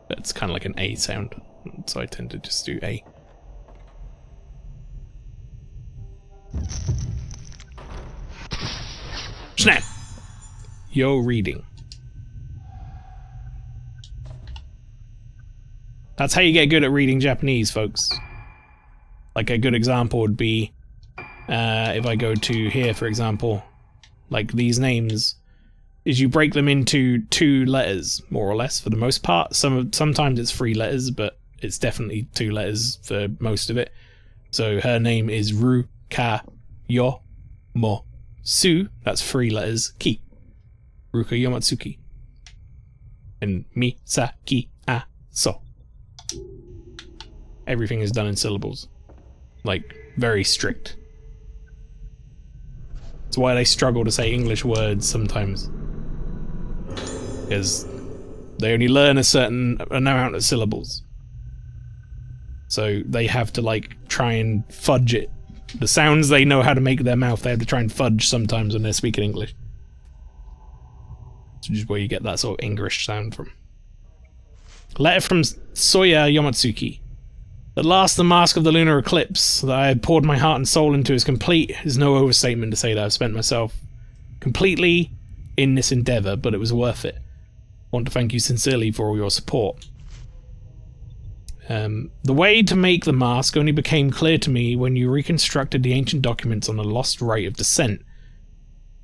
Speaker 1: That's kind of like an A sound, so I tend to just do A. Snap! Yo reading. That's how you get good at reading Japanese, folks. Like a good example would be, if I go to here, for example, like these names, is you break them into 2 letters, more or less, for the most part. Sometimes it's 3 letters, but it's definitely 2 letters for most of it. So her name is Ru, Ka, Yo, Mo, Su, that's 3 letters, Ki. Ruka Yomatsuki. And Mi, Sa, Ki, A, So. Everything is done in syllables. Like, very strict. That's why they struggle to say English words sometimes. Because they only learn a certain amount of syllables. So they have to, like, try and fudge it. The sounds they know how to make with their mouth, they have to try and fudge sometimes when they're speaking English. Which is where you get that sort of English sound from. Letter from Soya Yomatsuki. At last, the mask of the lunar eclipse that I had poured my heart and soul into is complete. It is no overstatement to say that I've spent myself completely in this endeavour, but it was worth it. I want to thank you sincerely for all your support. The way to make the mask only became clear to me when you reconstructed the ancient documents on the lost rite of descent.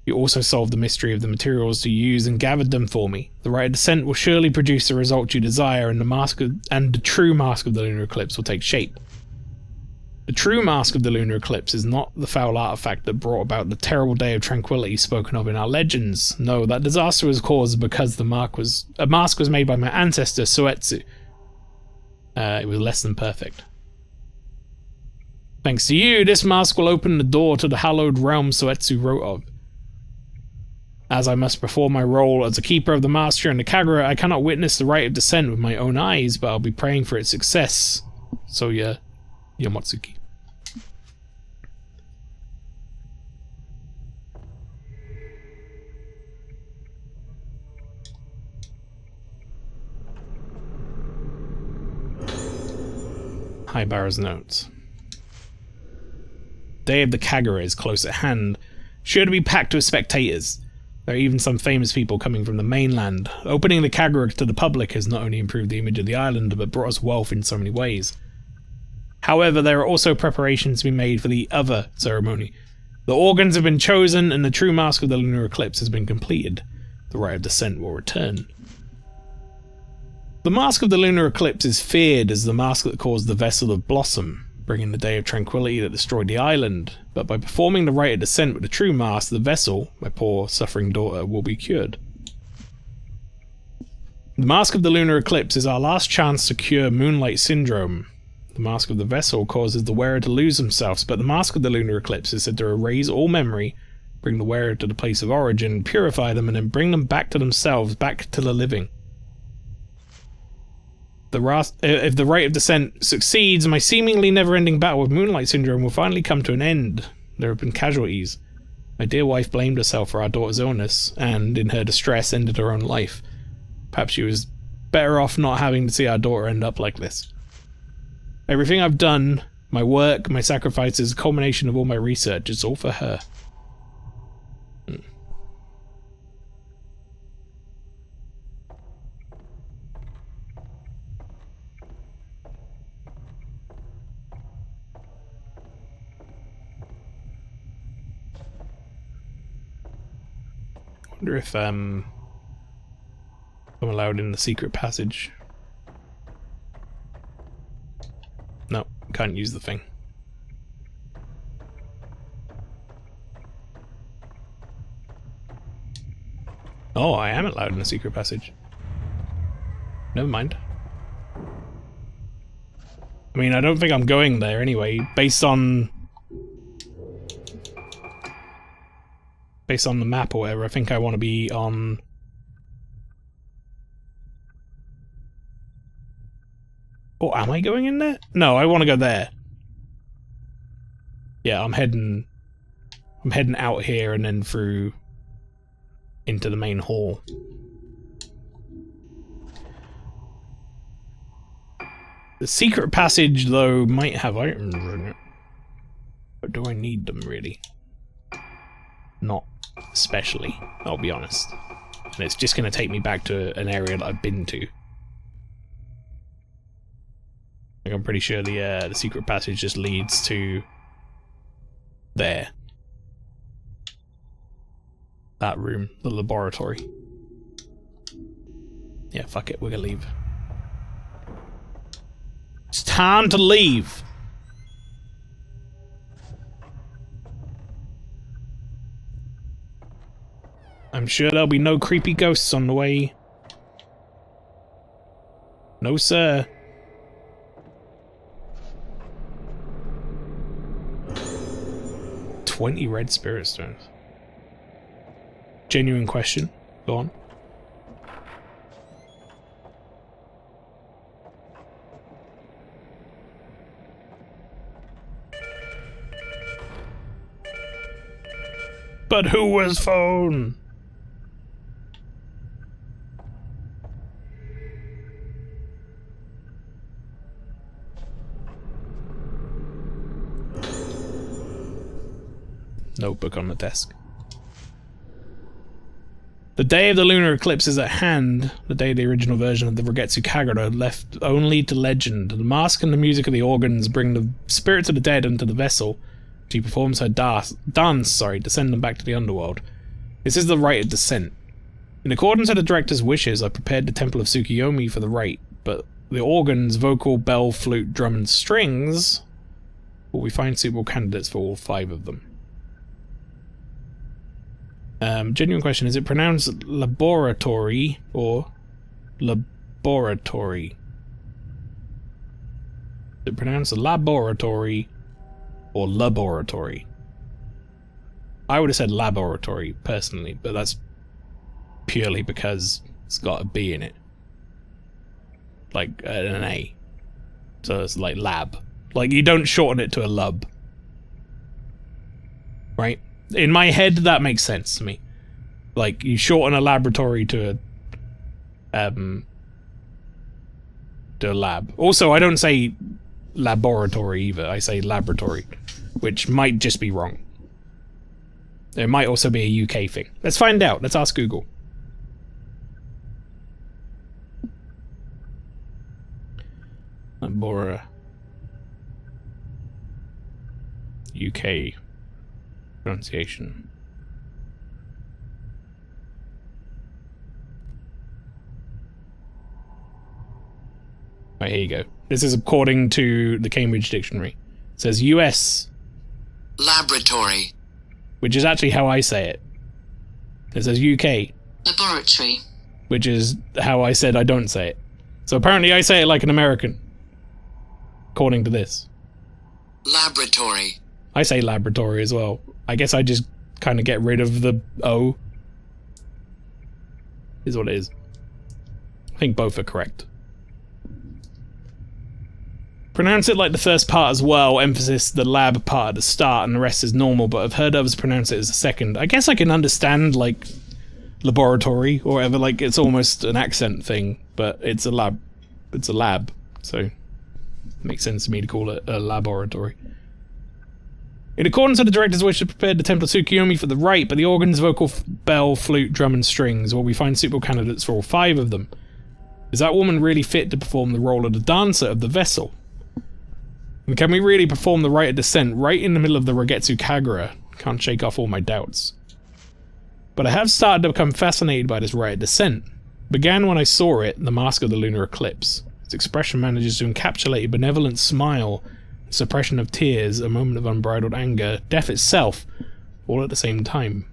Speaker 1: You also solved the mystery of the materials to use and gathered them for me. The rite of descent will surely produce the result you desire, and the true mask of the lunar eclipse will take shape. The true mask of the lunar eclipse is not the foul artifact that brought about the terrible day of tranquility spoken of in our legends. No, that disaster was caused because a mask was made by my ancestor Soetsu. It was less than perfect. Thanks to you, this mask will open the door to the hallowed realm Soetsu wrote of. As I must perform my role as a keeper of the master and the Kagura, I cannot witness the rite of descent with my own eyes, but I'll be praying for its success. Soya Yomatsuki. Haibara's notes. Day of the Kagura is close at hand, sure to be packed with spectators. There are even some famous people coming from the mainland. Opening the Kagura to the public has not only improved the image of the island, but brought us wealth in so many ways. However, there are also preparations to be made for the other ceremony. The organs have been chosen, and the true mask of the lunar eclipse has been completed. The rite of descent will return. The mask of the lunar eclipse is feared as the mask that caused the vessel of blossom, bringing the day of tranquility that destroyed the island, but by performing the rite of descent with the true mask, the vessel, my poor suffering daughter, will be cured. The mask of the lunar eclipse is our last chance to cure Moonlight Syndrome. The mask of the vessel causes the wearer to lose themselves, but the mask of the lunar eclipse is said to erase all memory, bring the wearer to the place of origin, purify them, and then bring them back to themselves, back to the living. If the rite of descent succeeds, my seemingly never-ending battle with Moonlight Syndrome will finally come to an end. There have been casualties. My dear wife blamed herself for our daughter's illness, and, in her distress, ended her own life. Perhaps she was better off not having to see our daughter end up like this. Everything I've done, my work, my sacrifices, culmination of all my research, it's all for her. I wonder if I'm allowed in the secret passage. No, can't use the thing. Oh, I am allowed in the secret passage. Never mind. I mean, I don't think I'm going there anyway, based on the map or whatever. I think I want to be on Oh, am I going in there? No, I want to go there. Yeah, I'm heading out here and then through into the main hall. The secret passage, though, might have items in it. But do I need them, really? Not especially, I'll be honest. And it's just going to take me back to an area that I've been to. Like, I'm pretty sure the secret passage just leads to there. That room, the laboratory. Yeah, fuck it, we're gonna leave. It's time to leave! I'm sure there'll be no creepy ghosts on the way. No, sir. $20 red spirit stones. Genuine question. Go on. But who was phone? Notebook on the desk. The day of the lunar eclipse is at hand, the day the original version of the Rogetsu Kagura left only to legend. The mask and the music of the organs bring the spirits of the dead into the vessel. She performs her dance, to send them back to the underworld. This is the rite of descent. In accordance with the director's wishes, I prepared the Temple of Tsukiyomi for the rite, but the organs, vocal, bell, flute, drum, and strings, will we find suitable candidates for all 5 of them? Genuine question, is it pronounced laboratory or laboratory? Is it pronounced laboratory or laboratory? I would have said laboratory, personally, but that's purely because it's got a B in it. Like an A. So it's like lab. Like, you don't shorten it to a lub. Right? In my head, that makes sense to me. Like, you shorten a laboratory to a lab. Also, I don't say laboratory either. I say laboratory, which might just be wrong. It might also be a UK thing. Let's find out. Let's ask Google. Labora. UK pronunciation. Right, here you go. This is according to the Cambridge Dictionary. It says US
Speaker 8: laboratory,
Speaker 1: which is actually how I say it. It says UK
Speaker 8: laboratory,
Speaker 1: which is how I said I don't say it. So apparently I say it like an American, according to this.
Speaker 8: Laboratory.
Speaker 1: I say laboratory as well. I guess I just kind of get rid of the O. Is what it is. I think both are correct. Pronounce it like the first part as well, emphasis the lab part at the start and the rest is normal, but I've heard others pronounce it as the second. I guess I can understand, like, laboratory or whatever, like, it's almost an accent thing, but it's a lab. It's a lab, so it makes sense to me to call it a laboratory. In accordance with the director's wish to prepare the Temple of Tsukiyomi for the rite, but the organs, vocal, bell, flute, drum, and strings, will we find suitable candidates for all 5 of them? Is that woman really fit to perform the role of the dancer of the vessel? And can we really perform the rite of descent right in the middle of the Rogetsu Kagura? Can't shake off all my doubts. But I have started to become fascinated by this rite of descent. It began when I saw it, the mask of the Lunar Eclipse. Its expression manages to encapsulate a benevolent smile, suppression of tears, a moment of unbridled anger, death itself, all at the same time.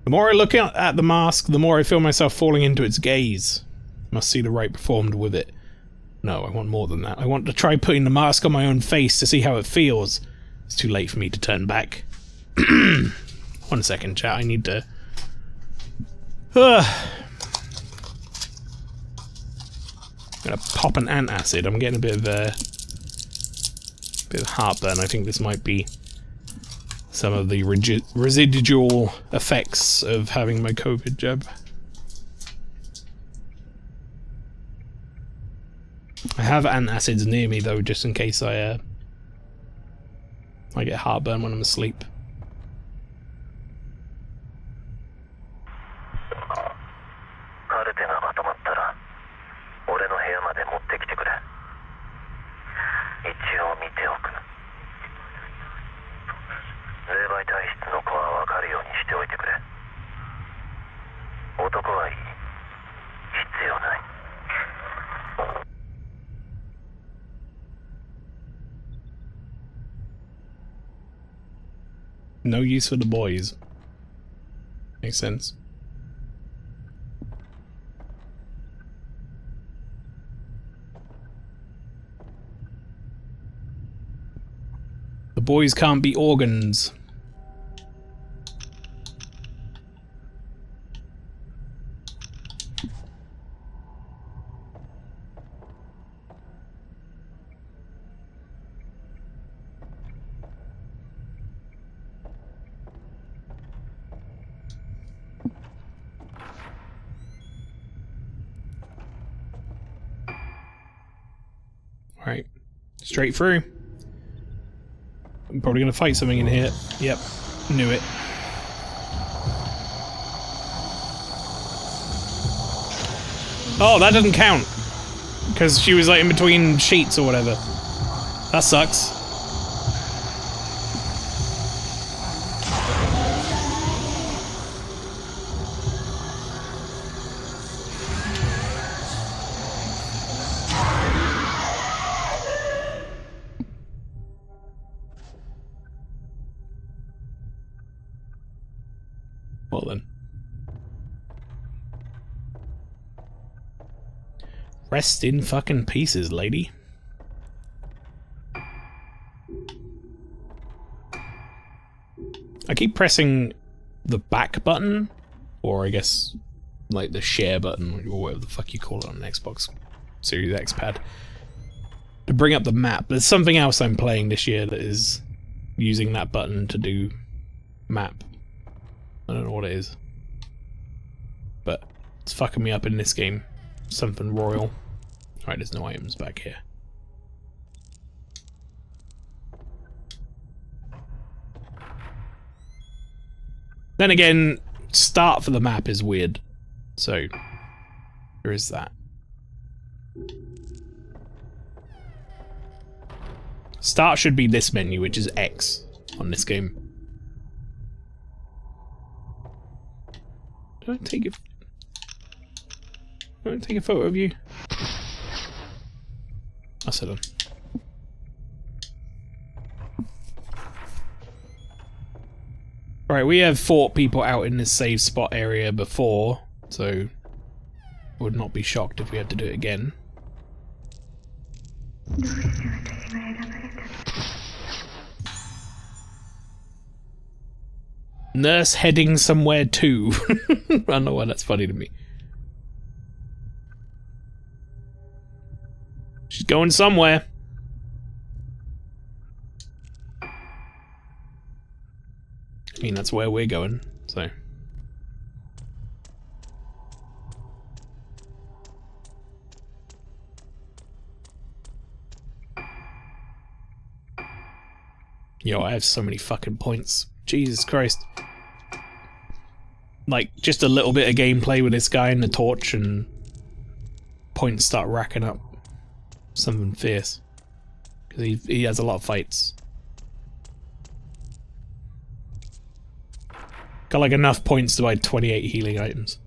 Speaker 1: The more I look at the mask, the more I feel myself falling into its gaze. I must see the rite performed with it. No, I want more than that. I want to try putting the mask on my own face to see how it feels. It's too late for me to turn back. 1 second, chat. I need to... gonna pop an antacid. I'm getting a bit of heartburn. I think this might be some of the residual effects of having my COVID jab. I have antacids near me though, just in case I get heartburn when I'm asleep. No use for the boys. Makes sense. The boys can't be organs. Alright, straight through. I'm probably gonna fight something in here. Yep, knew it. Oh, that doesn't count! Because she was like in between sheets or whatever. That sucks. Well then. Rest in fucking pieces, lady. I keep pressing the back button, or I guess like the share button, or whatever the fuck you call it on an Xbox Series X pad, to bring up the map. There's something else I'm playing this year that is using that button to do map. I don't know what it is, but it's fucking me up in this game. Something royal. Alright, there's no items back here. Then again, start for the map is weird, so there is that. Start should be this menu, which is X on this game. Don't take it. Don't take a photo of you. I said on. Right, we have fought people out in this save spot area before, so would not be shocked if we had to do it again. Nurse heading somewhere too. I don't know why that's funny to me. She's going somewhere. I mean, that's where we're going, so. Yo, I have so many fucking points. Jesus Christ. Like, just a little bit of gameplay with this guy and the torch and points start racking up. Something fierce. Because he has a lot of fights. Got like enough points to buy 28 healing items.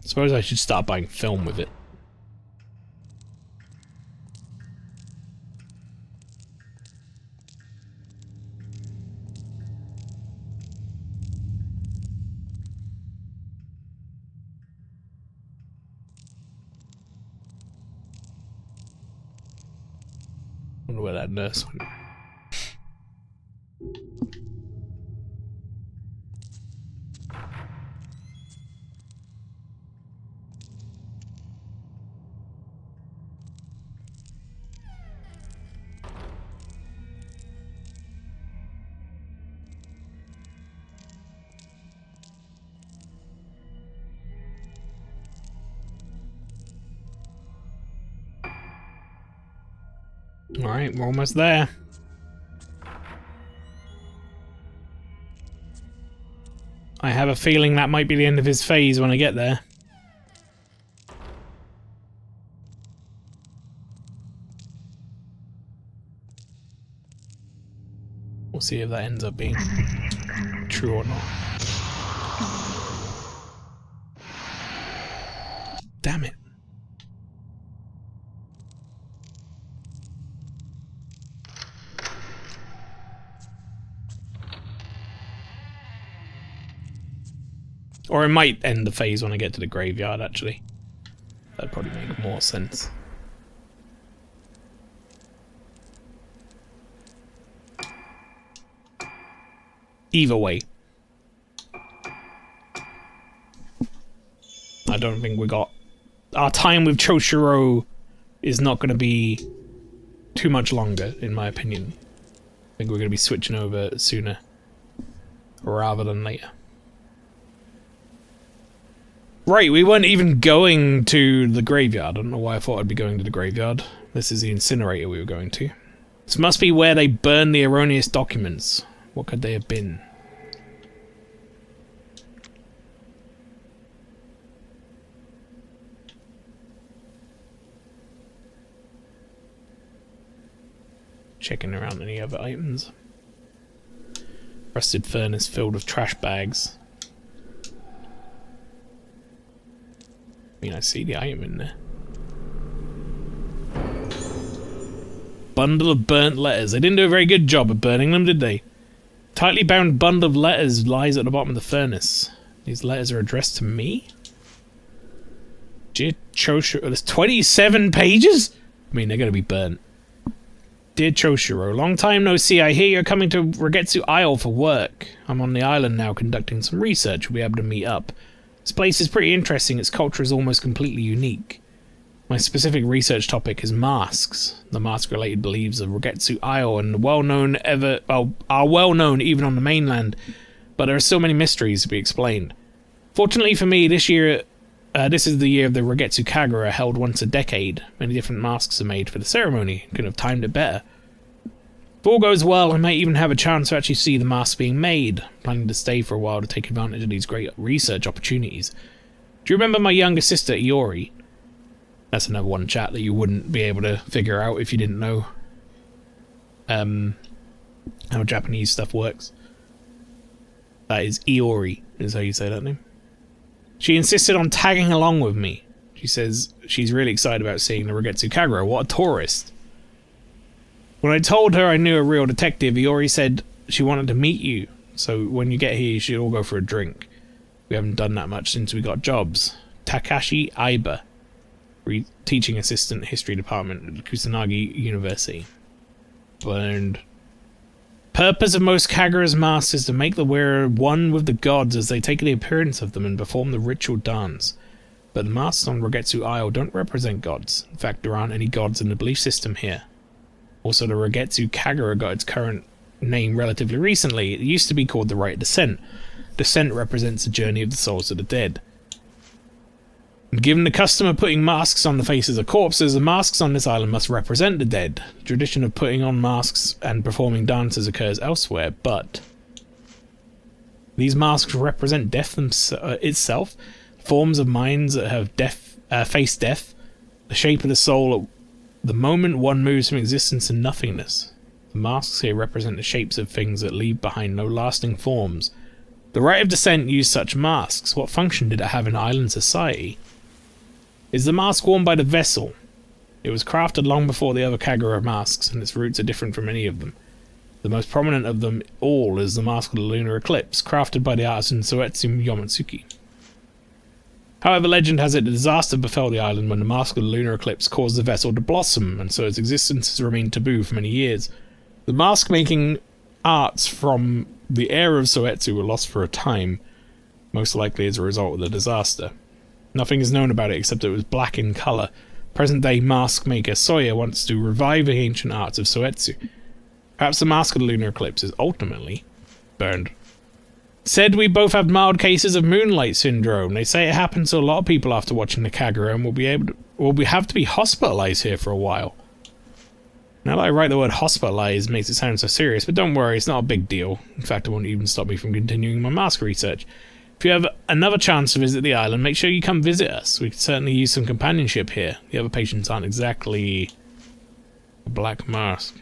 Speaker 1: Suppose I should start buying film with it. Wonder where that nurse went. Alright, we're almost there. I have a feeling that might be the end of his phase when I get there. We'll see if that ends up being true or not. Damn it. Or it might end the phase when I get to the graveyard, actually. That'd probably make more sense. Either way. I don't think we got... Our time with Choshiro is not going to be too much longer, in my opinion. I think we're going to be switching over sooner rather than later. Right, we weren't even going to the graveyard. I don't know why I thought I'd be going to the graveyard. This is the incinerator we were going to. This must be where they burned the erroneous documents. What could they have been? Checking around any other items. Rusted furnace filled with trash bags. I mean, I see the item in there. Bundle of burnt letters. They didn't do a very good job of burning them, did they? Tightly bound bundle of letters lies at the bottom of the furnace. These letters are addressed to me? Dear Choshiro... There's 27 pages? I mean, they're going to be burnt. Dear Choshiro, long time no see. I hear you're coming to Regetsu Isle for work. I'm on the island now conducting some research. We'll be able to meet up. This place is pretty interesting. Its culture is almost completely unique. My specific research topic is masks. The mask-related beliefs of Regetsu Isle and are well known even on the mainland, but there are so many mysteries to be explained. Fortunately for me, this year, this is the year of the Regetsu Kagura, held once a decade. Many different masks are made for the ceremony. Could have timed it better. If all goes well, I might even have a chance to actually see the masks being made. Planning to stay for a while to take advantage of these great research opportunities. Do you remember my younger sister, Iori? That's another one, chat, that you wouldn't be able to figure out if you didn't know how Japanese stuff works. That is Iori, is how you say that name. She insisted on tagging along with me. She says she's really excited about seeing the Regetsu Kagura. What a tourist. When I told her I knew a real detective, Iori said she wanted to meet you. So when you get here, you should all go for a drink. We haven't done that much since we got jobs. Takashi Aiba, teaching assistant history department at Kusanagi University. Burned. Purpose of most Kagura's masks is to make the wearer one with the gods as they take the appearance of them and perform the ritual dance. But the masks on Regetsu Isle don't represent gods. In fact, there aren't any gods in the belief system here. Also, the Regetsu Kagura got its current name relatively recently. It used to be called the Rite of Descent. Descent represents the journey of the souls of the dead. And given the custom of putting masks on the faces of corpses, the masks on this island must represent the dead. The tradition of putting on masks and performing dances occurs elsewhere, but these masks represent death itself, forms of minds that have faced death, the shape of the soul the moment one moves from existence to nothingness. The masks here represent the shapes of things that leave behind no lasting forms. The Rite of Descent used such masks. What function did it have in island society? Is the mask worn by the vessel? It was crafted long before the other Kagura masks, and its roots are different from any of them. The most prominent of them all is the Mask of the Lunar Eclipse, crafted by the artisan Soetsu Yomotsuki. However, legend has it a disaster befell the island when the Mask of the Lunar Eclipse caused the vessel to blossom, and so its existence has remained taboo for many years. The mask-making arts from the era of Soetsu were lost for a time, most likely as a result of the disaster. Nothing is known about it except that it was black in colour. Present-day mask maker Soya wants to revive the ancient arts of Soetsu. Perhaps the Mask of the Lunar Eclipse is ultimately burned. Said we both have mild cases of moonlight syndrome. They say it happens to a lot of people after watching the Kagura, and we'll have to be hospitalized here for a while. Now that I write the word hospitalized makes it sound so serious, but don't worry, it's not a big deal. In fact, it won't even stop me from continuing my mask research. If you have another chance to visit the island, make sure you come visit us. We could certainly use some companionship here. The other patients aren't exactly a black mask.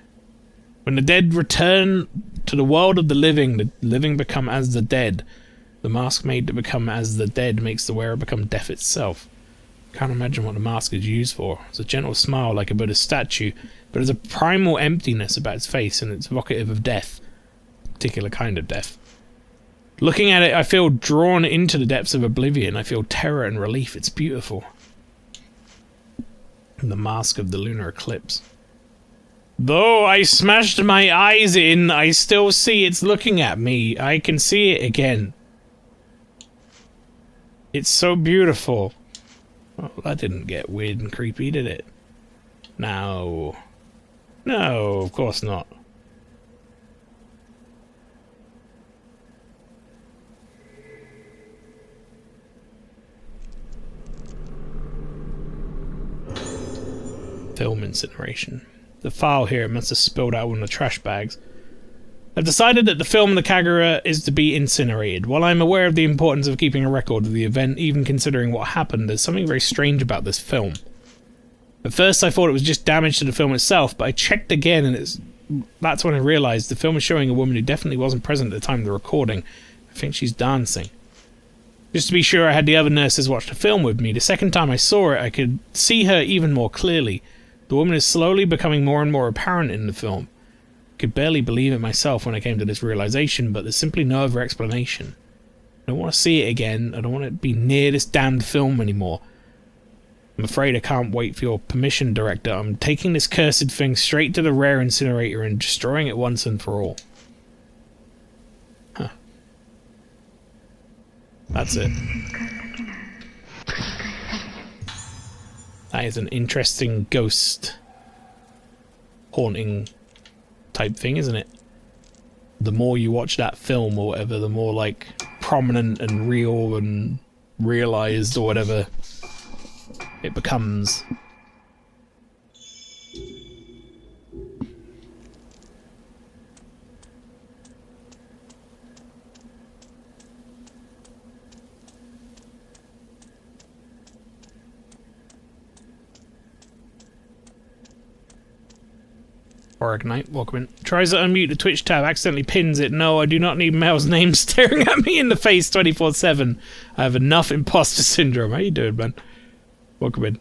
Speaker 1: When the dead return to the world of the living become as the dead. The mask made to become as the dead makes the wearer become death itself. Can't imagine what the mask is used for. It's a gentle smile like a Buddhist statue, but there's a primal emptiness about its face, and it's evocative of death. A particular kind of death. Looking at it, I feel drawn into the depths of oblivion. I feel terror and relief. It's beautiful. And the mask of the lunar eclipse. Though I smashed my eyes in, I still see it's looking at me. I can see it again. It's so beautiful. Well, that didn't get weird and creepy, did it? No. No, of course not. Film incineration. The file here must have spilled out one of the trash bags. I've decided that the film the Kagura is to be incinerated. While I'm aware of the importance of keeping a record of the event, even considering what happened, there's something very strange about this film. At first I thought it was just damage to the film itself, but I checked again and that's when I realised the film is showing a woman who definitely wasn't present at the time of the recording. I think she's dancing. Just to be sure, I had the other nurses watch the film with me. The second time I saw it, I could see her even more clearly. The woman is slowly becoming more and more apparent in the film. I could barely believe it myself when I came to this realization, but there's simply no other explanation. I don't want to see it again. I don't want to be near this damned film anymore. I'm afraid I can't wait for your permission, Director. I'm taking this cursed thing straight to the rare incinerator and destroying it once and for all. Huh. That's it. That is an interesting ghost haunting type thing, isn't it? The more you watch that film or whatever, the more like prominent and real and realized or whatever it becomes. Orignite, welcome in. Tries to unmute the Twitch tab, accidentally pins it. No, I do not need Mel's name staring at me in the face 24/7. I have enough imposter syndrome. How you doing, man? Welcome in.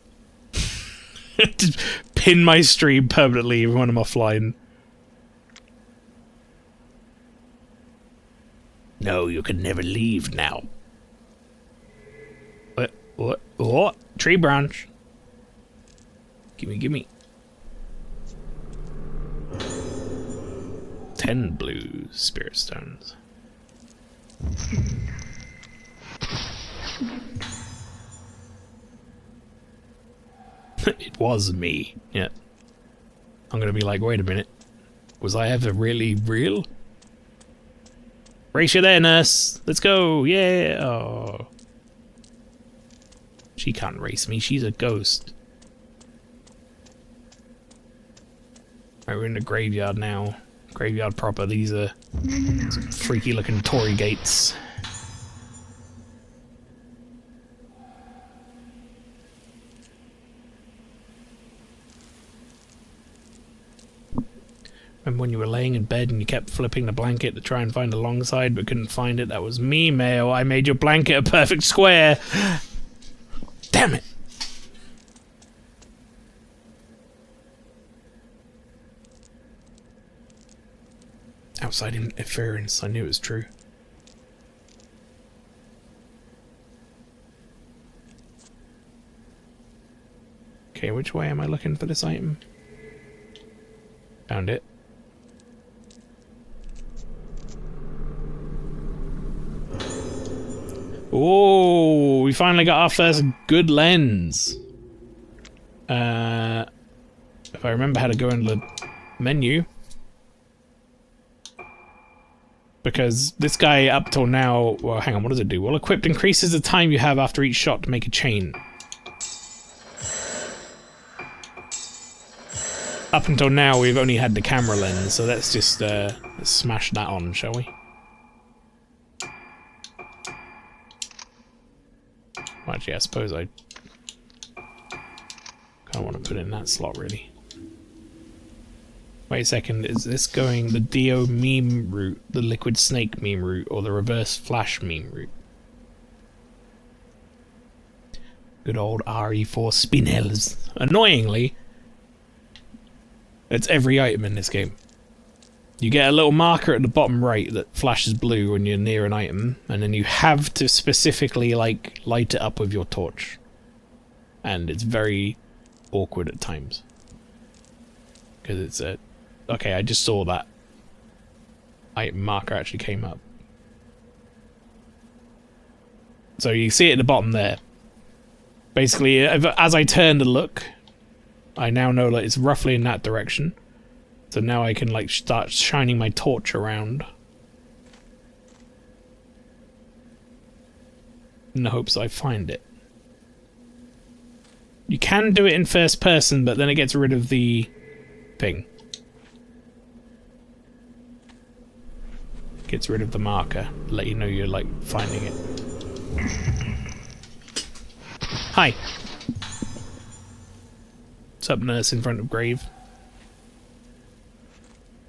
Speaker 1: Just pin my stream permanently when I'm offline. No, you can never leave now. What? Tree branch. Gimme. 10 blue spirit stones. It was me. Yeah. I'm gonna be like, wait a minute. Was I ever really real? Race you there, nurse. Let's go. Yeah. Oh. She can't race me. She's a ghost. Right, we're in the graveyard now. Graveyard proper. These are some freaky looking Tory gates. Remember when you were laying in bed and you kept flipping the blanket to try and find the long side but couldn't find it? That was me, Mael. I made your blanket a perfect square. Damn it. Outside interference, I knew it was true. Okay, which way am I looking for this item? Found it. Oh, we finally got our first good lens. If I remember how to go into the menu. Because this guy up till now, well, hang on, what does it do? Well, equipped increases the time you have after each shot to make a chain. up until now we've only had the camera lens, so let's just let's smash that on, shall we? Well, actually, I suppose I kind of want to put it in that slot, really. Wait a second, is this going the Dio meme route, the Liquid Snake meme route, or the Reverse Flash meme route? Good old RE4 Spinels. Annoyingly, it's every item in this game. You get a little marker at the bottom right that flashes blue when you're near an item, and then you have to specifically, like, light it up with your torch. And it's very awkward at times. Because it's a... Okay, I just saw that item marker actually came up. So you see it at the bottom there. Basically, as I turn to look, I now know that it's roughly in that direction. So now I can, like, start shining my torch around. In the hopes I find it. You can do it in first person, but then it gets rid of the thing. Gets rid of the marker. Let you know you're, like, finding it. Hi. What's up, nurse in front of grave?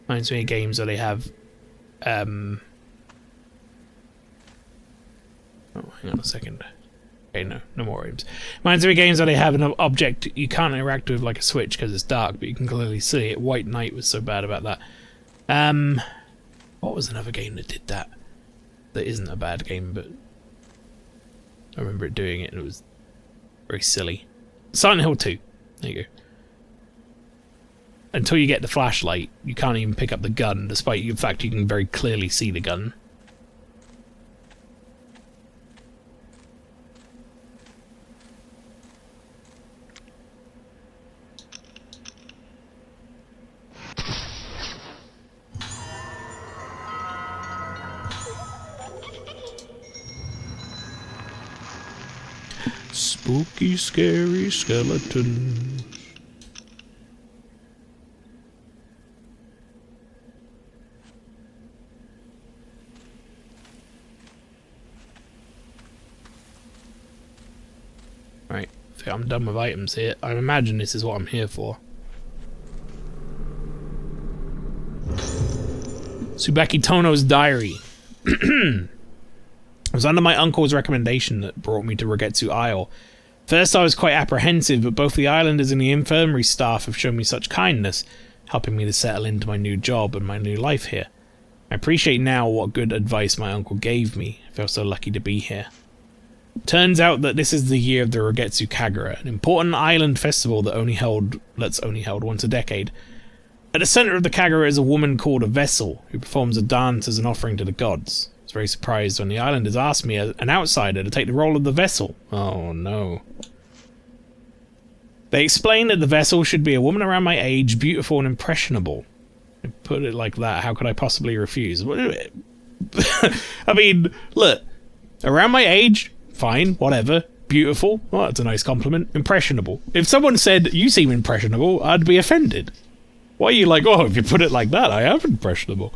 Speaker 1: Reminds me of games where they have, oh, hang on a second. Okay, no more games. Reminds me of games where they have an object you can't interact with, like a switch, because it's dark, but you can clearly see it. White Knight was so bad about that. What was another game that did that? That isn't a bad game, but I remember it doing it, and it was very silly. Silent Hill 2. There you go. Until you get the flashlight, you can't even pick up the gun, despite the fact you can very clearly see the gun. Spooky, scary skeletons. Right, I think I'm done with items here. I imagine this is what I'm here for. Tsubaki Tono's diary. It was under my uncle's recommendation that brought me to Rogetsu Isle. First I was quite apprehensive, but both the islanders and the infirmary staff have shown me such kindness, helping me to settle into my new job and my new life here. I appreciate now what good advice my uncle gave me. I feel so lucky to be here. Turns out that this is the year of the Rogetsu Kagura, an important island festival that's only held once a decade. At the center of the Kagura is a woman called a Vessel, who performs a dance as an offering to the gods. I was very surprised when the islanders asked me, as an outsider, to take the role of the Vessel. Oh no. They explained that the Vessel should be a woman around my age, beautiful and impressionable. They put it like that, how could I possibly refuse? I mean, look, around my age, fine, whatever. Beautiful, well, that's a nice compliment. Impressionable. If someone said, you seem impressionable, I'd be offended. Why are you like, oh, if you put it like that, I am impressionable.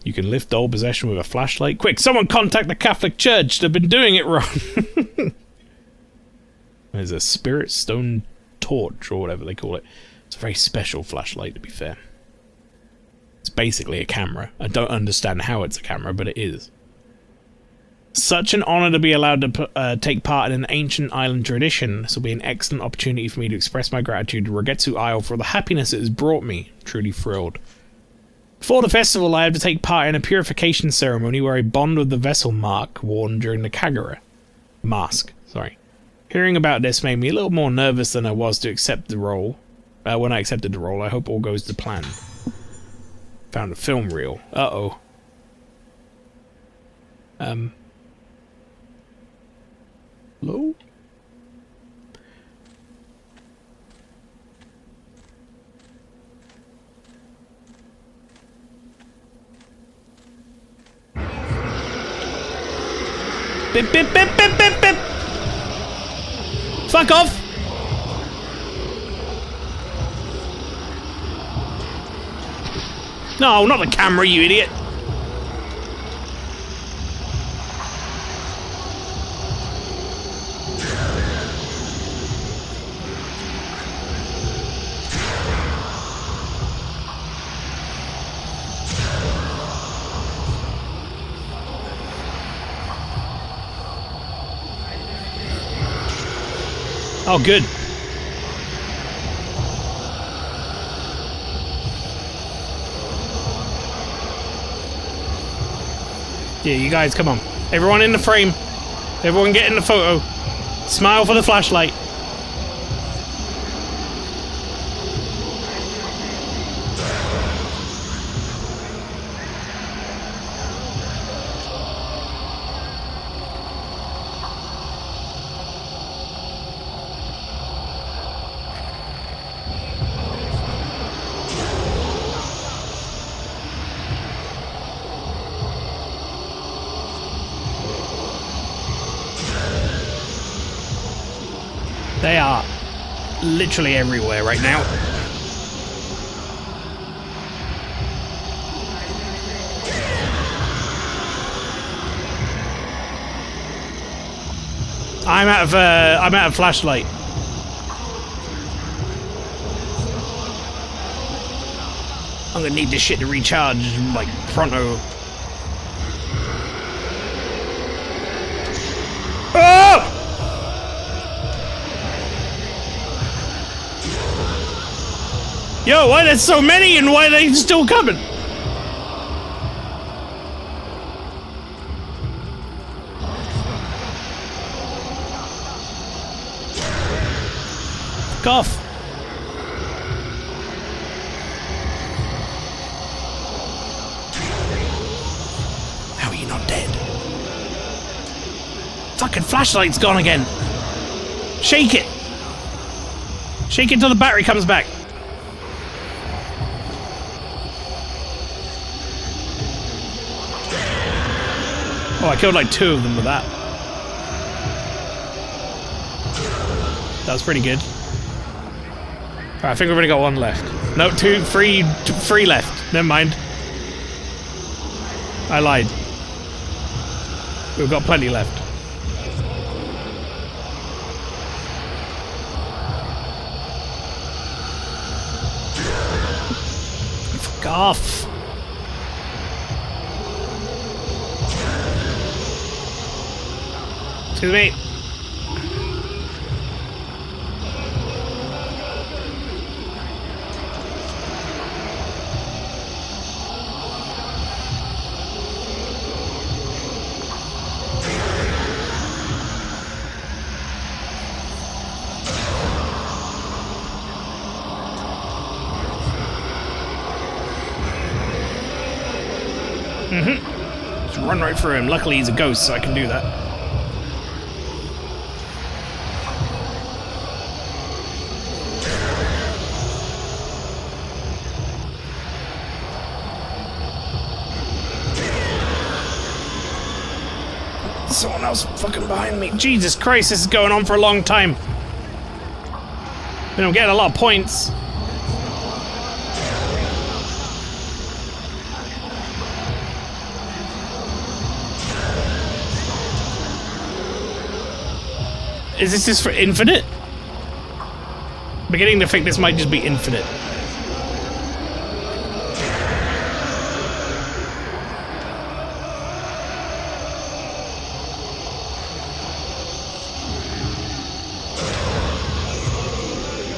Speaker 1: You can lift old possession with a flashlight. Quick, someone contact the Catholic Church. They've been doing it wrong. There's a spirit stone torch, or whatever they call it. It's a very special flashlight, to be fair. It's basically a camera. I don't understand how it's a camera, but it is. Such an honor to be allowed to take part in an ancient island tradition. This will be an excellent opportunity for me to express my gratitude to Rogetsu Isle for the happiness it has brought me. Truly thrilled. Before the festival, I have to take part in a purification ceremony where I bond with the vessel mark worn during the Kagura. Mask, sorry. Hearing about this made me a little more nervous than I was to accept the role. When I accepted the role, I hope all goes to plan. Found a film reel. Uh-oh. Hello? Bip, bip, bip, bip, bip, bip! Fuck off! No, not the camera, you idiot. Oh, good. Yeah, you guys, come on. Everyone in the frame. Everyone get in the photo. Smile for the flashlight. They are literally everywhere right now. I'm out of flashlight. I'm gonna need this shit to recharge like pronto. Oh! Yo, why there's so many and why are they still coming? Fuck off. How are you not dead? Fucking flashlight's gone again. Shake it. Shake it till the battery comes back. Oh, I killed like 2 of them with that. That was pretty good. Alright, I think we've only got 1 left. No, 3 left. Never mind. I lied. We've got plenty left. Fuck off. Excuse me. Just run right through him. Luckily he's a ghost, so I can do that. Someone else fucking behind me. Jesus Christ, this is going on for a long time. And I'm getting a lot of points. Is this just for infinite? I'm beginning to think this might just be infinite.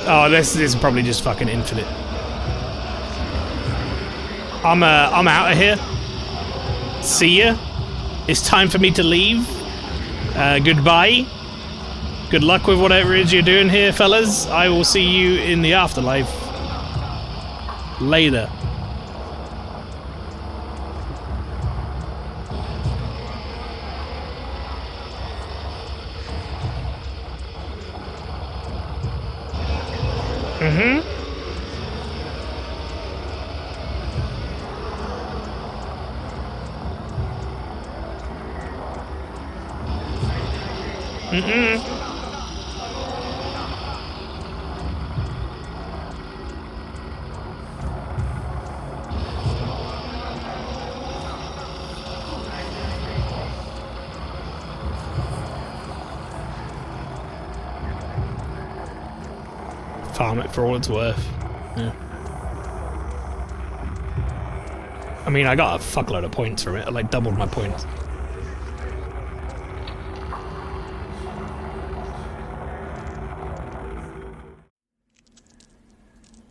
Speaker 1: Oh, this is probably just fucking infinite. I'm out of here. See ya. It's time for me to leave. Goodbye. Good luck with whatever it is you're doing here, fellas. I will see you in the afterlife. Later. farm it for all it's worth. Yeah. I mean, I got a fuckload of points from it. I like doubled my points.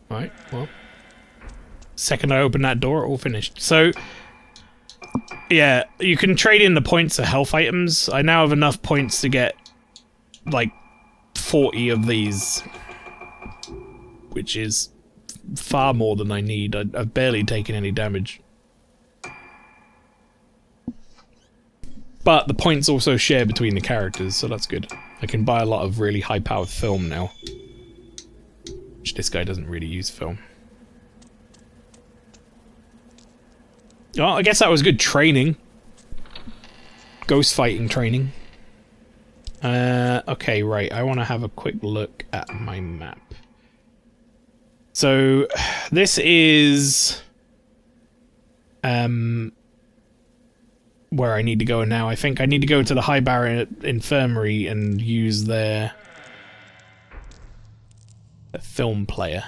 Speaker 1: Right, well. Second I open that door, all finished. So, yeah, you can trade in the points of health items. I now have enough points to get, like, 40 of these. Which is far more than I need. I've barely taken any damage. But the points also share between the characters, so that's good. I can buy a lot of really high-powered film now. Which this guy doesn't really use film. Well, I guess that was good training. Ghost fighting training. Okay, right. I want to have a quick look at my map. So, this is... where I need to go now. I think I need to go to the High Barrier Infirmary and use their film player.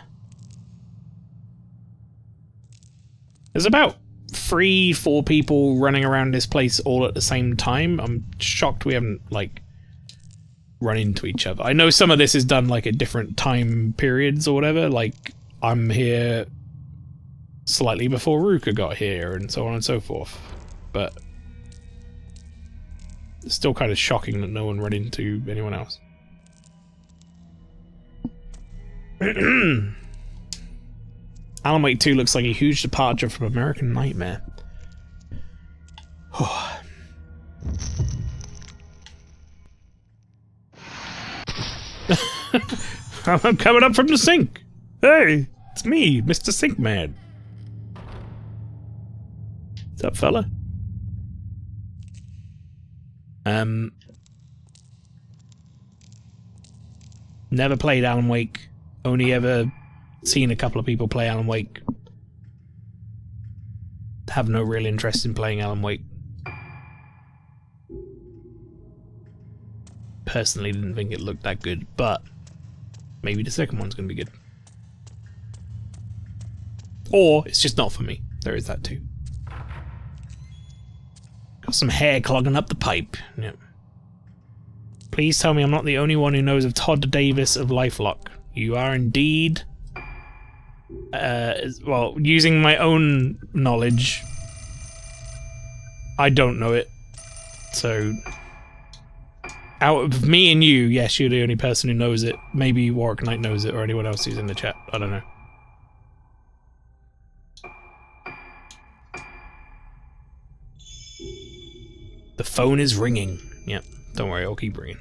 Speaker 1: There's about 3-4 people running around this place all at the same time. I'm shocked we haven't, like, run into each other. I know some of this is done, like, at different time periods or whatever. Like, I'm here slightly before Ruka got here and so on and so forth. But it's still kind of shocking that no one ran into anyone else. Alan Wake 2 looks like a huge departure from American Nightmare. I'm coming up from the sink! Hey, it's me, Mr. Sink Man. What's up, fella? Never played Alan Wake. Only ever seen a couple of people play Alan Wake. Have no real interest in playing Alan Wake. Personally didn't think it looked that good, but maybe the second one's gonna be good. Or it's just not for me. There is that too. Got some hair clogging up the pipe. Yep. Please tell me I'm not the only one who knows of Todd Davis of LifeLock. You are indeed. Well, using my own knowledge, I don't know it. So, out of me and you, yes, you're the only person who knows it. Maybe Warwick Knight knows it, or anyone else who's in the chat. I don't know. The phone is ringing. Yep, don't worry, I'll keep ringing.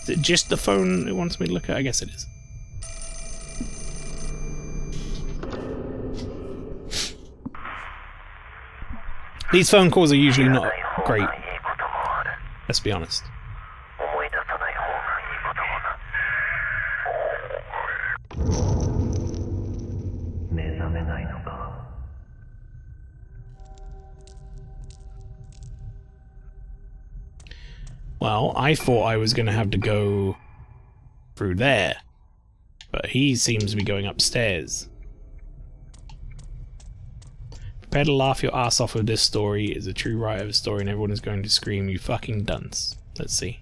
Speaker 1: Is it just the phone it wants me to look at? I guess it is. These phone calls are usually not great. Let's be honest. Well, I thought I was going to have to go through there, but he seems to be going upstairs. Prepare to laugh your ass off with this story. Is a true writer of a story and everyone is going to scream, you fucking dunce. Let's see.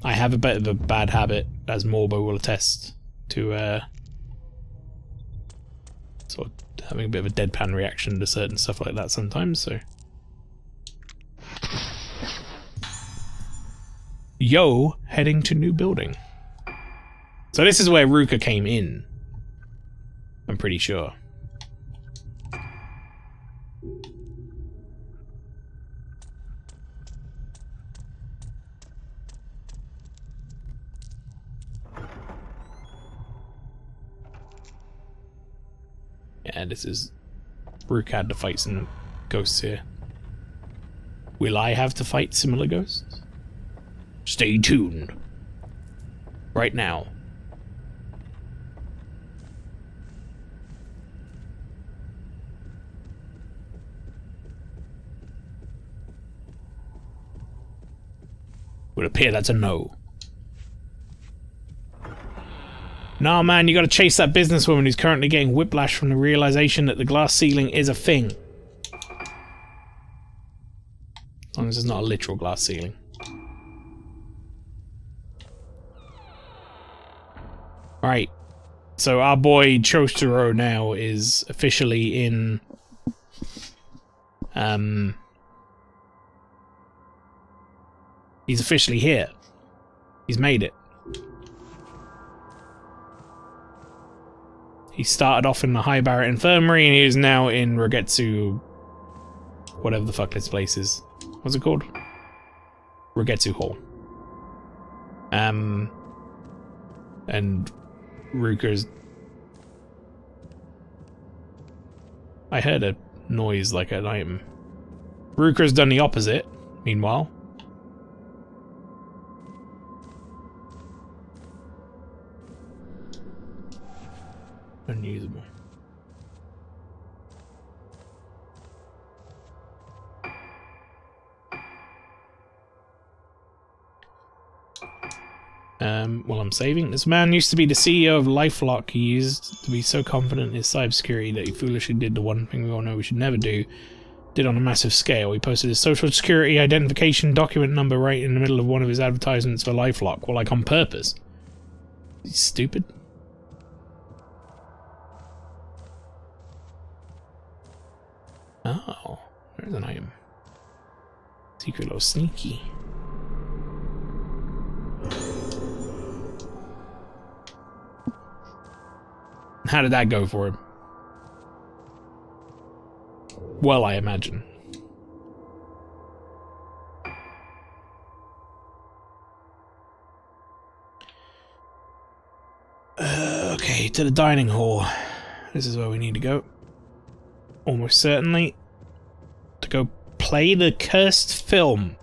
Speaker 1: I have a bit of a bad habit, as Morbo will attest, to sort of having a bit of a deadpan reaction to certain stuff like that sometimes, so... Yo, heading to new building. So this is where Ruka came in. I'm pretty sure. Yeah, this is... Ruka had to fight some ghosts here. Will I have to fight similar ghosts? Stay tuned. Right now. Would appear that's a no. Nah, man, you gotta chase that businesswoman who's currently getting whiplash from the realization that the glass ceiling is a thing. As long as it's not a literal glass ceiling. Right. So our boy Chostero now is officially in... He's officially here. He's made it. He started off in the High Barrett Infirmary and he is now in Rogetsu... whatever the fuck this place is. What's it called? Rogetsu Hall. And Ruka's... I heard a noise like an item. Ruka's done the opposite, meanwhile. Unusable. Well, I'm saving. This man used to be the CEO of LifeLock. He used to be so confident in his cybersecurity that he foolishly did the one thing we all know we should never do. Did on a massive scale. He posted his social security identification document number right in the middle of one of his advertisements for LifeLock. Well, like on purpose. He's stupid. Oh, there's an item. Secret little sneaky. How did that go for him? Well, I imagine. Okay, to the dining hall. This is where we need to go. Almost certainly. To go play the cursed film.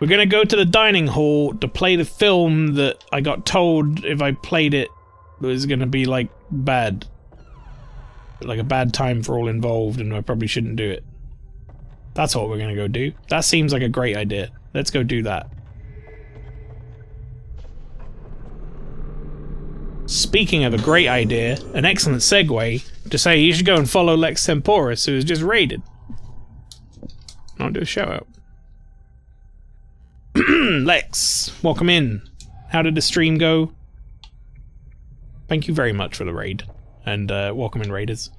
Speaker 1: We're gonna go to the dining hall to play the film that I got told if I played it was gonna be like bad. Like a bad time for all involved and I probably shouldn't do it. That's what we're gonna go do. That seems like a great idea. Let's go do that. Speaking of a great idea, an excellent segue to say you should go and follow Lex Temporis, who was just raided. I'll do a shout out. Lex, welcome in. How did the stream go? Thank you very much for the raid. And welcome in, raiders.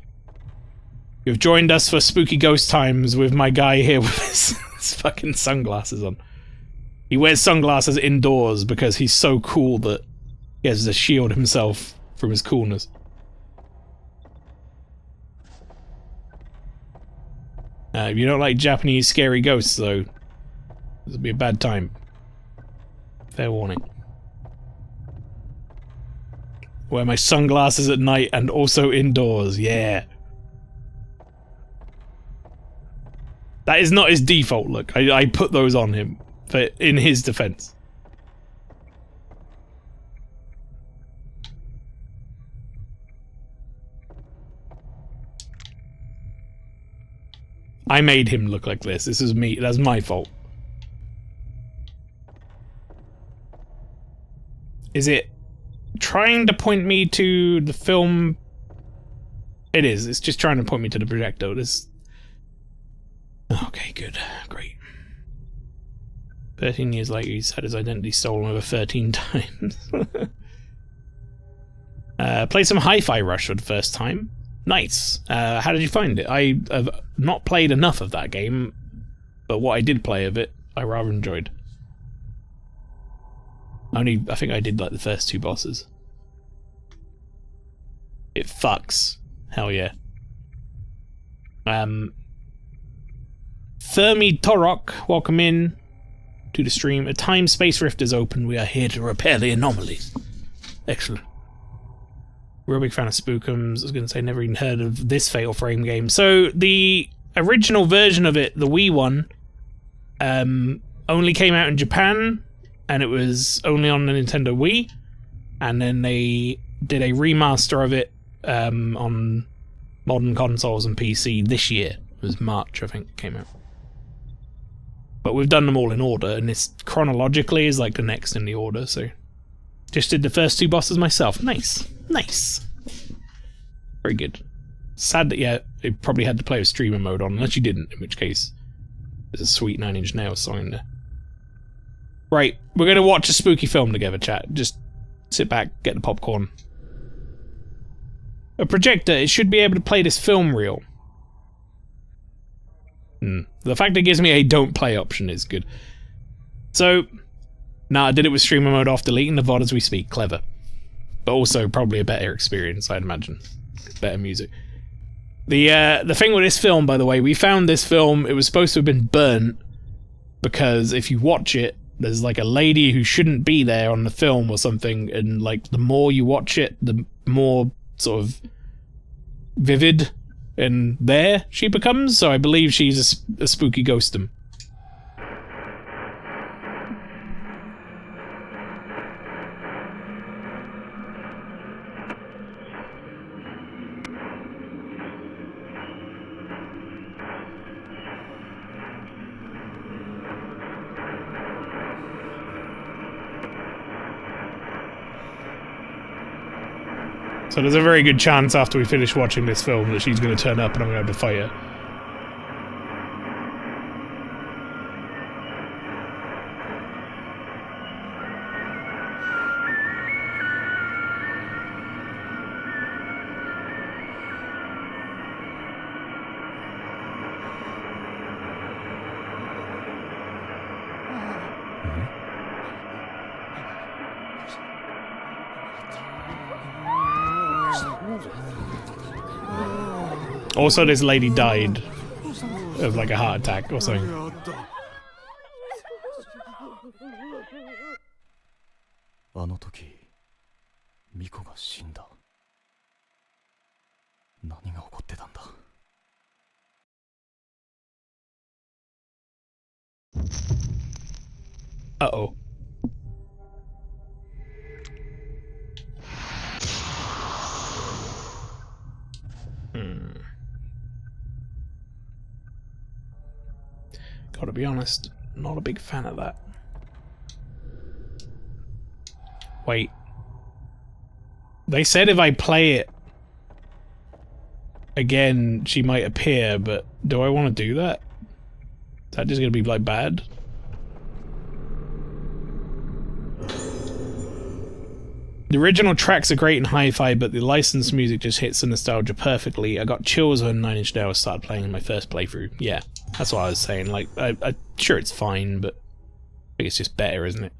Speaker 1: You've joined us for spooky ghost times with my guy here with his fucking sunglasses on. He wears sunglasses indoors because he's so cool that he has to shield himself from his coolness. If you don't like Japanese scary ghosts, though, this will be a bad time. Fair warning. Wear my sunglasses at night and also indoors, yeah. That is not his default look. I put those on him, but in his defense. I made him look like this. This is me. That's my fault. Is it trying to point me to the film? It is. It's just trying to point me to the projector. This. Okay, good. Great. 13 years later, he's had his identity stolen over 13 times. Played some Hi-Fi Rush for the first time. Nice. How did you find it? I have not played enough of that game, but what I did play of it, I rather enjoyed. I think I did like the first two bosses. It fucks. Hell yeah. Thermi Torok, welcome in to the stream. A time-space rift is open. We are here to repair the anomalies. Excellent. Real big fan of Spookums. I was going to say, never even heard of this Fatal Frame game. So, the original version of it, the Wii one, only came out in Japan, and it was only on the Nintendo Wii, and then they did a remaster of it on modern consoles and PC this year. It was March, I think, it came out. But we've done them all in order, and this chronologically is like the next in the order, so... Just did the first 2 bosses myself. Nice. Nice. Very good. Sad that, yeah, it probably had to play with streamer mode on, unless you didn't, in which case there's a sweet 9 Inch Nails song in there. Right, we're going to watch a spooky film together, chat. Just sit back, get the popcorn. A projector, it should be able to play this film reel. The fact it gives me a don't play option is good. So, I did it with streamer mode off, deleting the VOD as we speak. Clever. But also probably a better experience, I'd imagine. Better music. The thing with this film, by the way, we found this film, it was supposed to have been burnt, because if you watch it, there's like a lady who shouldn't be there on the film or something, and like the more you watch it, the more sort of vivid and there she becomes, so I believe she's a spooky ghostum. So there's a very good chance after we finish watching this film that she's going to turn up and I'm going to have to fight her. Also, this lady died of like a heart attack or something.
Speaker 9: あの時、ミコが死んだ。何が起こってたんだ。
Speaker 1: Uh-oh. Gotta be honest, not a big fan of that. Wait. They said if I play it again, she might appear, but do I want to do that? Is that just gonna be, like, bad? The original tracks are great in hi-fi, but the licensed music just hits the nostalgia perfectly. I got chills when 9 Inch Nails started playing in my first playthrough. Yeah, that's what I was saying. Like, I'm sure it's fine, but I think it's just better, isn't it?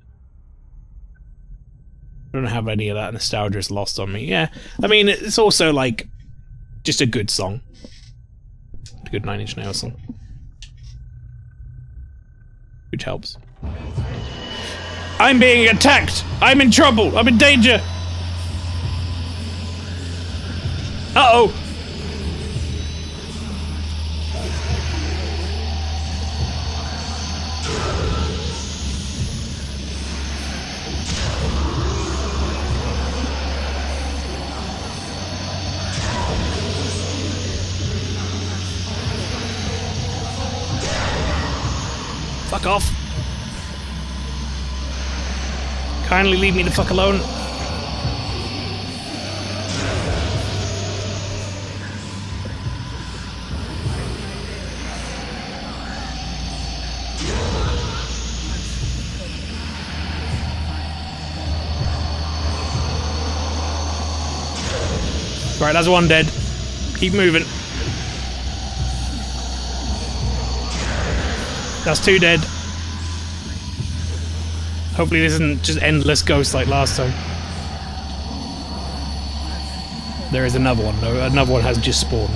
Speaker 1: I don't have any of that nostalgia is lost on me. Yeah, I mean, it's also, like, just a good song. A good 9 Inch Nails song. Which helps. I'm being attacked! I'm in trouble! I'm in danger! Uh-oh! Fuck off! Kindly leave me the fuck alone. Right, that's one dead. Keep moving. That's 2 dead. Hopefully this isn't just endless ghosts like last time. There is another one though. Another one has just spawned.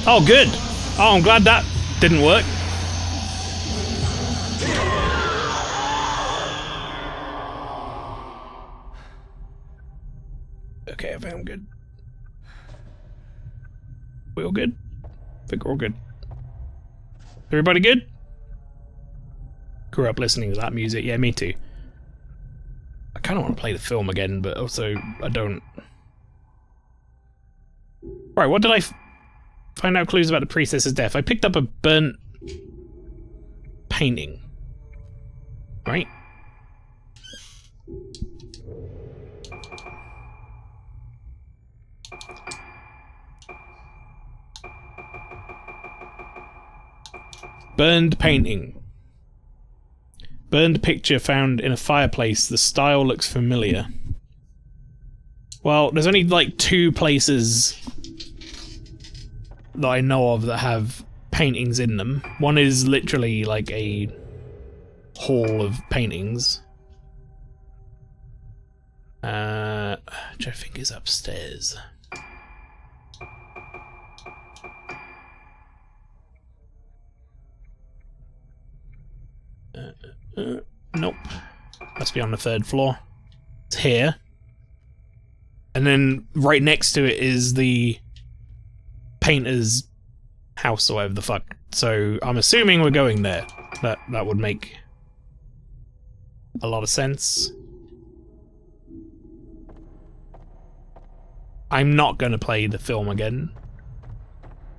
Speaker 1: Oh, good. Oh, I'm glad that didn't work. Okay, I think I'm good. We all good? I think we're all good. Everybody good? Grew up listening to that music. Yeah, me too. I kind of want to play the film again, but also I don't. Right, what did I Find out clues about the priestess's death. I picked up a burnt painting. Right? Burned painting. Burned picture found in a fireplace. The style looks familiar. Well, there's only like 2 places that I know of that have paintings in them. One is literally like a hall of paintings. Which I think is upstairs. Nope. Must be on the 3rd floor. It's here. And then right next to it is the painter's house or whatever the fuck. So I'm assuming we're going there. That would make a lot of sense. I'm not going to play the film again.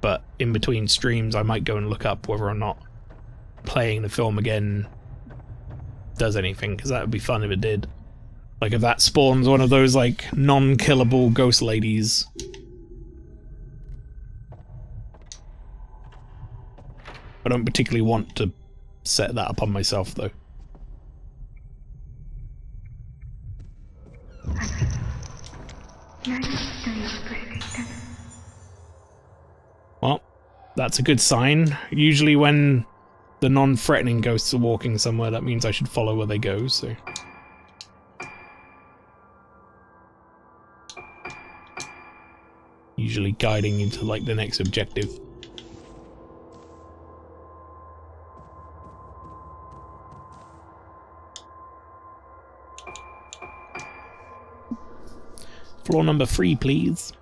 Speaker 1: But in between streams I might go and look up whether or not playing the film again does anything, because that would be fun if it did. Like if that spawns one of those like non-killable ghost ladies. I don't particularly want to set that up on myself though. Well, that's a good sign. Usually when the non-threatening ghosts are walking somewhere, that means I should follow where they go, so... Usually guiding you to, like, the next objective. Floor number 3, please.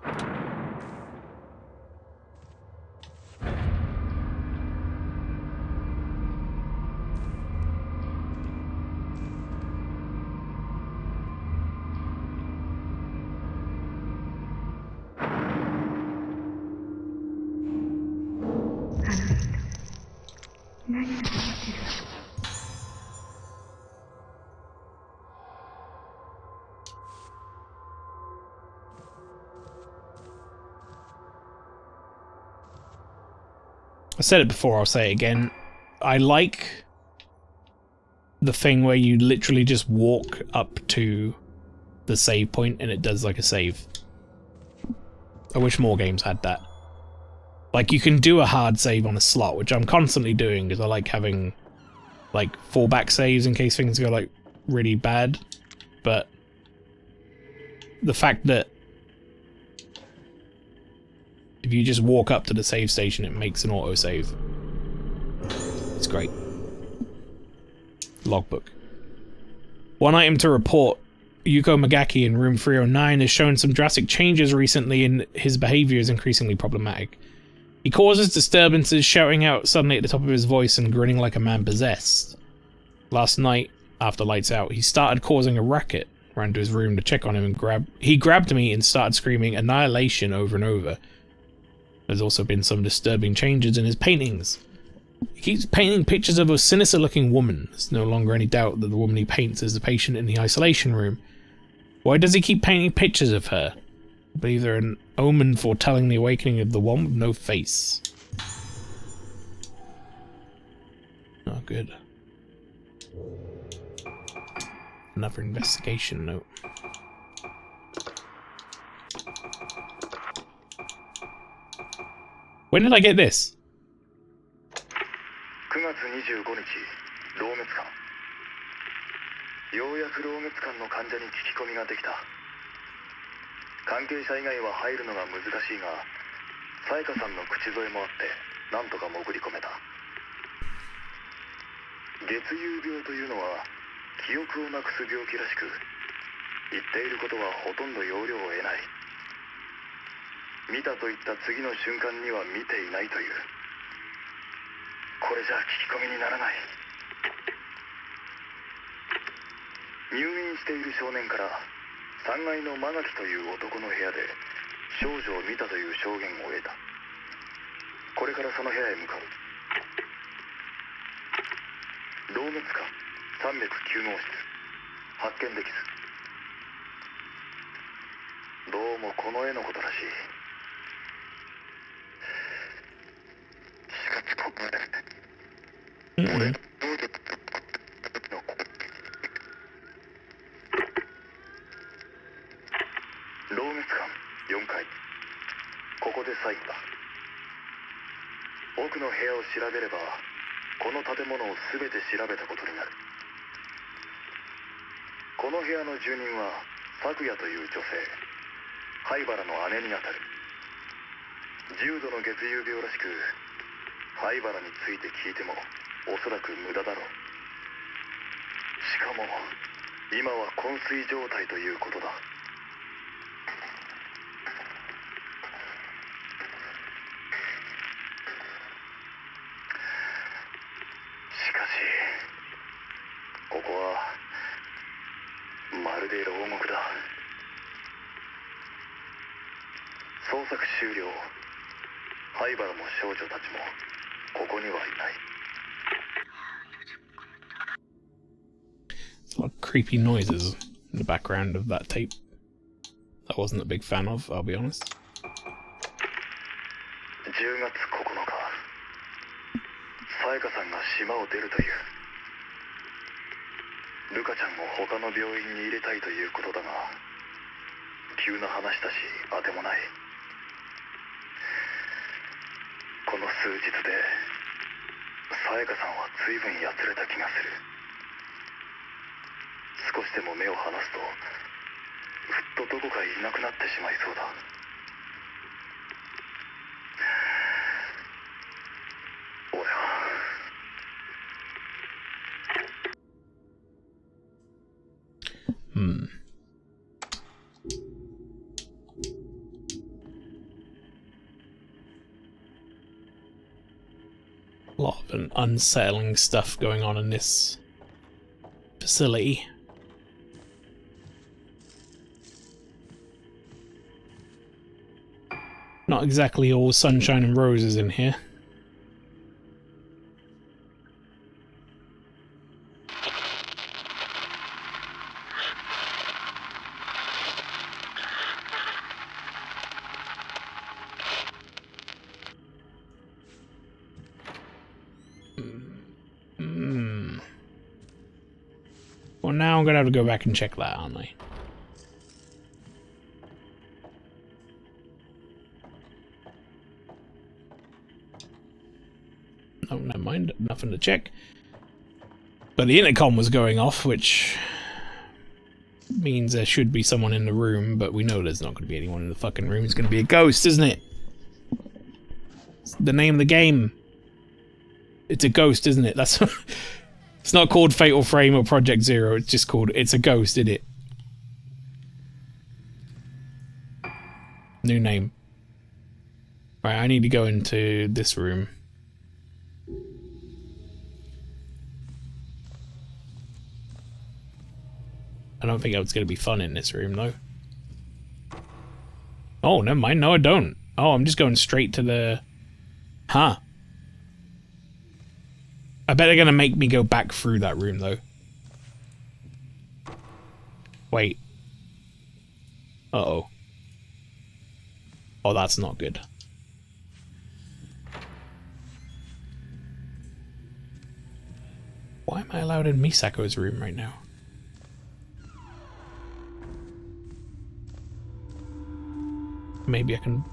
Speaker 1: I said it before, I'll say it again. I like the thing where you literally just walk up to the save point and it does like a save. I wish more games had that. Like, you can do a hard save on a slot, which I'm constantly doing because I like having, like, fallback saves in case things go, like, really bad. But the fact that if you just walk up to the save station, it makes an autosave. It's great. Logbook. One item to report. Yuko Magaki in room 309 has shown some drastic changes recently and his behavior is increasingly problematic. He causes disturbances, shouting out suddenly at the top of his voice and grinning like a man possessed. Last night, after lights out, he started causing a racket. Ran to his room to check on him and he grabbed me and started screaming annihilation over and over. There's also been some disturbing changes in his paintings. He keeps painting pictures of a sinister looking woman. There's no longer any doubt that the woman he paints is the patient in the isolation room. Why does he keep painting pictures of her? I believe they're an omen foretelling the awakening of the one with no face. Oh, good. Another investigation note. When did I get this?
Speaker 2: 9月25日、老滅館。ようやく老滅館の患者に聞き込みができた。関係者以外は入るのが難しいが、さやかさんの口添えもあって、なんとか潜り込めた。月遊病というのは、記憶をなくす病気らしく、言っていることはほとんど要領を得ない。見たと言った次の瞬間には見ていないという。これじゃ聞き込みにならない。入院している少年から3階の間垣という男の部屋で少女を見たという証言を得た。これからその部屋へ向かう。老月館309号室発見できず。どうもこの絵のことらしい。しかしここで俺どうで老月館4階、ここで最後だ。奥の部屋を調べればこの建物を全て調べたことになる。この部屋の住人は咲夜という女性、灰原の姉にあたる。重度の月遊病らしく、灰原について聞いてもおそらく無駄だろう。しかも今は昏睡状態ということだ。しかしここはまるで牢獄だ。捜索終了。灰原も少女たちもここにはいない。
Speaker 1: There's a lot of creepy noises in the background of that tape. I wasn't a big fan of, I'll be honest.
Speaker 2: 10月9日、さやかさんが島を出るという。ルカちゃんを他の病院に入れたいということだが、急な話だし当てもない。この数日でさやかさんは随分やつれた気がする。少しでも目を離すとふっとどこかいなくなってしまいそうだ。俺は
Speaker 1: A lot of unsettling stuff going on in this facility. Not exactly all sunshine and roses in here. Well, now I'm gonna have to go back and check that, aren't I? Oh, never mind. Nothing to check. But the intercom was going off, which means there should be someone in the room, but we know there's not going to be anyone in the fucking room. It's going to be a ghost, isn't it? It's the name of the game. It's a ghost, isn't it? That's... It's not called Fatal Frame or Project Zero, it's just called It's a Ghost, isn't it? New name. Right, I need to go into this room. I don't think it's going to be fun in this room, though. Oh, never mind. No, I don't. Oh, I'm just going straight to the... Huh. I bet they're going to make me go back through that room, though. Wait. Uh-oh. Oh, that's not good. Why am I allowed in Misako's room right now? Maybe I can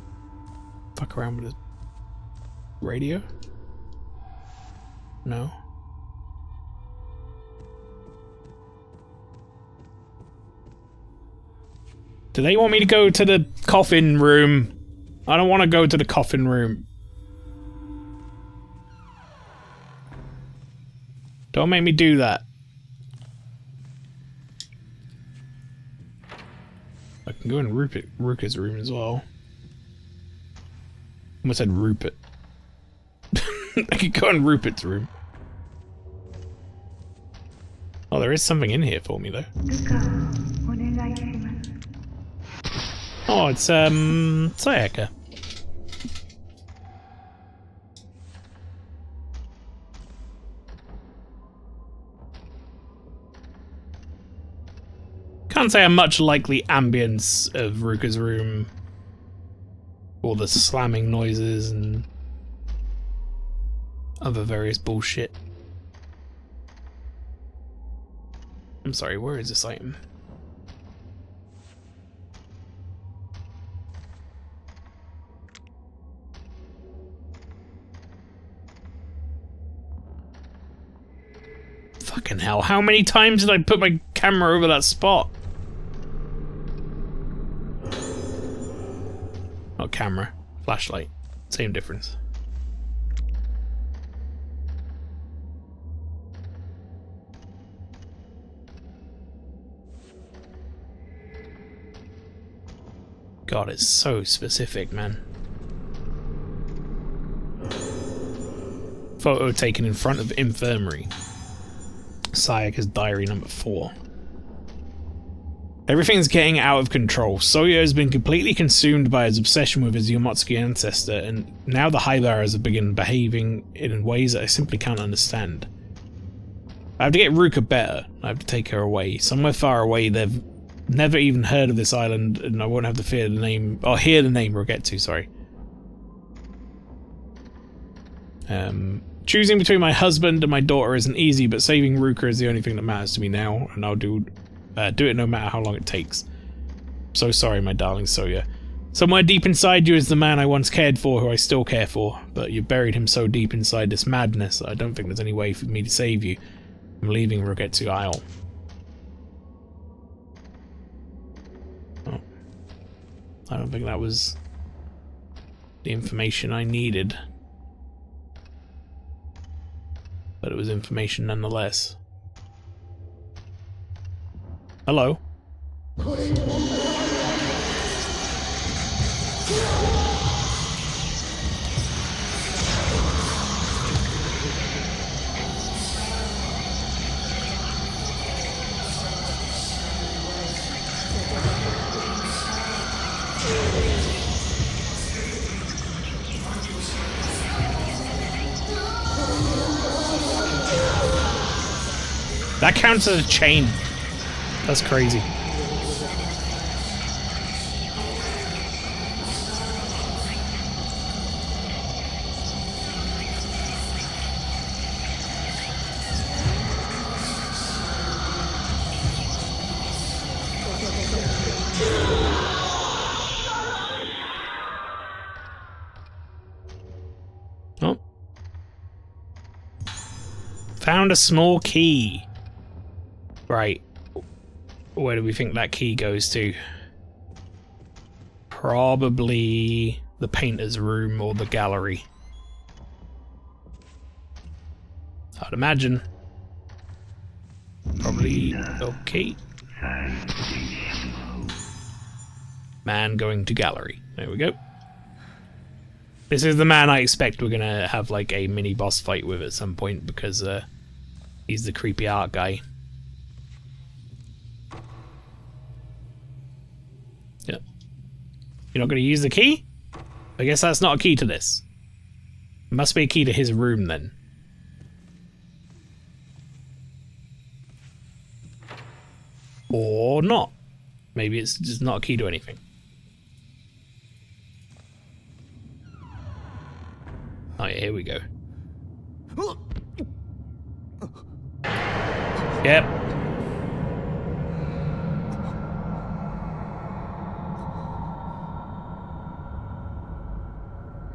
Speaker 1: fuck around with a radio? No. Do they want me to go to the coffin room? I don't want to go to the coffin room. Don't make me do that. I can go in Ruka's room as well. I almost said Rupert. I could go in Rupert's room. Oh, there is something in here for me, though. Oh, it's, Sayaka. Can't say I much like the ambience of Ruka's room. All the slamming noises and other various bullshit. I'm sorry, where is this item? Fucking hell, how many times did I put my camera over that spot? Not camera, flashlight. Same difference. God, it's so specific, man. Photo taken in front of infirmary. Sayaka's diary number 4. Everything's getting out of control. Soya has been completely consumed by his obsession with his Yomotsuki ancestor, and now the High Bearers have begun behaving in ways that I simply can't understand. I have to get Ruka better. I have to take her away. Somewhere far away. They've never even heard of this island, and I won't have to fear the name, or hear the name, or get to, sorry. Choosing between my husband and my daughter isn't easy, but saving Ruka is the only thing that matters to me now, and I'll do it no matter how long it takes. So sorry, my darling Soya. Somewhere deep inside you is the man I once cared for, who I still care for, but you buried him so deep inside this madness, I don't think there's any way for me to save you. I'm leaving Rogetsu Isle. Oh. I don't think that was the information I needed. But it was information nonetheless. Hello. That counts as a chain. That's crazy. Oh. Found a small key. Right. Where do we think that key goes to? Probably the painter's room or the gallery. I'd imagine. Probably okay. Man going to gallery. There we go. This is the man I expect we're gonna have like a mini boss fight with at some point because he's the creepy art guy. Yep. You're not gonna use the key? I guess that's not a key to this. It must be a key to his room then. Or not. Maybe it's just not a key to anything. Oh yeah, here we go. Yep.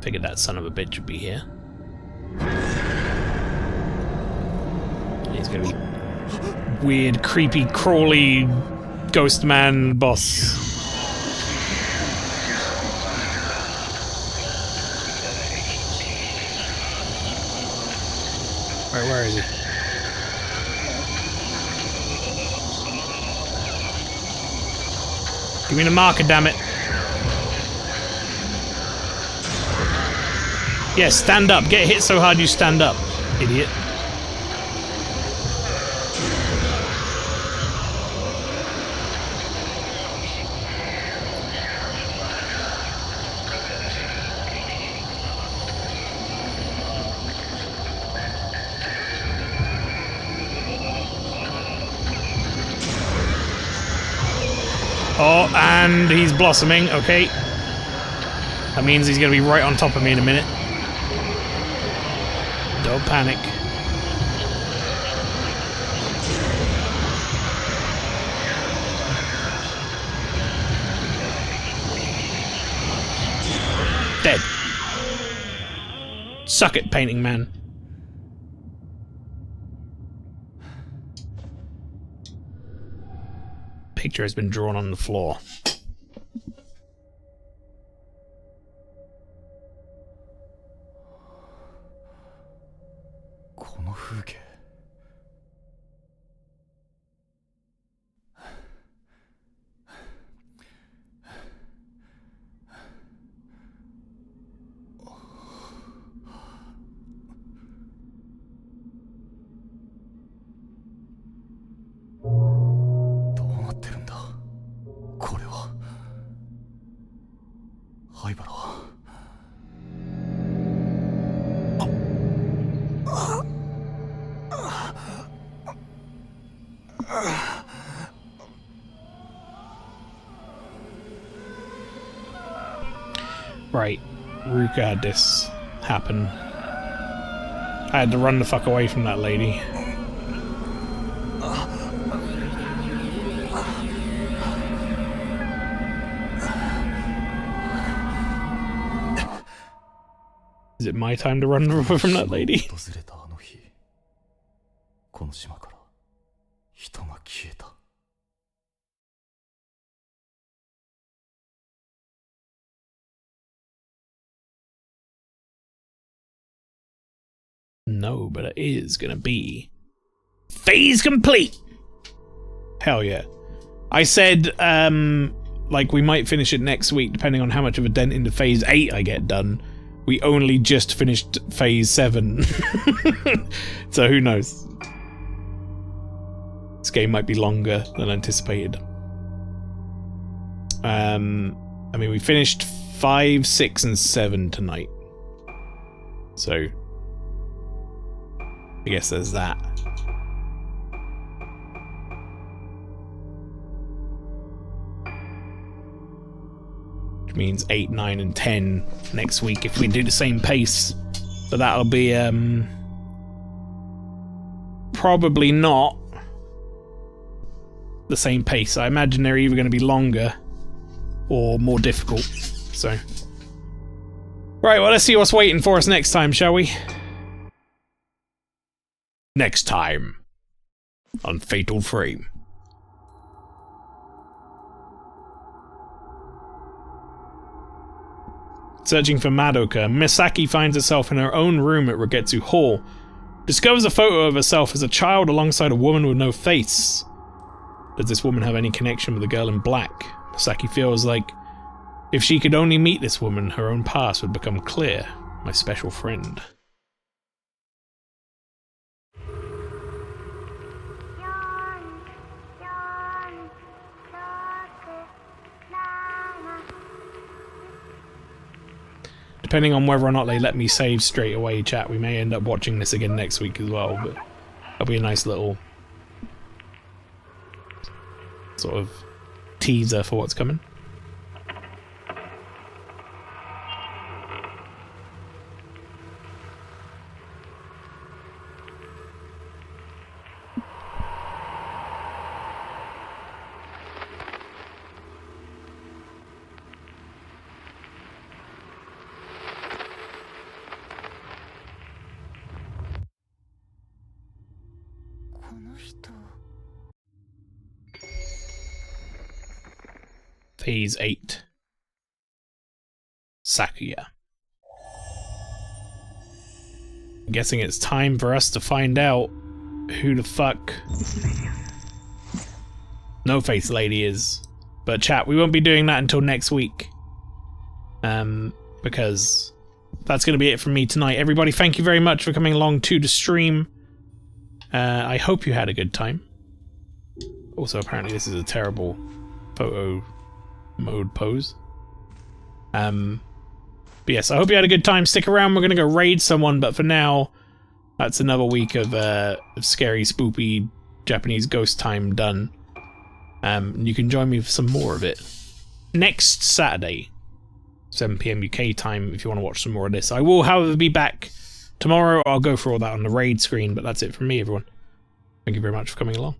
Speaker 1: Figured that son of a bitch would be here. He's gonna be weird, creepy, crawly ghost man boss. Right, where is he? Give me the marker, damn it. Yeah, stand up. Get hit so hard you stand up, idiot. Oh, and he's blossoming. Okay. That means he's going to be right on top of me in a minute. Don't panic. Dead. Suck it, painting man. Picture has been drawn on the floor. Right, Ruka had this happen. I had to run the fuck away from that lady. Is it my time to run away from that lady? No, but it is gonna be phase complete. Hell yeah. I said, like, we might finish it next week, depending on how much of a dent into phase 8 I get done. We only just finished phase 7. So who knows? This game might be longer than anticipated. I mean, we finished 5, 6, and 7 tonight. So I guess there's that. Which means 8, 9, and 10 next week if we do the same pace. But that'll be, probably not the same pace. I imagine they're either going to be longer or more difficult. So, right, well, let's see what's waiting for us next time, shall we? Next time on Fatal Frame. Searching for Madoka, Misaki finds herself in her own room at Rogetsu Hall. Discovers a photo of herself as a child alongside a woman with no face. Does this woman have any connection with the girl in black? Misaki feels like if she could only meet this woman, her own past would become clear. My special friend. Depending on whether or not they let me save straight away, chat, we may end up watching this again next week as well, but that'll be a nice little sort of teaser for what's coming. Phase 8. Sakuya. I'm guessing it's time for us to find out who the fuck No Face Lady is. But chat, we won't be doing that until next week. Because that's going to be it from me tonight. Everybody, thank you very much for coming along to the stream. I hope you had a good time. Also, apparently this is a terrible photo mode pose. But yes, I hope you had a good time. Stick around, we're gonna go raid someone, but for now, that's another week of scary, spoopy Japanese ghost time done. You can join me for some more of it next Saturday, 7 PM UK time, if you want to watch some more of this. I will, however, be back tomorrow. I'll go for all that on the raid screen, but that's it from me, everyone. Thank you very much for coming along.